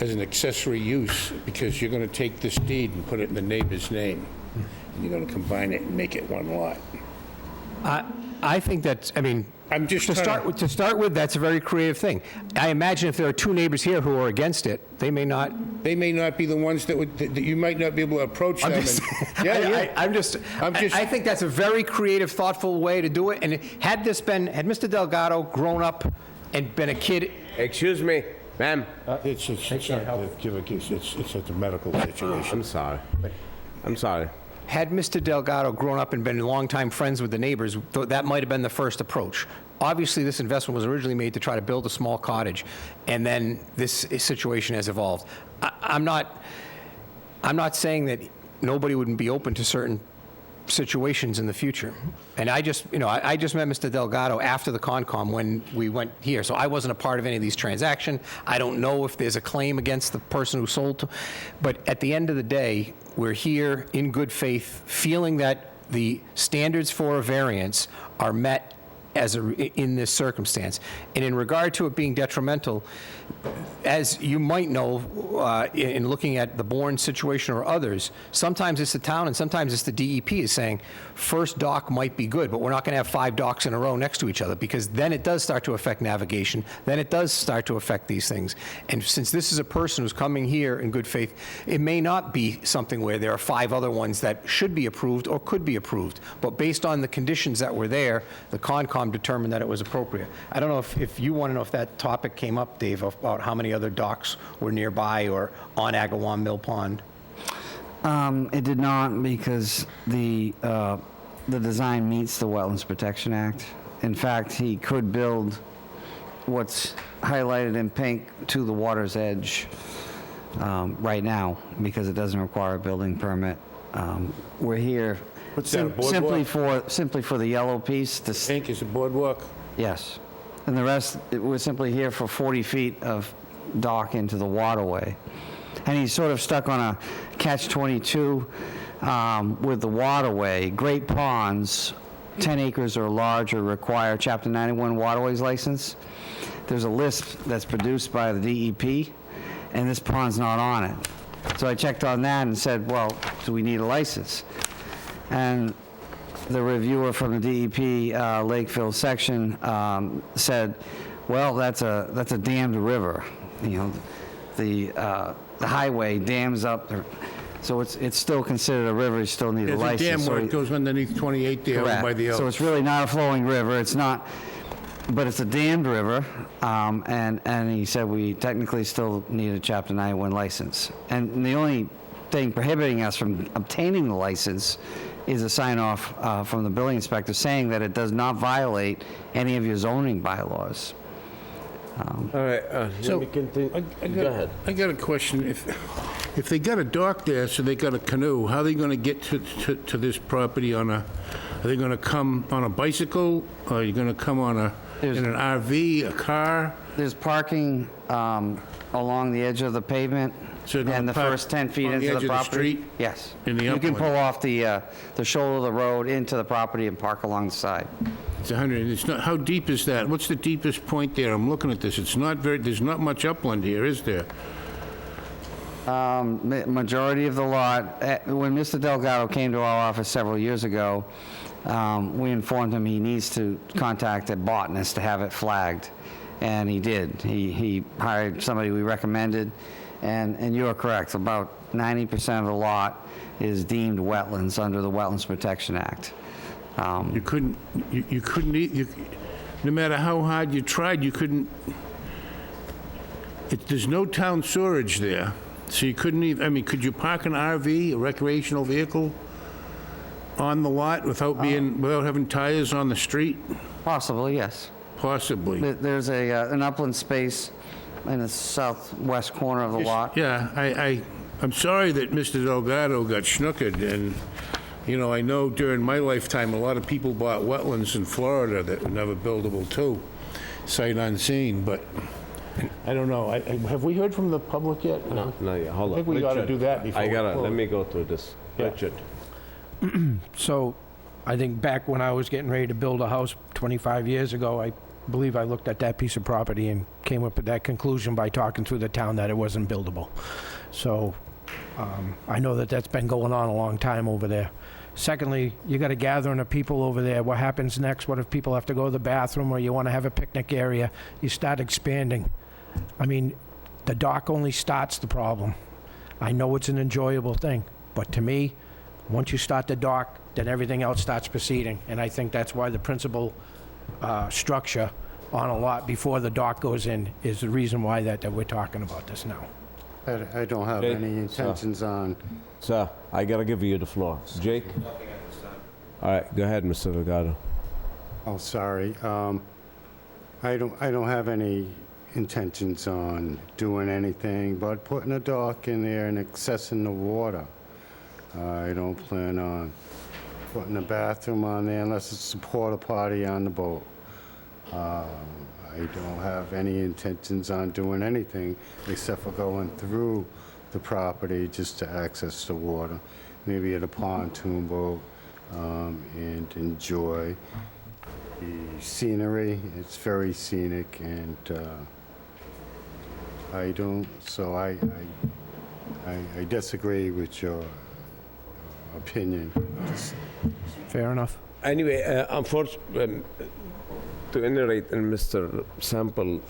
as an accessory use, because you're gonna take this deed and put it in the neighbor's name, and you're gonna combine it and make it one lot. I think that's, I mean, I'm just to start with, that's a very creative thing. I imagine if there are two neighbors here who are against it, they may not be the ones that would, that you might not be able to approach them. I think that's a very creative, thoughtful way to do it. And had Mr. Delgado grown up and been a kid. Excuse me, ma'am. It's a medical situation. I'm sorry. Had Mr. Delgado grown up and been longtime friends with the neighbors, that might have been the first approach. Obviously, this investment was originally made to try to build a small cottage, and then this situation has evolved. I'm not saying that nobody wouldn't be open to certain situations in the future. And I just met Mr. Delgado after the Concom when we went here, so I wasn't a part of any of these transactions. I don't know if there's a claim against the person who sold to, but at the end of the day, we're here in good faith, feeling that the standards for a variance are met in this circumstance. And in regard to it being detrimental, as you might know, in looking at the Bourne situation or others, sometimes it's the town and sometimes it's the DEP is saying, first dock might be good, but we're not going to have 5 docks in a row next to each other, because then it does start to affect navigation, then it does start to affect these things. And since this is a person who's coming here in good faith, it may not be something where there are 5 other ones that should be approved or could be approved. But based on the conditions that were there, the Concom determined that it was appropriate. I don't know if you want to know if that topic came up, Dave, about how many other docks were nearby or on Agawam Mill Pond. It did not, because the design meets the Wetlands Protection Act. In fact, he could build what's highlighted in pink to the water's edge right now, because it doesn't require a building permit. We're here simply for the yellow piece. The pink is a boardwalk? Yes. And the rest, we're simply here for 40 feet of dock into the waterway. And he's sort of stuck on a catch-22 with the waterway. Great ponds, 10 acres or larger, require Chapter 91 waterways license. There's a list that's produced by the DEP, and this pond's not on it. So I checked on that and said, well, do we need a license? And the reviewer from the DEP Lakeville section said, well, that's a dammed river. You know, the highway dams up, so it's still considered a river. You still need a license. There's a dam where it goes underneath 28 there over by the Oaks. So it's really not a flowing river. It's not, but it's a dammed river. And he said we technically still need a Chapter 91 license. And the only thing prohibiting us from obtaining the license is a sign-off from the building inspector saying that it does not violate any of your zoning bylaws. All right, So, let me continue. Go ahead. I got a question. If they got a dock there, so they got a canoe, how are they going to get to this property on a, are they going to come on a bicycle? Or are you going to come on in an RV, a car? There's parking along the edge of the pavement and the first 10 feet into the property. On the edge of the street? Yes. In the You can upland? pull off the shoulder of the road into the property and park along the side. It's 100, it's not, how deep is that? What's the deepest point there? I'm looking at this. It's not very, there's not much upland here, is there? Majority of the lot, when Mr. Delgado came to our office several years ago, we informed him he needs to contact a botanist to have it flagged, and he did. He hired somebody we recommended, and you are correct, about 90% of the lot is deemed wetlands under the Wetlands Protection Act. You couldn't, you couldn't, no matter how hard you tried, you couldn't, there's no town storage there, so you couldn't even, I mean, could you park an RV, a recreational vehicle, on the lot without without having tires on the street? Possibly, yes. Possibly. There's an upland space in the southwest corner of the lot. Yeah, I'm sorry that Mr. Delgado got snookered, and, you know, I know during my lifetime, a lot of people bought wetlands in Florida that were never buildable too, sight unseen, but I don't know. Have we heard from the public yet? No, not yet. Hold on. I think we ought to Richard, do that before. let me go through this. Yeah. Richard. So, I think back when I was getting ready to build a house 25 years ago, I believe I looked at that piece of property and came up with that conclusion by talking through the town that it wasn't buildable. So, I know that that's been going on a long time over there. Secondly, you got a gathering of people over there. What happens next? What if people have to go to the bathroom or you want to have a picnic area? You start expanding. I mean, the dock only starts the problem. I know it's an enjoyable thing, but to me, once you start the dock, then everything else starts proceeding. And I think that's why the principal structure on a lot before the dock goes in is the reason why that we're talking about this now. I don't have Okay, any intentions on... Sir, I gotta give you the floor. Jake? All right, go ahead, Mr. Delgado. Oh, sorry. I don't have any intentions on doing anything but putting a dock in there and accessing the water. I don't plan on putting a bathroom on there unless it's a porta potty on the boat. I don't have any intentions on doing anything except for going through the property just to access the water, maybe at a pontoon boat, and enjoy the scenery. It's very scenic, and I disagree with your opinion. Fair enough. Anyway, unfortunately, to iterate in Mr. Sample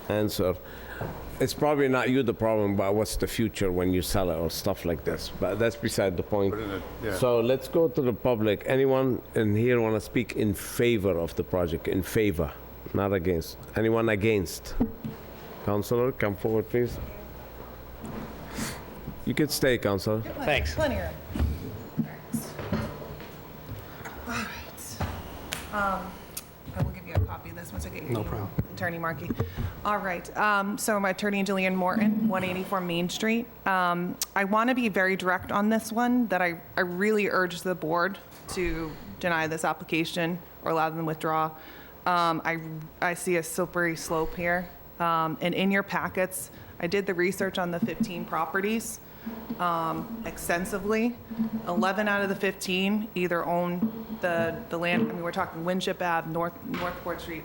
answer, it's probably not you the problem, but what's the future when you sell it or stuff like this. But that's beside the point. So let's go to the public. Anyone in here want to speak in favor of the project? In favor, not against. Anyone against? Councillor, come forward, please. You could stay, Councillor. Thanks. Plenty of room. All right. I will give you a copy of this once I get you. No problem. Attorney Markey. All right. So my attorney, Jillian Morton, 184 Main Street. I want to be very direct on this one, that I really urge the board to deny this application or allow them to withdraw. I see a slippery slope here. And in your packets, I did the research on the 15 properties extensively. 11 out of the 15 either own the land. I mean, we're talking Winship Ave, Northport Street.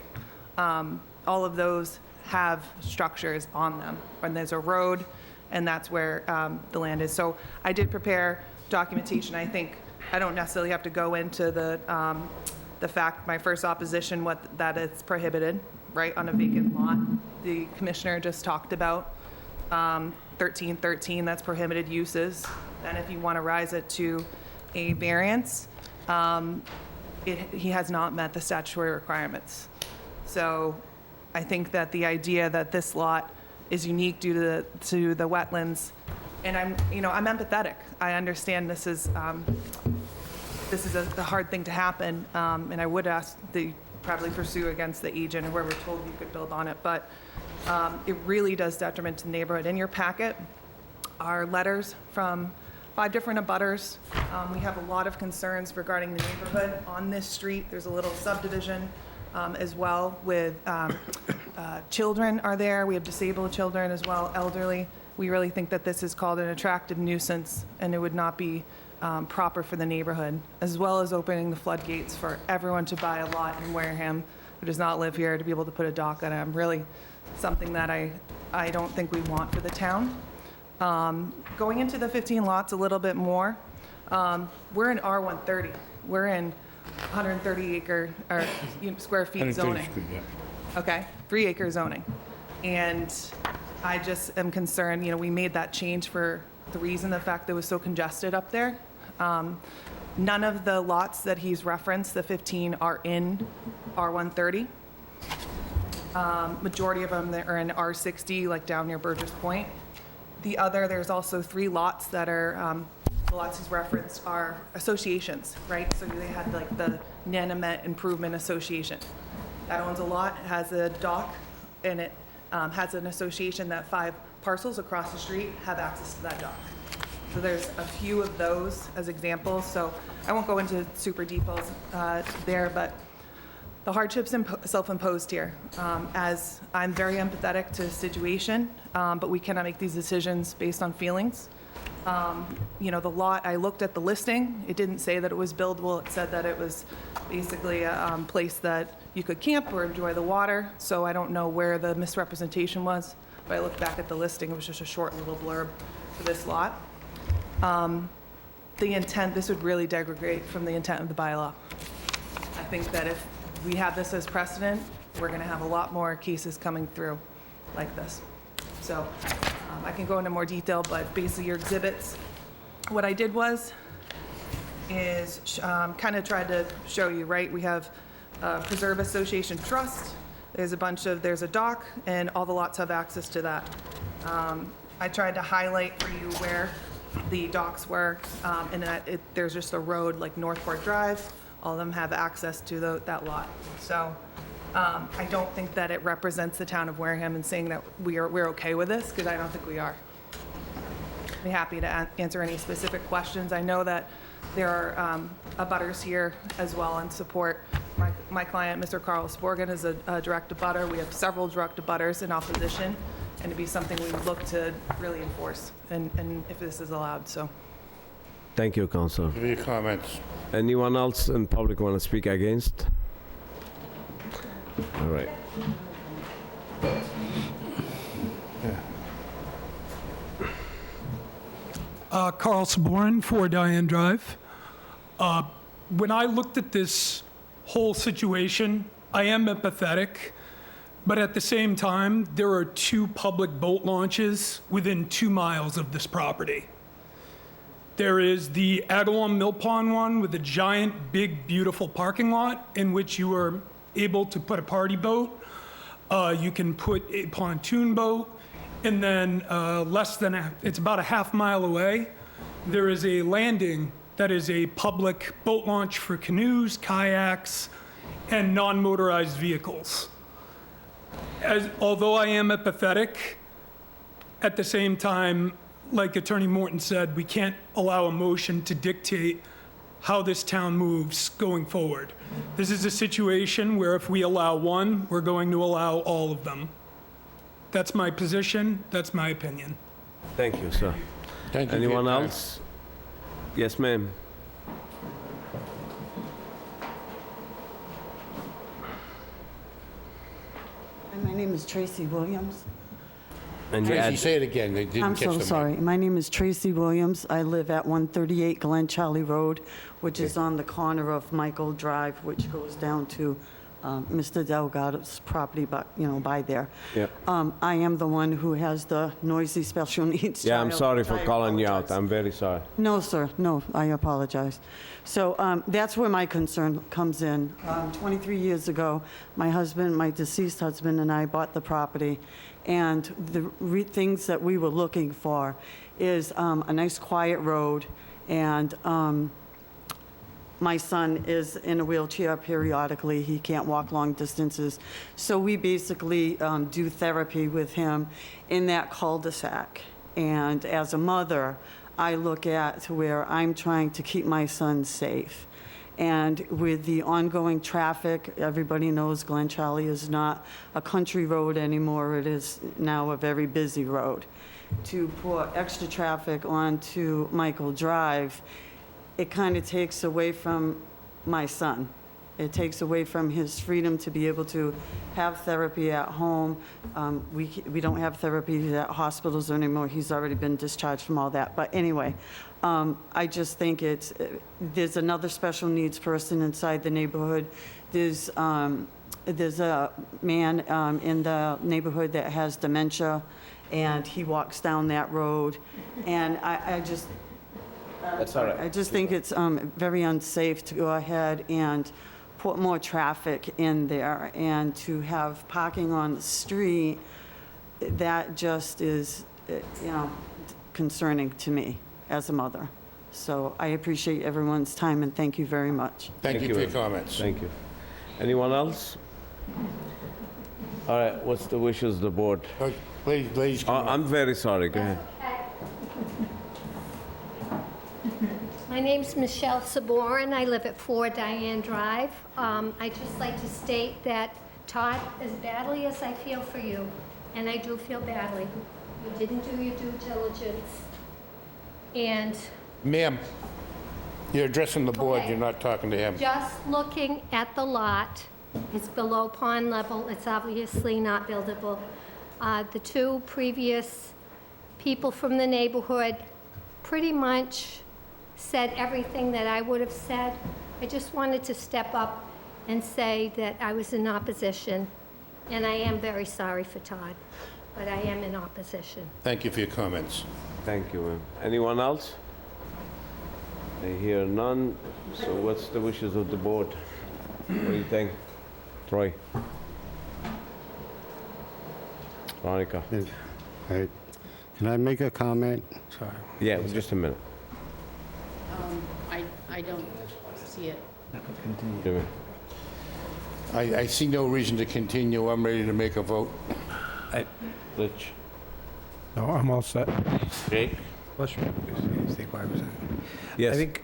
All of those have structures on them, and there's a road, and that's where the land is. So I did prepare documentation. I think I don't necessarily have to go into the fact, my first opposition, that it's prohibited, right, on a vacant lot. The commissioner just talked about 1313, that's prohibited uses. And if you want to rise it to a variance, he has not met the statutory requirements. So I think that the idea that this lot is unique due to the wetlands, and I'm empathetic. I understand this is a hard thing to happen, and I would ask that you probably pursue against the agent or whoever told you could build on it, but it really does detriment to the neighborhood. In your packet are letters from 5 different abutters. We have a lot of concerns regarding the neighborhood on this street. There's a little subdivision as well with children are there. We have disabled children as well, elderly. We really think that this is called an attractive nuisance, and it would not be proper for the neighborhood, as well as opening the floodgates for everyone to buy a lot in Wareham who does not live here to be able to put a dock on it. Really something that I don't think we want for the town. Going into the 15 lots a little bit more, we're in R130. We're in 130 acre or square feet zoning. Okay, 3 acre zoning. And I just am concerned, we made that change for the reason, the fact that it was so congested up there. None of the lots that he's referenced, the 15, are in R130. Majority of them that are in R60, like down near Burgess Point. There's also 3 lots that are, the lots he's referenced are associations, right? So they had like the Nanomet Improvement Association. That owns a lot, has a dock, and it has an association that 5 parcels across the street have access to that dock. So there's a few of those as examples. So I won't go into super details there, but the hardships self-imposed here. As I'm very empathetic to the situation, but we cannot make these decisions based on feelings. The lot, I looked at the listing. It didn't say that it was buildable. It said that it was basically a place that you could camp or enjoy the water. So I don't know where the misrepresentation was. But I looked back at the listing. It was just a short little blurb for this lot. The intent, this would really degrade from the intent of the bylaw. I think that if we have this as precedent, we're going to have a lot more cases coming through like this. So I can go into more detail, but basically your exhibits, what I did is kind of tried to show you, right? We have Preserve Association Trust. There's a dock, and all the lots have access to that. I tried to highlight for you where the docks were, and there's just a road like Northport Drive. All of them have access to that lot. So I don't think that it represents the town of Wareham in saying that we're okay with this, because I don't think we are. I'd be happy to answer any specific questions. I know that there are abutters here as well in support. My client, Mr. Carl Sporgan, is a direct abutter. We have several direct abutters in opposition, and it'd be something we would look to really enforce, and if this is allowed, so. Thank you, Councilor. Any comments? Anyone else in public want to speak against? All right. Carl Saborin, 4 Diane Drive. When I looked at this whole situation, I am empathetic, but at the same time, there are 2 public boat launches within 2 miles of this property. There is the Agawam Mill Pond one with a giant, big, beautiful parking lot in which you are able to put a party boat. You can put a pontoon boat. And then it's about a half mile away, there is a landing that is a public boat launch for canoes, kayaks, and non-motorized vehicles. Although I am empathetic, at the same time, like Attorney Morton said, we can't allow emotion to dictate how this town moves going forward. This is a situation where if we allow one, we're going to allow all of them. That's my position, that's my opinion. Thank you, sir. Thank you. Anyone else? Yes, ma'am. My name is Tracy Williams. And Tracy, say it again. They didn't I'm catch so the mic. sorry. My name is Tracy Williams. I live at 138 Glen Charlie Road, which is on the corner of Michael Drive, which goes down to Mr. Delgado's property, by there. Yeah. I am the one who has the noisy special needs Yeah, I'm child, sorry which for I calling you out. apologize. I'm very sorry. No, sir, no, I apologize. So that's where my concern comes in. 23 years ago, my deceased husband and I bought the property, and the things that we were looking for is a nice quiet road, and my son is in a wheelchair periodically. He can't walk long distances. So we basically do therapy with him in that cul-de-sac. And as a mother, I look at where I'm trying to keep my son safe. And with the ongoing traffic, everybody knows Glen Charlie is not a country road anymore. It is now a very busy road. To put extra traffic onto Michael Drive, it kind of takes away from my son. It takes away from his freedom to be able to have therapy at home. We don't have therapy at hospitals anymore. He's already been discharged from all that. But anyway, I just think there's another special needs person inside the neighborhood. There's a man in the neighborhood that has dementia, and he walks down that road. And That's all right. I just think it's very unsafe to go ahead and put more traffic in there and to have parking on the street. That just is, concerning to me as a mother. So I appreciate everyone's time and thank you very much. Thank you for your comments. Thank you. Anyone else? All right, what's the wishes of the board? Ladies, I'm very sorry, go ahead. My name's Michelle Saborin. I live at 4 Diane Drive. I'd just like to state that, Todd, as badly as I feel for you, and I do feel badly, you didn't do your due diligence. And ma'am, you're addressing the board, Okay. you're not talking to him. just looking at the lot, it's below pond level. It's obviously not buildable. The two previous people from the neighborhood pretty much said everything that I would have said. I just wanted to step up and say that I was in opposition, and I am very sorry for Todd, but I am in opposition. Thank you for your comments. Thank you, ma'am. Anyone else? I hear none, so what's the wishes of the board? What do you think? Troy? Veronica? Right. Can I make a comment? Sorry. Yeah, just a minute. I don't see it. Jimmy? I see no reason to continue. I'm ready to make a vote. Rich? No, I'm all set. Jake? Yes. I think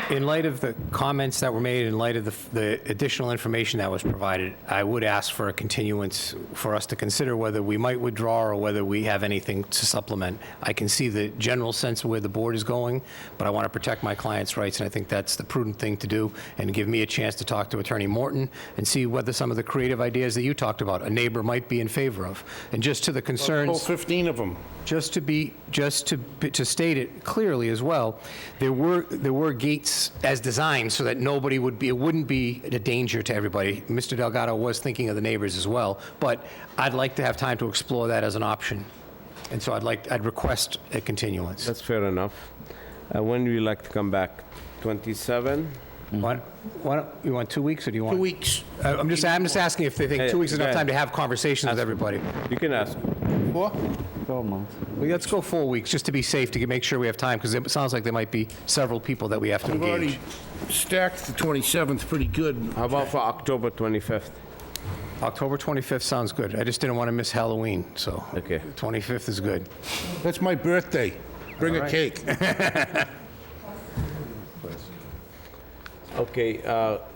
in light of the comments that were made, in light of the additional information that was provided, I would ask for a continuance for us to consider whether we might withdraw or whether we have anything to supplement. I can see the general sense of where the board is going, but I want to protect my client's rights, and I think that's the prudent thing to do, and give me a chance to talk to Attorney Morton and see whether some of the creative ideas that you talked about, a neighbor might be in favor of. And just to the concerns... All 15 of them. Just to state it clearly as well, there were gates as designed so that it wouldn't be a danger to everybody. Mr. Delgado was thinking of the neighbors as well, but I'd like to have time to explore that as an option. And so I'd request a continuance. That's fair enough. When do you like to come back? 27? What, you want 2 weeks or do you want? 2 weeks. I'm just asking if they think 2 weeks is enough time to have conversations with everybody. You can ask. 4? 12 months. Well, let's go 4 weeks, just to be safe, to make sure we have time, because it sounds like there might be several people that we have to We've already engage. stacked the 27th pretty good. How about for October 25th? October 25th sounds good. I just didn't want to miss Halloween, so Okay. 25th is good. That's my birthday. Bring a cake. Okay,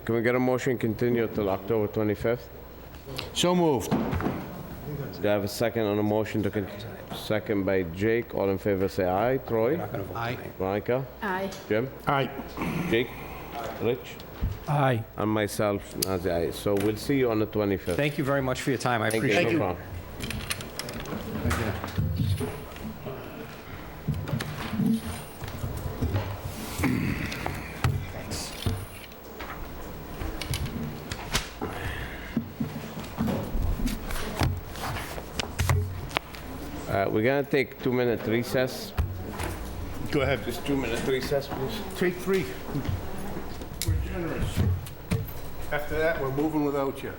can we get a motion continue till October 25th? So moved. Do I have a second on a motion to second by Jake? All in favor say aye. Troy? Aye. Veronica? Aye. Jim? Aye. Jake? Rich? Aye. And myself, Nazir, aye. So we'll see you on the 25th. Thank you very much for your time. I appreciate No it. problem. We're gonna take 2-minute recess. Go ahead. Just 2-minute recess, please. Take 3. We're generous. After that, we're moving without you.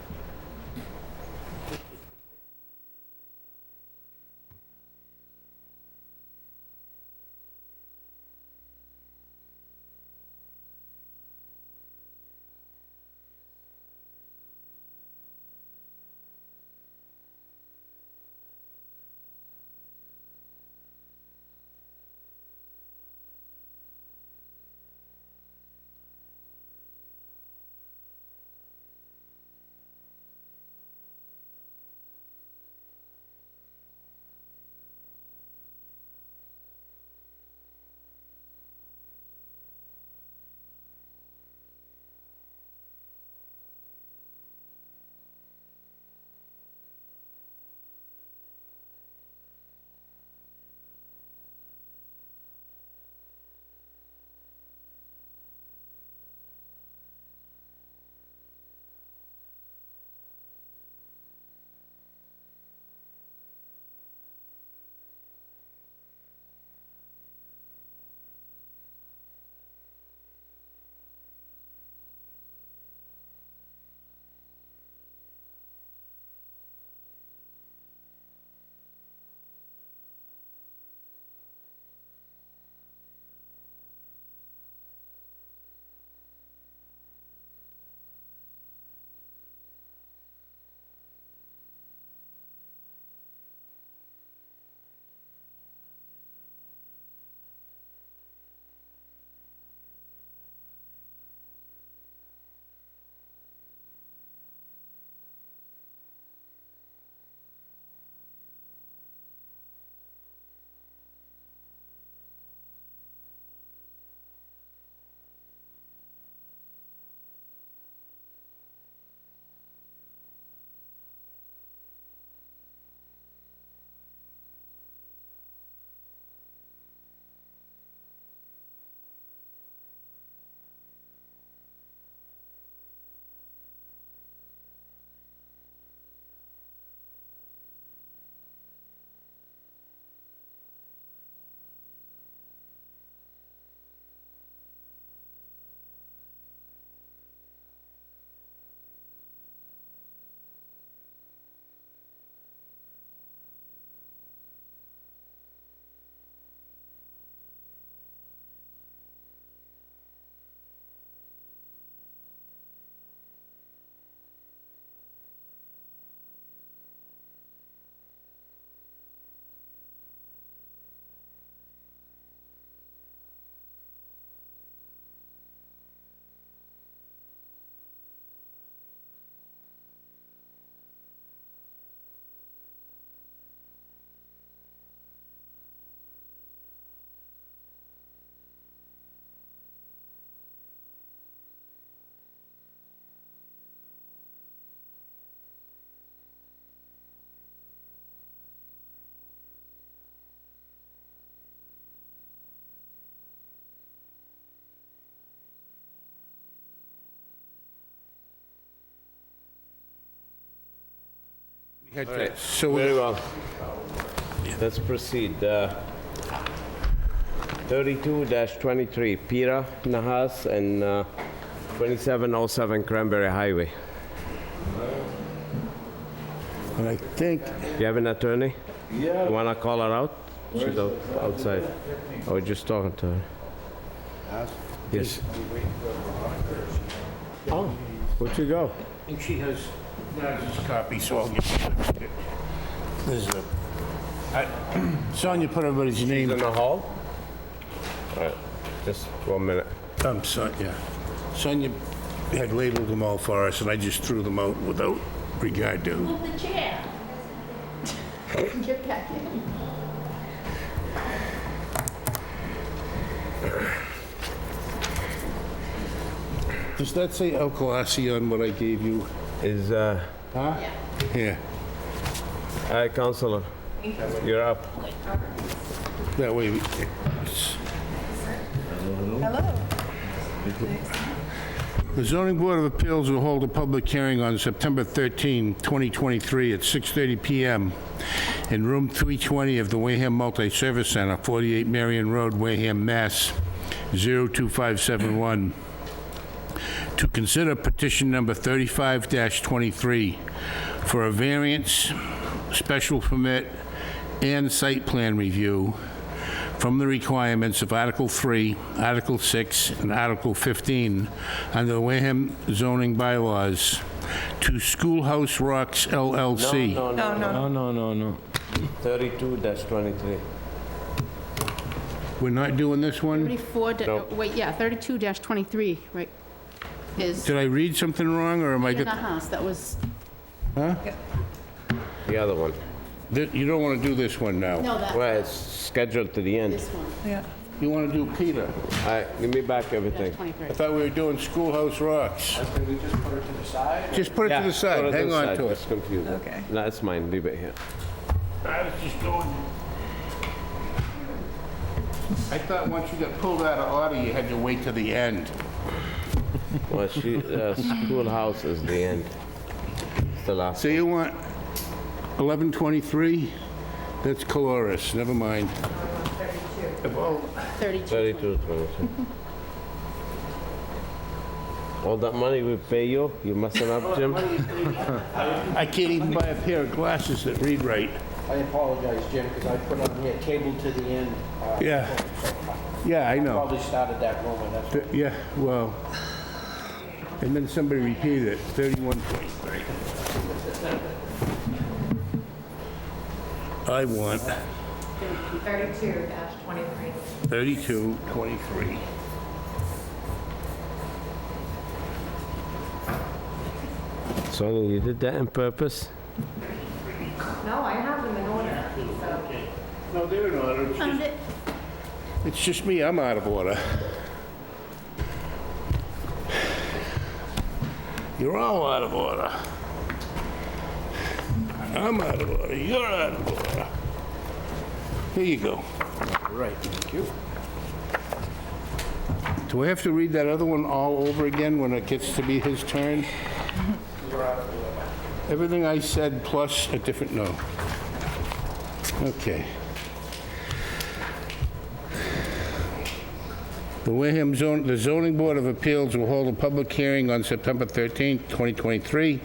That's All right, it. So very well. Let's proceed. 32-23, Pira Nahas and 2707 Cranberry Highway. And I think, You have an attorney? Yeah. You wanna call her out? She's outside. I was just talking to her. Yes. Oh, where'd you go? and she has Naz's copy, so I'll give you it. There's a, Sonia put everybody's name. In the hall? All right, just 1 minute. Yeah. Sonia had labeled them all for us, and I just threw them out without regard to. Move the chair. Get back in. Does that say Alcoasi on what I gave you? Is, Huh? Yeah. All right, Counselor, you're up. That way, the Zoning Board of Appeals will hold a public hearing on September 13, 2023 at 6:30 PM in room 320 of the Wareham Multi-Service Center, 48 Marion Road, Wareham, Mass. 02571. To consider petition number 35-23 for a variance, special permit, and site plan review from the requirements of Article 3, Article 6, and Article 15 under the Wareham zoning bylaws to Schoolhouse Rocks LLC. No. 32-23. We're not doing this one? 34, wait, yeah, 32-23, right, is Did I read something wrong, or am I in the good? house, that was, Huh? The other one. You don't want to do this one now? no, that, Well, it's scheduled to the end. this one, Yeah. You want to do Peter? All right, give me back everything. 23. I thought we were doing Schoolhouse Rocks. Can we just put it to the side? Just put it to the Put side, it hang on to it. It's confusing. Okay. No, it's mine, leave it here. I was just doing... I thought once you got pulled out of order, you had to wait to the end. Well, schoolhouse is the end. It's the last. So you want 1123? That's Coloris, never mind. 32. 32, 22. All that money we pay you, you messing up, Jim? I can't even buy a pair of glasses that read right. I apologize, Jim, because I put on here cable to the end. Yeah. Yeah, I know. Probably started that rumor, that's what. Yeah, well, and then somebody repeated it, 3123. I want 32-23. 3223. Sonia, you did that on purpose? No, I have them in order, so. No, they're in order. Found it. It's just me, I'm out of order. You're all out of order. I'm out of order, you're out of order. Here you go. Right, thank you. Do I have to read that other one all over again when it gets to be his turn? Everything I said plus a different no. Okay. The Zoning Board of Appeals will hold a public hearing on September 13th, 2023,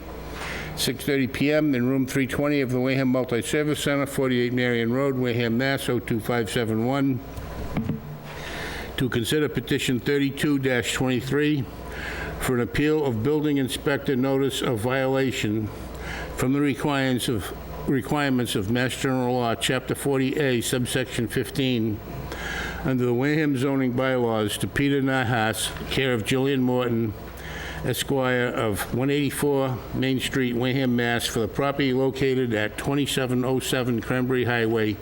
6:30 PM in room 320 of the Wareham Multi-Service Center, 48 Marion Road, Wareham, Mass. 02571, to consider petition 32-23 for an appeal of building inspector notice of violation from the requirements of Mass General Law, Chapter 40A, subsection 15, under the Wareham zoning bylaws to Peter Nahas, care of Jillian Morton, Esquire of 184 Main Street, Wareham, Mass., for the property located at 2707 Cranberry Highway,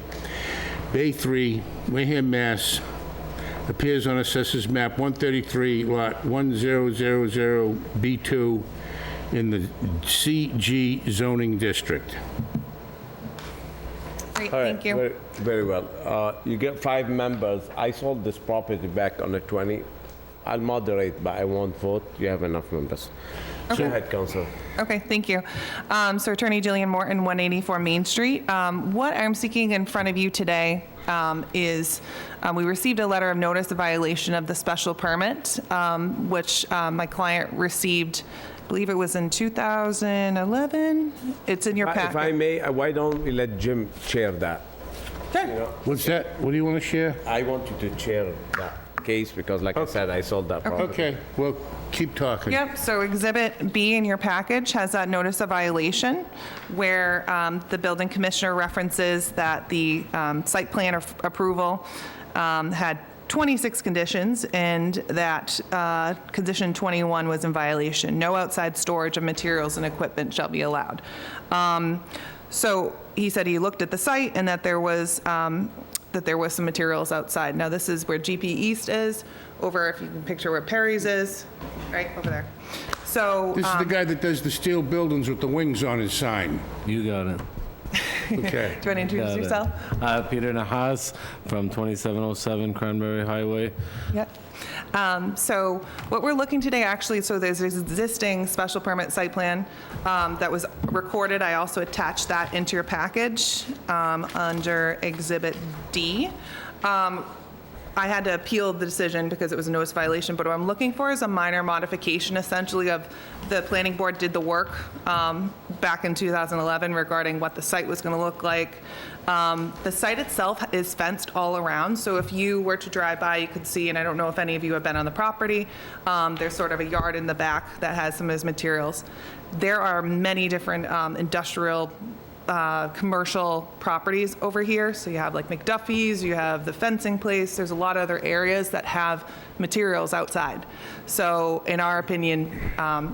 Bay 3, Wareham, Mass., appears on Assessors Map 133, Lot 1000B2 in the CG zoning district. Great, All right, thank you. Very well. You get 5 members. I sold this property back on the 20 I'll moderate, but I won't vote. You have enough members. Go ahead, Councilor. Okay, thank you. So Attorney Jillian Morton, 184 Main Street. What I'm seeking in front of you today is we received a letter of notice of violation of the special permit, which my client received, I believe it was in 2011. It's in your packet. If I may, why don't we let Jim chair that? What's that? What do you want to share? I want you to chair that case because, like I said, I sold that property. Okay, well, keep talking. Yep, so Exhibit B in your package has that notice of violation where the building commissioner references that the site plan approval had 26 conditions and that condition 21 was in violation. No outside storage of materials and equipment shall be allowed. So he said he looked at the site and that there was some materials outside. Now this is where GP East is, over, if you can picture where Perry's is, right over there. So This is the guy that does the steel buildings with the wings on his sign. You got it. Okay. Do you want to introduce yourself? Peter Nahas from 2707 Cranberry Highway. Yep. So what we're looking today, actually, so there's an existing special permit site plan that was recorded. I also attached that into your package under Exhibit D. I had to appeal the decision because it was a notice violation, but what I'm looking for is a minor modification, essentially, of the planning board did the work back in 2011 regarding what the site was going to look like. The site itself is fenced all around, so if you were to drive by, you could see, and I don't know if any of you have been on the property, there's sort of a yard in the back that has some of those materials. There are many different industrial commercial properties over here. So you have like McDuffie's, you have the fencing place, there's a lot of other areas that have materials outside. So in our opinion,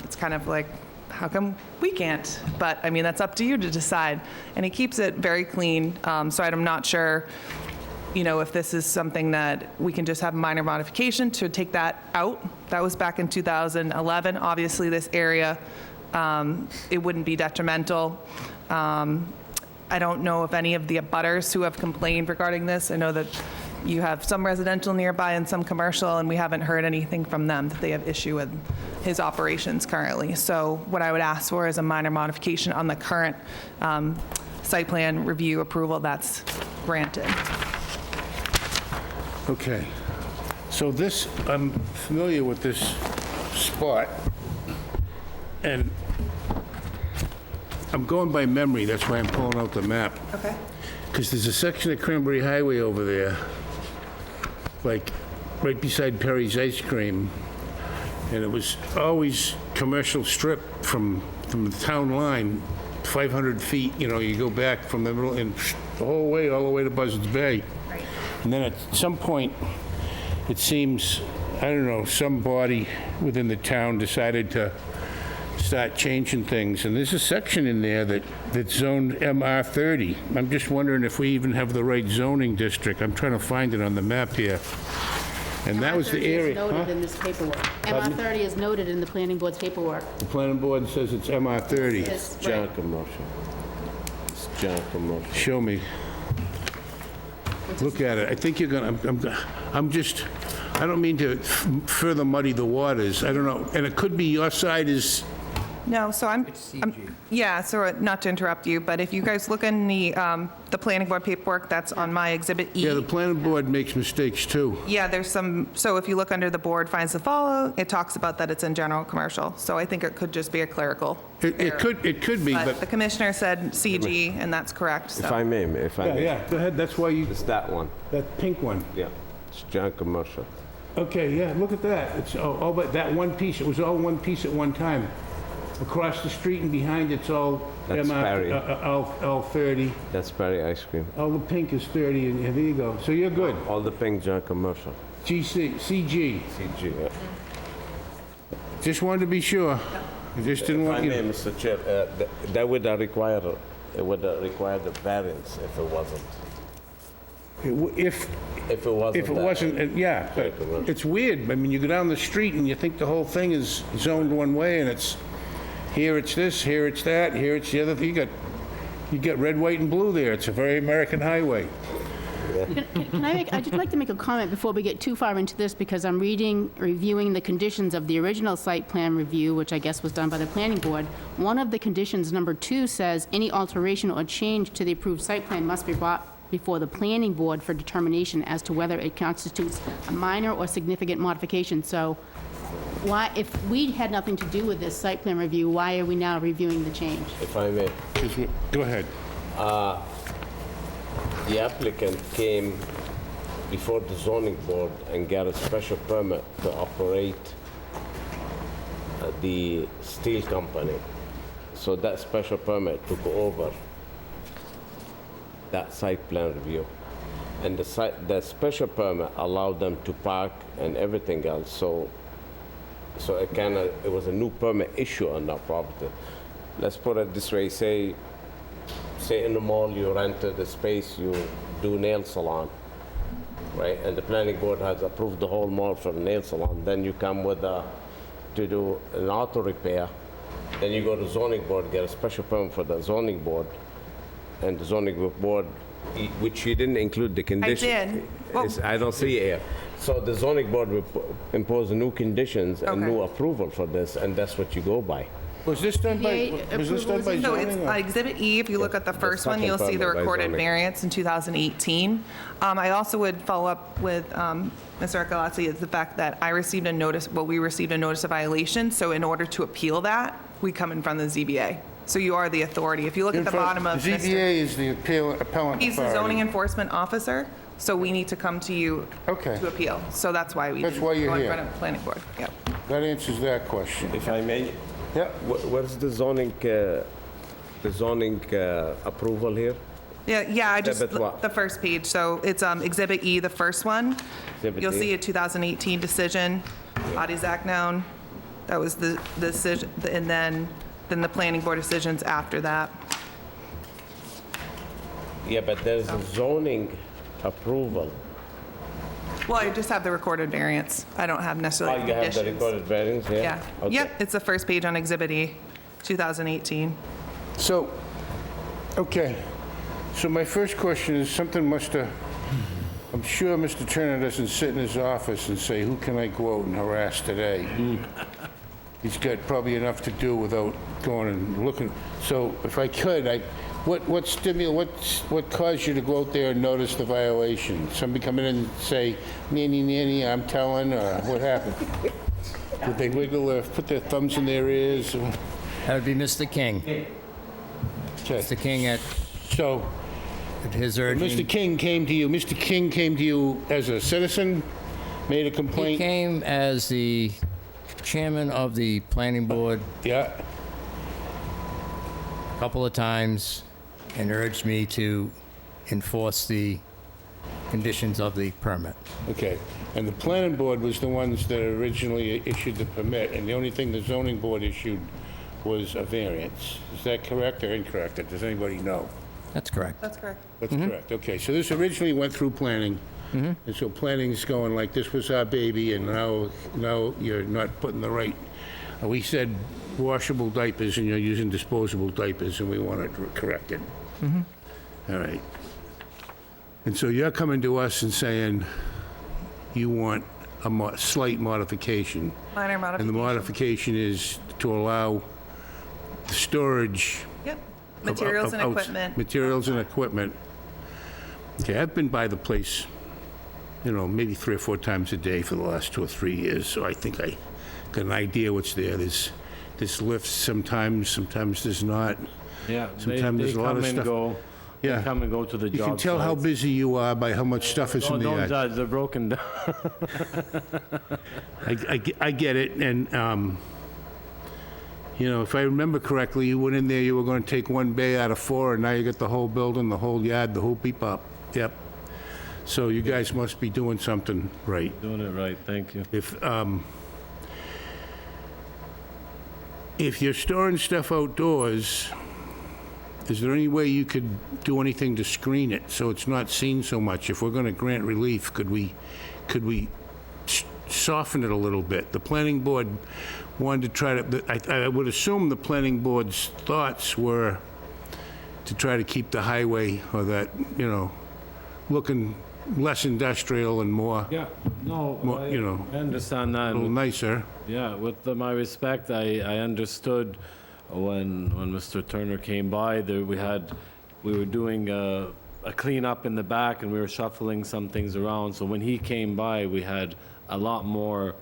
it's kind of like, how come we can't? But I mean, that's up to you to decide. And he keeps it very clean, so I'm not sure, you know, if this is something that we can just have a minor modification to take that out. That was back in 2011. Obviously, this area, it wouldn't be detrimental. I don't know if any of the abutters who have complained regarding this, I know that you have some residential nearby and some commercial, and we haven't heard anything from them that they have issue with his operations currently. So what I would ask for is a minor modification on the current site plan review approval that's granted. Okay. So this, I'm familiar with this spot, and I'm going by memory, that's why I'm pulling out the map. Okay. Because there's a section of Cranberry Highway over there, like right beside Perry's Ice Cream, and it was always commercial strip from the town line, 500 feet, you know, you go back from the middle and the whole way, all the way to Buzzards Bay. Right. And then at some point, it seems, I don't know, somebody within the town decided to start changing things, and there's a section in there that's zoned MR30. I'm just wondering if we even have the right zoning district. I'm trying to find it on the map here. And that was the area. MR30 is noted in this paperwork. MR30 is noted in the planning board's paperwork. The planning board says it's MR30. Yes, It's general right. commercial. It's general commercial. Show me. Look at it. I think you're gonna, I'm just, I don't mean to further muddy the waters. I don't know. And it could be your side is, No, so yeah, so not to interrupt you, but if you guys look in the planning board paperwork, that's on my Exhibit E. yeah, the planning board makes mistakes too. Yeah, there's some, so if you look under the board finds to follow, it talks about that it's in general commercial. So I think it could just be a clerical It error. could be, But but, the commissioner said CG, and that's correct, so. If I may, yeah, go ahead. That's why you, It's that one. that pink one. Yeah, it's general commercial. Okay, yeah, look at that. It's all but that one piece, it was all one piece at one time. Across the street and behind it's all That's Perry. all 30. That's Perry Ice Cream. All the pink is 30, and there you go. So you're good. All the pink general commercial. CG. CG, yeah. Just wanted to be sure. I just didn't If I want may, you. Mr. Chair, that would require, it would require the variance if it wasn't. If If it wasn't. If it that. wasn't, yeah, but it's weird. I mean, you go down the street and you think the whole thing is zoned one way, and it's, here it's this, here it's that, here it's the other thing. You got red, white, and blue there. It's a very American highway. I'd just like to make a comment before we get too far into this, because I'm reviewing the conditions of the original site plan review, which I guess was done by the planning board. One of the conditions, number 2, says any alteration or change to the approved site plan must be brought before the planning board for determination as to whether it constitutes a minor or significant modification. So why, if we had nothing to do with this site plan review, why are we now reviewing the change? If I may. Go ahead. The applicant came before the zoning board and got a special permit to operate the steel company. So that special permit took over that site plan review. And the special permit allowed them to park and everything else. So it was a new permit issue on that property. Let's put it this way, say in the mall you rented a space, you do nail salon, right? And the planning board has approved the whole mall for the nail salon. Then you come with to do an auto repair. Then you go to zoning board, get a special permit for the zoning board. And the zoning board, which you didn't include the condition. I did. Well, I don't see it here. So the zoning board will impose new conditions and new approval for this, and that's what you go by. Was this done by So zoning? it's or- Exhibit E, if you look at the first one, second you'll see the permit by recorded zoning. variance in 2018. I also would follow up with Mr. Arcolazzi, is the fact that we received a notice of violation, so in order to appeal that, we come in front of the ZBA. So you are the authority. If you look at the bottom of Mr. ZBA is the appellant authority. He's the zoning enforcement officer, so we need to come to you to appeal. So that's why we That's why you're go in here. front of the planning board. Yep. That answers that question. If I may? Yeah. Where's the zoning approval here? Yeah, I just, Exhibit what? the first page, so it's Exhibit E, the first one. Exhibit You'll E. see a 2018 decision, Body Act known. That was the decision, and then the planning board decisions after that. Yeah, but there's a zoning approval. Well, I just have the recorded variance. I don't have necessarily Oh, the you have the conditions. recorded variance here? Yeah, Okay. yep, it's the first page on Exhibit E, 2018. So, okay. So my first question is, something must have, I'm sure Mr. Turner doesn't sit in his office and say, who can I go out and harass today? He's got probably enough to do without going and looking. So if I could, what caused you to go out there and notice the violation? Somebody come in and say, nanny, I'm telling, or what happened? Did they wiggle or put their thumbs in their ears? Or- That would be Mr. King. Okay. Mr. King at So, his urging. Mr. King came to you as a citizen, made a He complaint? came as the chairman of the planning board Yeah, a couple of times and urged me to enforce the conditions of the permit. okay. And the planning board was the ones that originally issued the permit, and the only thing the zoning board issued was a variance. Is that correct or incorrect? Does anybody know? That's correct. That's correct. That's correct, okay. So this originally went through planning, and so planning's going like, this was our baby, and now you're not putting the right, we said washable diapers, and you're using disposable diapers, and we want it corrected. All right. And so you're coming to us and saying you want a slight modification. Minor And the modification. modification is to allow the storage Yep, materials and of equipment. Materials and equipment. Okay, I've been by the place, maybe 3 or 4 times a day for the last 2 or 3 years, so I think I got an idea what's there. There's lifts sometimes there's not. Yeah, Sometimes they there's a lot come of and stuff. go. Yeah. They come and go to the job You can tell how sites. busy you are by how much stuff is in the Don't yard. judge, they're broken down. I get it, and, if I remember correctly, you went in there, you were gonna take one bay out of 4, and now you got the whole building, the whole yard, the whole beep-up. Yep. So you guys must be doing something right. Doing it right, thank you. If you're storing stuff outdoors, is there any way you could do anything to screen it so it's not seen so much? If we're gonna grant relief, could we soften it a little bit? The planning board wanted to try to, I would assume the planning board's thoughts were to try to keep the highway or that, looking less industrial and more, No, more, you know, I understand that. a little nicer. Yeah, with my respect, I understood when Mr. Turner came by, we were doing a cleanup in the back and we were shuffling some things around. So when he came by, we had a lot more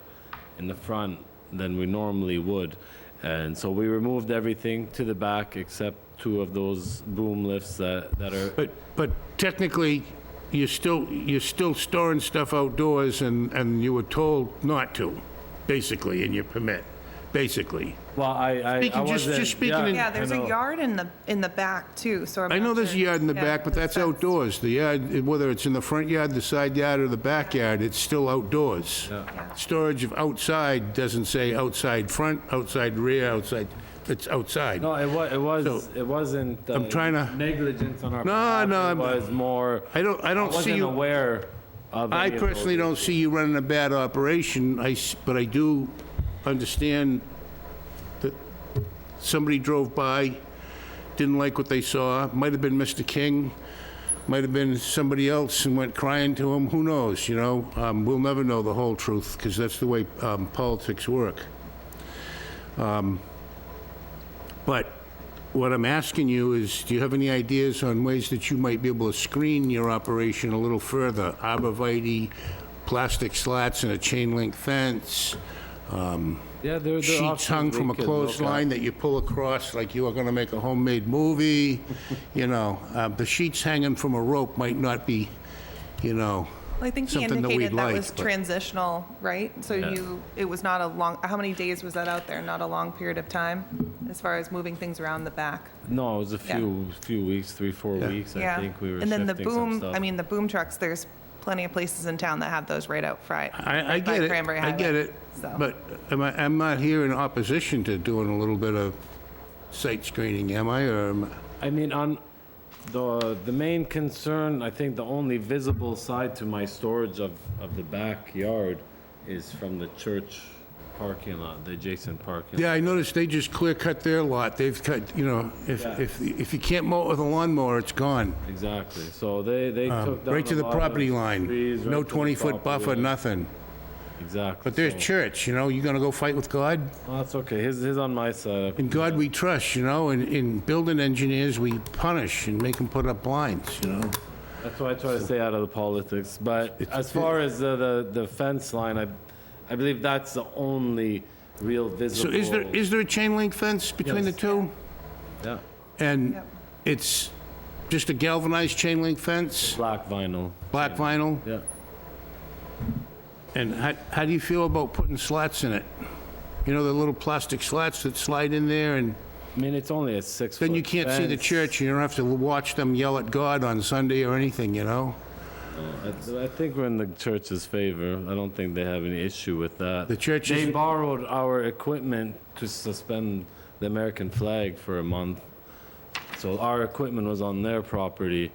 in the front than we normally would. And so we removed everything to the back except 2 of those boom lifts that are... But technically, you're still storing stuff outdoors and you were told not to, basically, in your permit, basically. Well, I wasn't... Just speaking in... Yeah, there's a yard in the back too, so I'm I know not there's a sure. yard in the Yeah, back, but that's outdoors. The yard, whether it's in the front yard, the side yard, or the backyard, it's still outdoors. Storage of outside doesn't say outside front, outside rear, outside, it's outside. No, it wasn't I'm trying to... negligence on our No, behalf. no, It was more... I don't see wasn't you... aware of I any of those personally don't see you running a bad operation, but I do understand that somebody drove by, didn't like what they saw, might have been Mr. King, might have been somebody else and went crying to him, who knows, you know? We'll never know the whole truth, because that's the way politics work. But what I'm asking you is, do you have any ideas on ways that you might be able to screen your operation a little further? Arborvitae, plastic slats and a chain link fence, Yeah, there are sheets options hung we from a could look clothesline at. that you pull across like you are gonna make a homemade movie, you know? The sheets hanging from a rope might not be, you know, Well, I think he something that indicated we'd that like, was but- transitional, right? So Yeah. it was not a long, how many days was that out there? Not a long period of time, as far as moving things around the back? No, it was a few weeks, 3-4 weeks, I Yeah. think we were And then the shifting some boom, stuff. I mean, the boom trucks, there's plenty of places in town that have those right out front. I right by get it, Cranberry I get Highway, it, so. but I'm not here in opposition to doing a little bit of site screening, am I, or am I? I mean, on the main concern, I think the only visible side to my storage of the backyard is from the church parking lot, the adjacent parking lot. Yeah, I noticed they just clear cut their lot. They've cut, you know, if you can't mow it with a lawnmower, it's gone. Exactly, so they took down Right to a the lot of property line. trees, No right to the 20-foot property buffer, line. nothing. Exactly. But there's so- church, you know, you gonna go fight with God? Oh, that's okay, his on my side. In God we trust, you know, and in building engineers, we punish and make them put up blinds, you know? That's why I try to stay out of the politics, but as far as the fence line, I believe that's the only real So visible... is there a chain link fence between the Yes. two? Yeah, And it's just a galvanized chain link fence? black vinyl. Black vinyl? Yeah. And how do you feel about putting slats in it? You know, the little plastic slats that slide in there, and I mean, it's only a 6-foot then you can't see the fence. church, and you don't have to watch them yell at God on Sunday or anything, you know? I think we're in the church's favor. I don't think they have any issue with that. The church They is- borrowed our equipment to suspend the American flag for a month. So our equipment was on their property,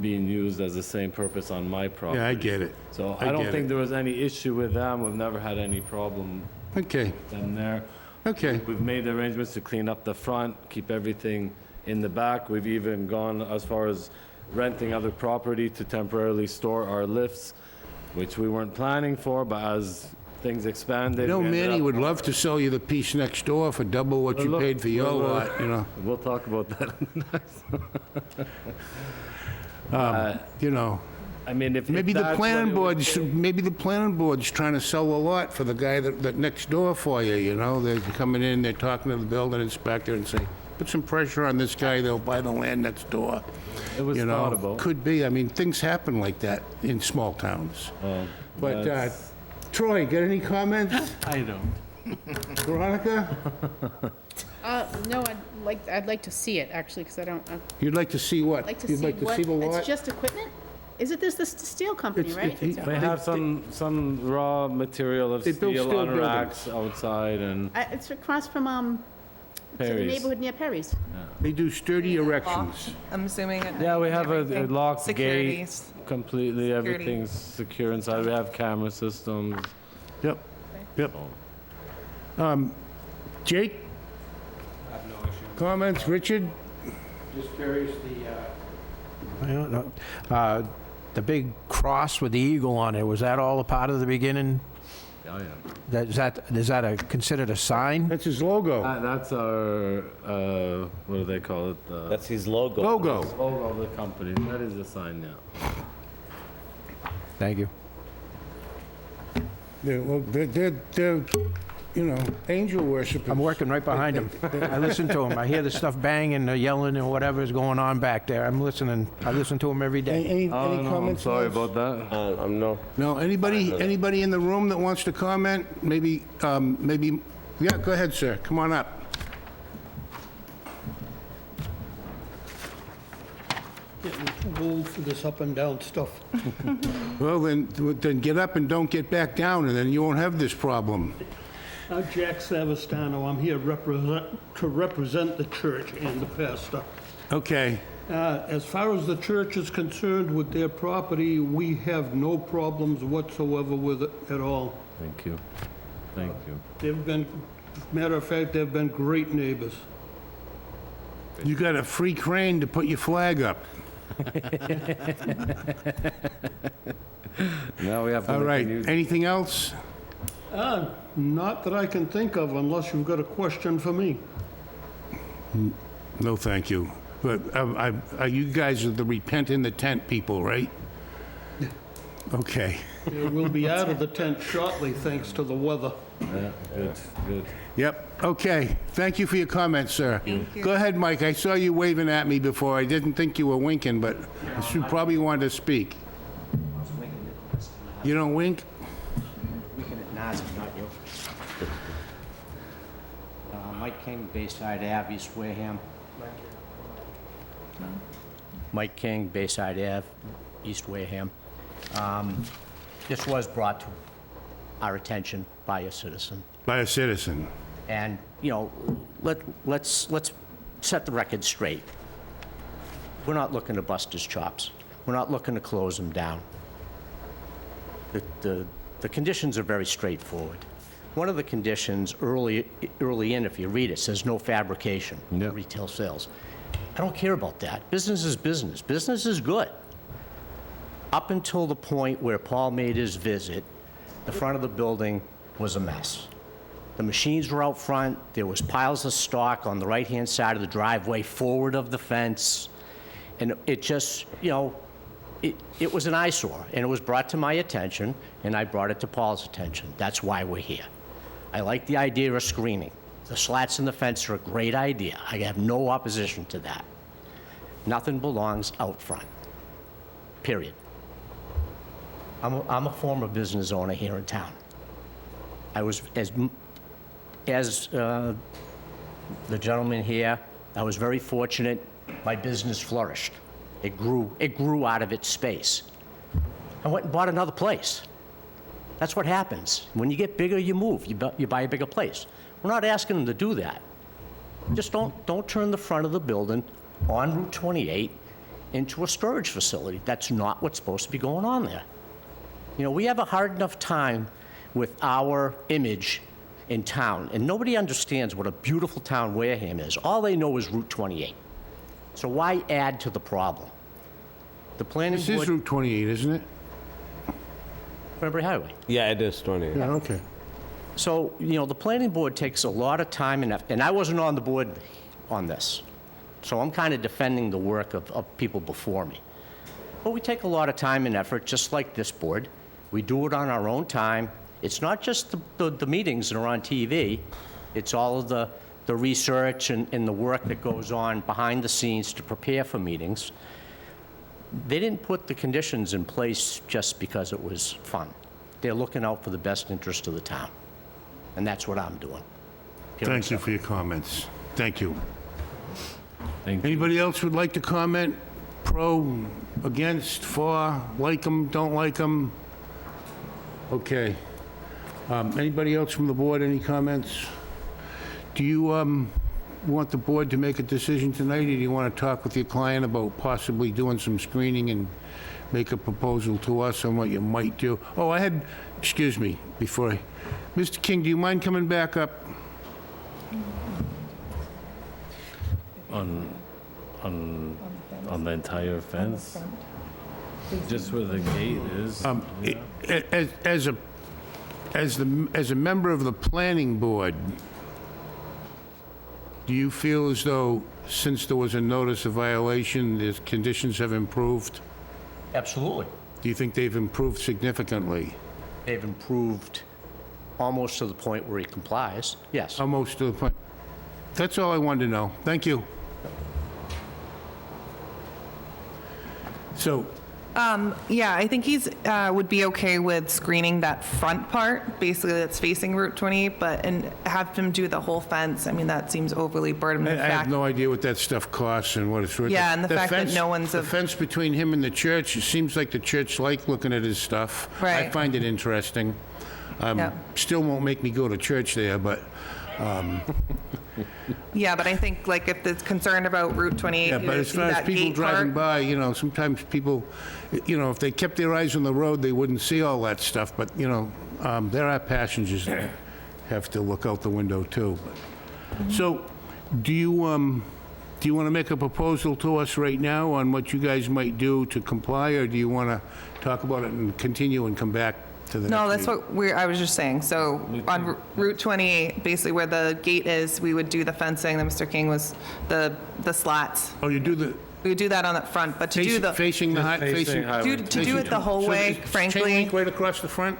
being used as the same purpose on my property. Yeah, I get it. So I I don't get think it. there was any issue with them. We've never had any problem Okay, with them there. okay. We've made the arrangements to clean up the front, keep everything in the back. We've even gone as far as renting other property to temporarily store our lifts, which we weren't planning for, but as things expanded. You know, we ended Manny up- would love to sell you the piece next door for double what you Well, look, paid for your well, lot, you know? We'll talk about that next. You know, I mean, if maybe the that's planning what it would board's, take- maybe the planning board's trying to sell a lot for the guy that next door for you, you know? They're coming in, they're talking to the building inspector and say, put some pressure on this guy, they'll buy the land next door. It was You thought know, about. could be, I mean, things happen like that in small towns. But, that's- Troy, got any comments? I don't. Veronica? No, I'd like to see it, actually, because I don't, I'd You'd like to see what? like to You'd see like to what, see the lot? it's just equipment? Is it this, the steel company, It's- right? it- They have some raw material of They build steel steel on buildings. racks outside and It's across from, it's in the Perry's. neighborhood near Perry's. They do sturdy erections. I'm assuming. Yeah, we have a everything. locked gate, Securities. completely, Security. everything's secure inside. We have camera systems. Yep, yep. Jake? I have no issue. Comments? Richard? Just curious, I don't know. the big cross with the eagle on it, was that all a part of the beginning? Oh, yeah. Is that considered a sign? That's his logo. That's our, what do they call it? That's his logo. Logo. Logo of the company. That is the sign now. Thank you. They're, you know, angel worshipers. I'm working right behind him. I listen to him. I hear the stuff banging, the yelling, or whatever is going on back there. I'm listening. I listen to him every day. Any Oh, no, I'm comments? sorry Liz? about that. I'm no. No, anybody in the room that wants to comment? Maybe, yeah, go ahead, sir, come on up. Getting too old for this up and down stuff. Well, then get up and don't get back down, and then you won't have this problem. Jack Savastano, I'm here to represent the church and the pastor. Okay, As far as the church is concerned with their property, we have no problems whatsoever with it at all. Thank you. Thank you. They've been, matter of fact, they've been great neighbors. you got a free crane to put your flag up. Now we have to All make a right, new- anything else? Not that I can think of, unless you've got a question for me. No, thank you. But you guys are the repent in the tent people, right? Okay. We'll be out of the tent shortly, thanks to the weather. Yeah, good, good. Yep, okay. Thank you for your comments, sir. Go ahead, Mike. I saw you waving at me before. I didn't think you were winking, but you probably wanted to speak. You don't wink? Weekend at Nazareth, not you. Mike King, Bayside Ave, East Wareham. Mike King, Bayside Ave, East Wareham. This was brought to our attention by a citizen. By a citizen. And, you know, let's set the record straight. We're not looking to bust his chops. We're not looking to close him down. The conditions are very straightforward. One of the conditions early in, if you read it, says no fabrication, retail sales. I don't care about that. Business is business. Business is good. Up until the point where Paul made his visit, the front of the building was a mess. The machines were out front. There was piles of stock on the right-hand side of the driveway, forward of the fence. And it just, you know, it was an eyesore, and it was brought to my attention, and I brought it to Paul's attention. That's why we're here. I like the idea of screening. The slats in the fence are a great idea. I have no opposition to that. Nothing belongs out front, period. I'm a former business owner here in town. I was, as the gentleman here, I was very fortunate. My business flourished. It grew out of its space. I went and bought another place. That's what happens. When you get bigger, you move. You buy a bigger place. We're not asking them to do that. Just don't turn the front of the building on Route 28 into a storage facility. That's not what's supposed to be going on there. You know, we have a hard enough time with our image in town, and nobody understands what a beautiful town Wareham is. All they know is Route 28. So why add to the problem? The planning board... This is Route 28, isn't it? Cranberry Highway. Yeah, it is 20. Yeah, okay. So, you know, the planning board takes a lot of time and effort, and I wasn't on the board on this. So I'm kind of defending the work of people before me. But we take a lot of time and effort, just like this board. We do it on our own time. It's not just the meetings that are on TV. It's all of the research and the work that goes on behind the scenes to prepare for meetings. They didn't put the conditions in place just because it was fun. They're looking out for the best interest of the town. And that's what I'm doing. Thank you for your comments. Thank you. Anybody else would like to comment? Pro, against, for, like them, don't like them? Okay. Anybody else from the board, any comments? Do you want the board to make a decision tonight, or do you want to talk with your client about possibly doing some screening and make a proposal to us on what you might do? Oh, excuse me, before Mr. King, do you mind coming back up? On the entire fence? Just where the gate is. As a member of the planning board, do you feel as though, since there was a notice of violation, the conditions have improved? Absolutely. Do you think they've improved significantly? They've improved almost to the point where he complies, yes. Almost to the point. That's all I wanted to know. Thank you. So, Yeah, I think he's, would be okay with screening that front part, basically that's facing Route 28, and have him do the whole fence. I mean, that seems overly burdened. I have no idea what that stuff costs and what it's worth. Yeah, and the fact that no one's The fence between him and the church, it seems like the church like looking at his stuff. I Right. find it interesting. Yeah. Still won't make me go to church there, but, Yeah, but I think, like, if it's concerned about Route 28, yeah, you but know, as see far as that people gate driving part. by, sometimes people, if they kept their eyes on the road, they wouldn't see all that stuff, but, there are passengers that have to look out the window too. So, do you want to make a proposal to us right now on what you guys might do to comply, or do you want to talk about it and continue and come back to the next No, that's meeting? what I was just saying. So on Route 28, basically where the gate is, we would do the fencing, that Mr. King was, the slats. Oh, you do the... We would do that on the front, but to do the... Facing the high... Facing highway. To do it the whole So way, is Chain frankly, link right across the front?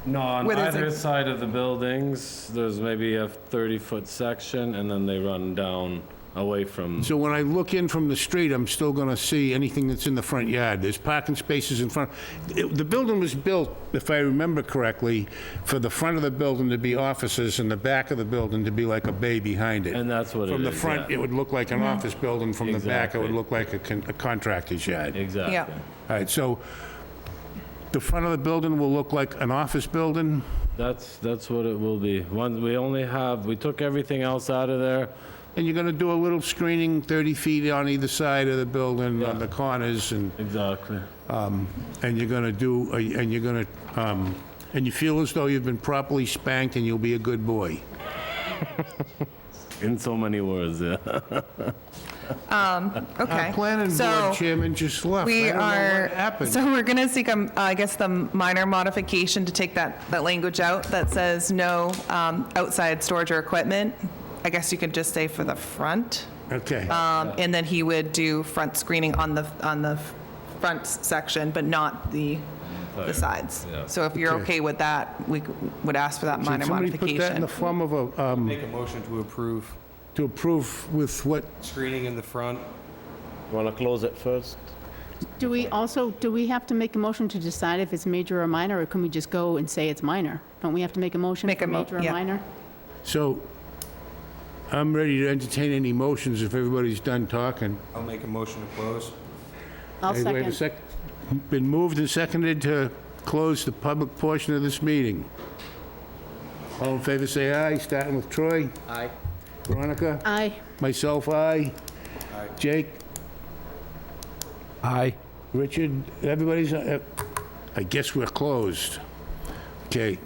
No, on Where there's either a- side of the buildings, there's maybe a 30-foot section, and then they run down away from... So when I look in from the street, I'm still going to see anything that's in the front yard. There's parking spaces in front. The building was built, if I remember correctly, for the front of the building to be offices and the back of the building to be like a bay behind it. And that's what it From the is, front, yeah. it would look like an office building. From the back, it would Exactly. look like a contractor's yard. Exactly. Yeah. All right, so the front of the building will look like an office building? That's what it will be. We took everything else out of there. And you're going to do a little screening 30 feet on either side of the building, on the corners, and... Exactly. And you're going to do, and you feel as though you've been properly spanked and you'll be a good boy. In so many words, yeah. okay. Our planning So board chairman just left. we I don't know are, what happened. so we're going to seek, I guess, the minor modification to take that language out that says no outside storage or equipment. I guess you could just say for the front. Okay. And then he would do front screening on the front section, but not the sides. So if you're Okay. okay with that, we would ask for that Can minor somebody put that in modification. the form of a, Make a motion to approve to approve with what? screening in the front. Want to close it first? Do we have to make a motion to decide if it's major or minor, or can we just go and say it's minor? Don't we have to make a motion for major or yeah. minor? So, I'm ready to entertain any motions if everybody's done talking. I'll make a motion to close. I'll Hey, wait a second. sec. Been moved and seconded to close the public portion of this meeting. All in favor, say aye, starting with Troy. Aye. Veronica? Aye. Myself, aye. Aye. Jake? Aye. Richard? Everybody's, I guess we're closed. Okay,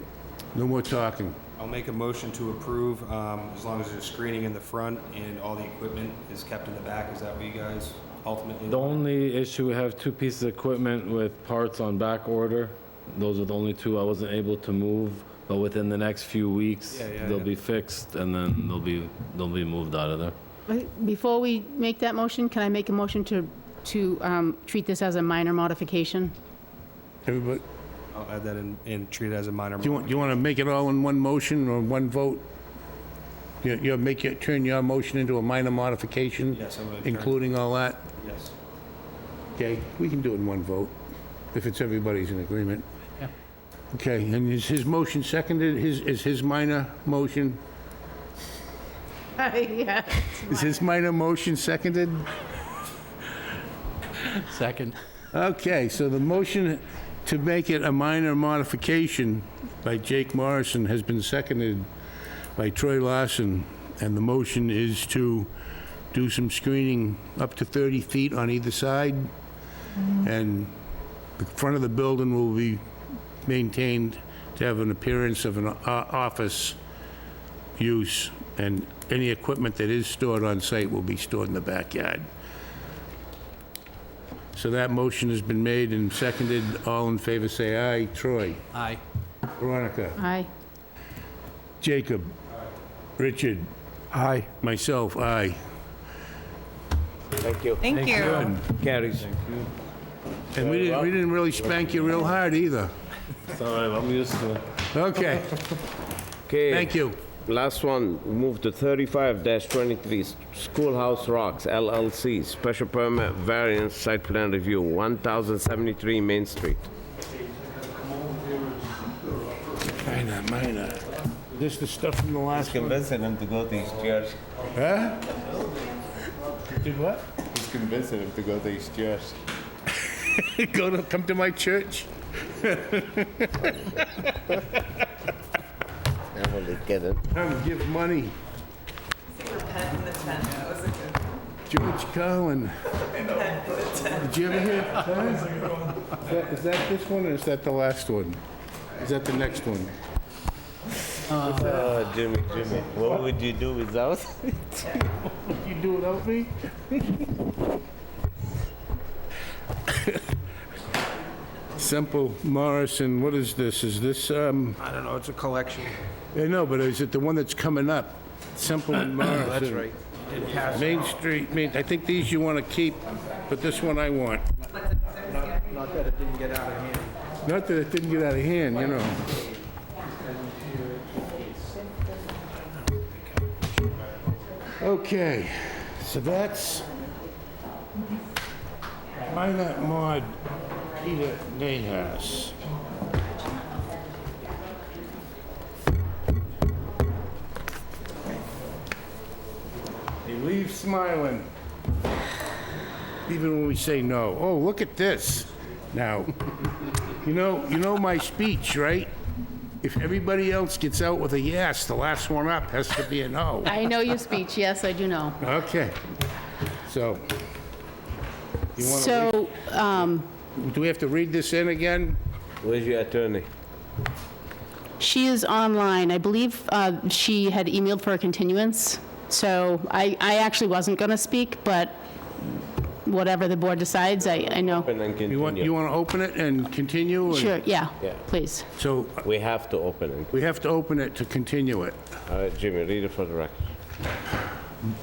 no more talking. I'll make a motion to approve, as long as there's screening in the front and all the equipment is kept in the back. Is that what you guys ultimately The want? only issue, we have 2 pieces of equipment with parts on back order. Those are the only 2 I wasn't able to move, but within the next few weeks, they'll be fixed, and then they'll be moved out of there. Before we make that motion, can I make a motion to treat this as a minor modification? Everybody, I'll add that in and treat it as a minor. do you want to make it all in one motion or one vote? Turn your motion into a minor modification? Yes, I'm gonna turn- Including all that? Yes. Okay, we can do it in one vote, if it's everybody's in agreement. Yeah. Okay, and is his motion seconded? Is his minor motion, Yeah. is his minor motion seconded? Second. Okay, so the motion to make it a minor modification by Jake Morrison has been seconded by Troy Larson, and the motion is to do some screening up to 30 feet on either side, and the front of the building will be maintained to have an appearance of an office use, and any equipment that is stored on site will be stored in the backyard. So that motion has been made and seconded. All in favor, say aye. Troy? Aye. Veronica? Aye. Jacob? Richard? Aye. Myself, aye. Thank you. Thank you. Good. Carries. And we didn't really spank you real hard either. It's all right, I'm used to it. Okay, Okay. thank you. Last one, move to 35-23, Schoolhouse Rocks LLC, special permit variance site plan review, 1073 Main Street. Minor. This the stuff from the last one? Convincing him to go to his church. Huh? Did what? He's convincing him to go to his church. Come to my church? I'm only kidding. Come give money. George Carlin. Did you ever hear? Is that this one or is that the last one? Is that the next one? Jimmy, what would you do without? Would you do without me? Simple Morrison, what is this? Is this, I don't know, it's a collection. I know, but is it the one that's coming up? Simple and Morrison. That's right. It has, Main Street, I think these you want to keep, but this one I want. not that it didn't get out of hand. Not that it didn't get out of hand, you know. Okay, so that's Minot Mod Peter Nahas. He leaves smiling, even when we say no. Oh, look at this. Now, you know my speech, right? If everybody else gets out with a yes, the last one up has to be a no. I know your speech, yes, I do know. Okay. So, you want to, So, do we have to read this in again? Where's your attorney? she is online. I believe she had emailed for a continuance, so I actually wasn't going to speak, but whatever the board decides, I know. Open and continue. You want to open it and continue? or- Sure, yeah, Yeah. please. So, We have to open it. we have to open it to continue it. All right, Jimmy, read it for the record.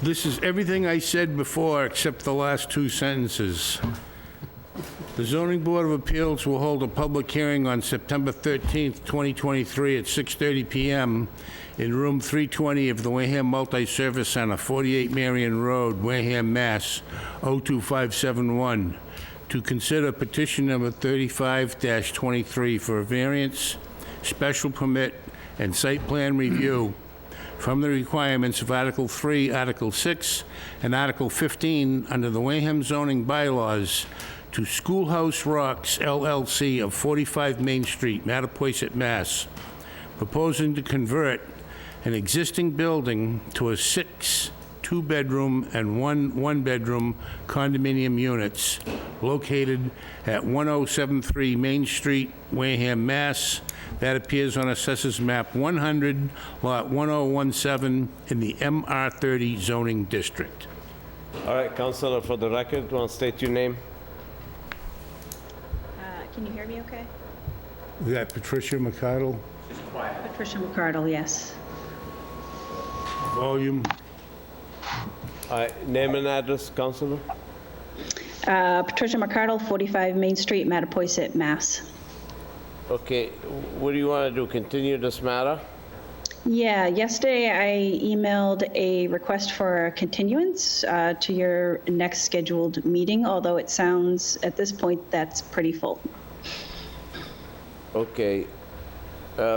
This is everything I said before, except the last two sentences. The Zoning Board of Appeals will hold a public hearing on September 13th, 2023 at 6:30 PM in room 320 of the Wareham Multi-Service Center, 48 Marion Road, Wareham, Mass. 02571, to consider petition number 35-23 for a variance, special permit, and site plan review from the requirements of Article 3, Article 6, and Article 15 under the Wareham zoning bylaws to Schoolhouse Rocks LLC of 45 Main Street, Mattapoisett, Mass., proposing to convert an existing building to a 6 two-bedroom and one-bedroom condominium units located at 1073 Main Street, Wareham, Mass. That appears on Assessors Map 100, Lot 1017, in the MR30 zoning district. All right, Counselor, for the record, want to state your name? Can you hear me okay? Is that Patricia McCardle? Patricia McCardle, yes. Volume? All right, name and address, Counselor? Patricia McCardle, 45 Main Street, Mattapoisett, Mass. Okay, what do you want to do, continue this matter? Yeah, yesterday I emailed a request for a continuance to your next scheduled meeting, although it sounds at this point that's pretty full. Okay.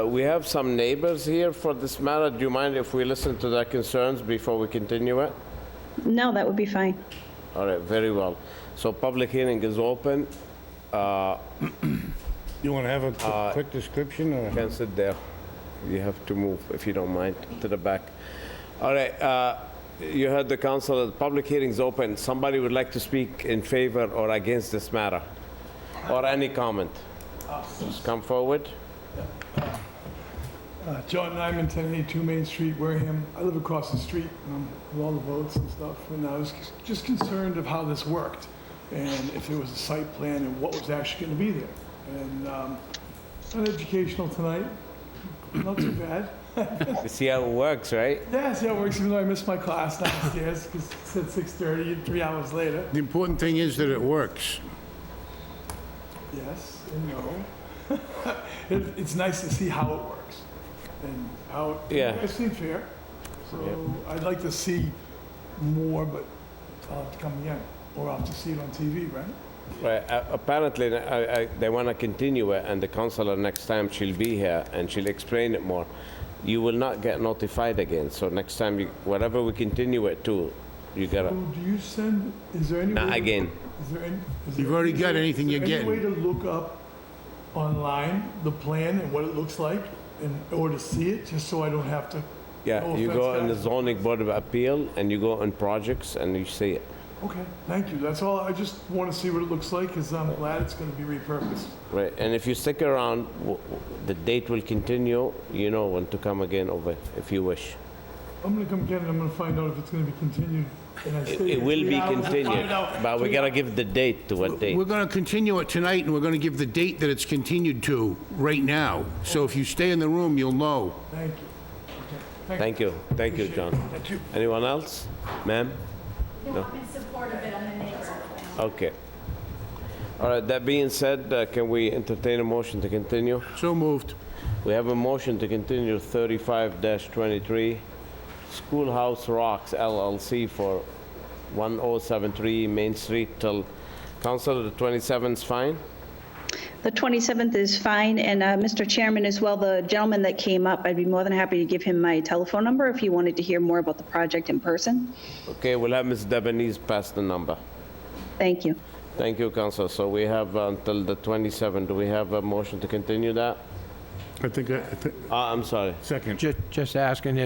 We have some neighbors here for this matter. Do you mind if we listen to their concerns before we continue it? No, that would be fine. All right, very well. So public hearing is open. You want to have a quick description? Or? Can sit there. You have to move, if you don't mind, to the back. All right, you heard the council. The public hearing is open. Somebody would like to speak in favor or against this matter? Or any comment? Just come forward. John Nyman, 1082 Main Street, Wareham. I live across the street with all the votes and stuff, and I was just concerned of how this worked. and if there was a site plan and what was actually going to be there. And uneducational tonight, not too bad. You see how it works, right? Yeah, see how it works, even though I missed my class downstairs because it said 6:30 and 3 hours later. The important thing is that it works. Yes and no. It's nice to see how it works and how Yeah. it seemed fair. So I'd like to see more, but I'll have to come again, or I'll have to see it on TV, right? Right, apparently, they want to continue it, and the counselor next time she'll be here, and she'll explain it more. You will not get notified again, so next time, whatever we continue it to, you gotta, So do you send, is there any not way? again. Is there any? You've already got anything you're Is there any way getting. to look up online the plan and what it looks like, or to see it, just so I don't have to? Yeah, No you offense, go in the guys. zoning board of appeal, and you go on projects, and you see it. Okay, thank you. That's all. I just want to see what it looks like, because I'm glad it's going to be repurposed. Right, and if you stick around, the date will continue, you know when to come again over, if you wish. I'm going to come again, and I'm going to find out if it's going to be continued. And I stay It here will 3 be hours and continued, find out. but we gotta give the date to what date. We're going to continue it tonight, and we're going to give the date that it's continued to right now. So if you stay in the room, you'll know. Thank you. Okay, Thank you, John. Thank you. Anyone else? Ma'am? No? I'm in support of it, I'm a neighbor. Okay. All right, that being said, can we entertain a motion to continue? So moved. We have a motion to continue 35-23 Schoolhouse Rocks LLC for 1073 Main Street till, Councilor, the 27th is fine? The 27th is fine, and Mr. Chairman, as well, the gentleman that came up, I'd be more than happy to give him my telephone number if he wanted to hear more about the project in person. Okay, we'll have Ms. Debonese pass the number. Thank you. Thank you, Councilor. So we have until the 27th. Do we have a motion to continue that? I think, I'm sorry. second. Just asking,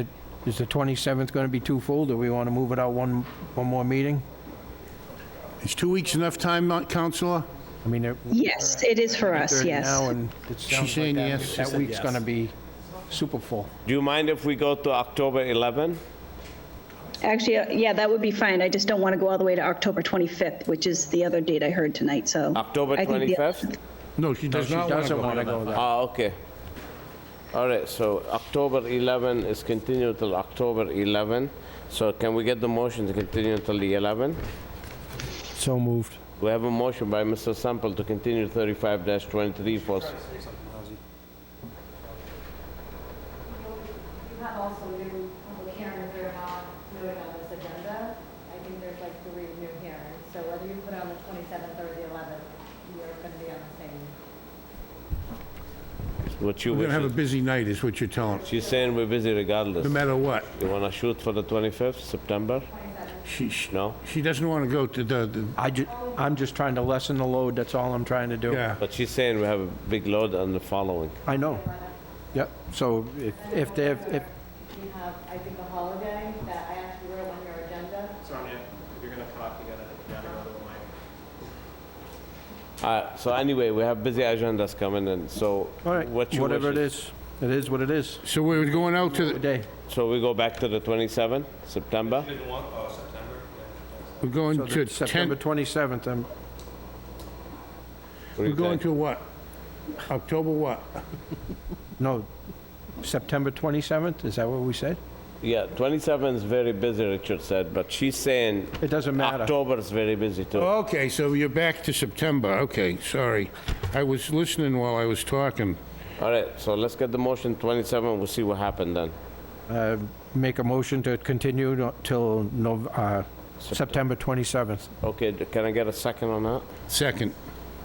is the 27th going to be too full? Do we want to move it out one more meeting? Is 2 weeks enough time, Counselor? I mean, Yes, it is for us, 8:30 yes. now, and it sounds saying like yes. that week's going to be super full. Do you mind if we go to October 11? Actually, yeah, that would be fine. I just don't want to go all the way to October 25th, which is the other date I heard tonight, so. October I think the- 25th? No, she does not want to doesn't go. want to go there. Ah, okay. All right, so October 11 is continued till October 11. So can we get the motion to continue until the 11? So moved. We have a motion by Mr. Sample to continue 35-23 for... You have also new public hearings that are not noted on this agenda. I think there's like 3 new hearings, so whether you put it on the 27th or the 11th, you're going to be on the same. What you We're going to have a wish. busy night, is what you're telling us, She's saying we're busy regardless. no matter what. You want to shoot for the 25th, September? No? She doesn't want to go to the I'm just trying to lessen the load, that's all I'm trying to do. yeah. But she's saying we have a big load on the following. I know. Yep, so if You have, I think, a holiday that I actually wrote on your agenda. Sonia, if you're gonna talk, you gotta go to the mic. So anyway, we have busy agendas coming in, so all right, what you whatever it wish is what it is. So we're going out to, Day. So we go back to the 27th, September? Didn't want, September? we're going So to the September 10, 27th, we're going to what? October what? no, September 27th, is that what we said? Yeah, 27 is very busy, Richard said, but she's saying It doesn't matter. October is very busy too. Okay, so you're back to September, okay, sorry. I was listening while I was talking. All right, so let's get the motion 27, we'll see what happened then. Make a motion to continue till September 27th. Okay, can I get a second on that? Second.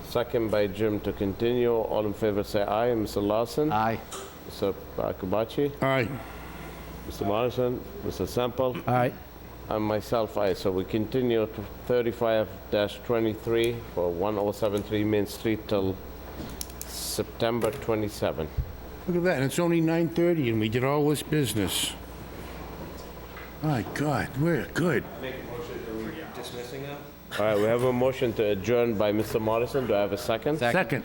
Second by Jim to continue. All in favor say aye. Mr. Lawson? Aye. Mr. Akabachi? Aye. Mr. Morrison? Mr. Sample? Aye. And myself, aye. So we continue to 35-23 for 1073 Main Street till September 27. Look at that, and it's only 9:30 and we did all this business. My God, we're good. Make a motion, are we dismissing now? All right, we have a motion to adjourn by Mr. Morrison. Do I have a second? Second.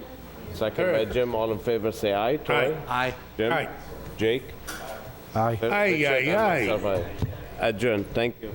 Second by Jim. All in favor say aye. Troy? Aye. Jim? Aye. Jake? Aye. Aye, Richard, aye, and aye. myself, aye. Adjourn. Thank you.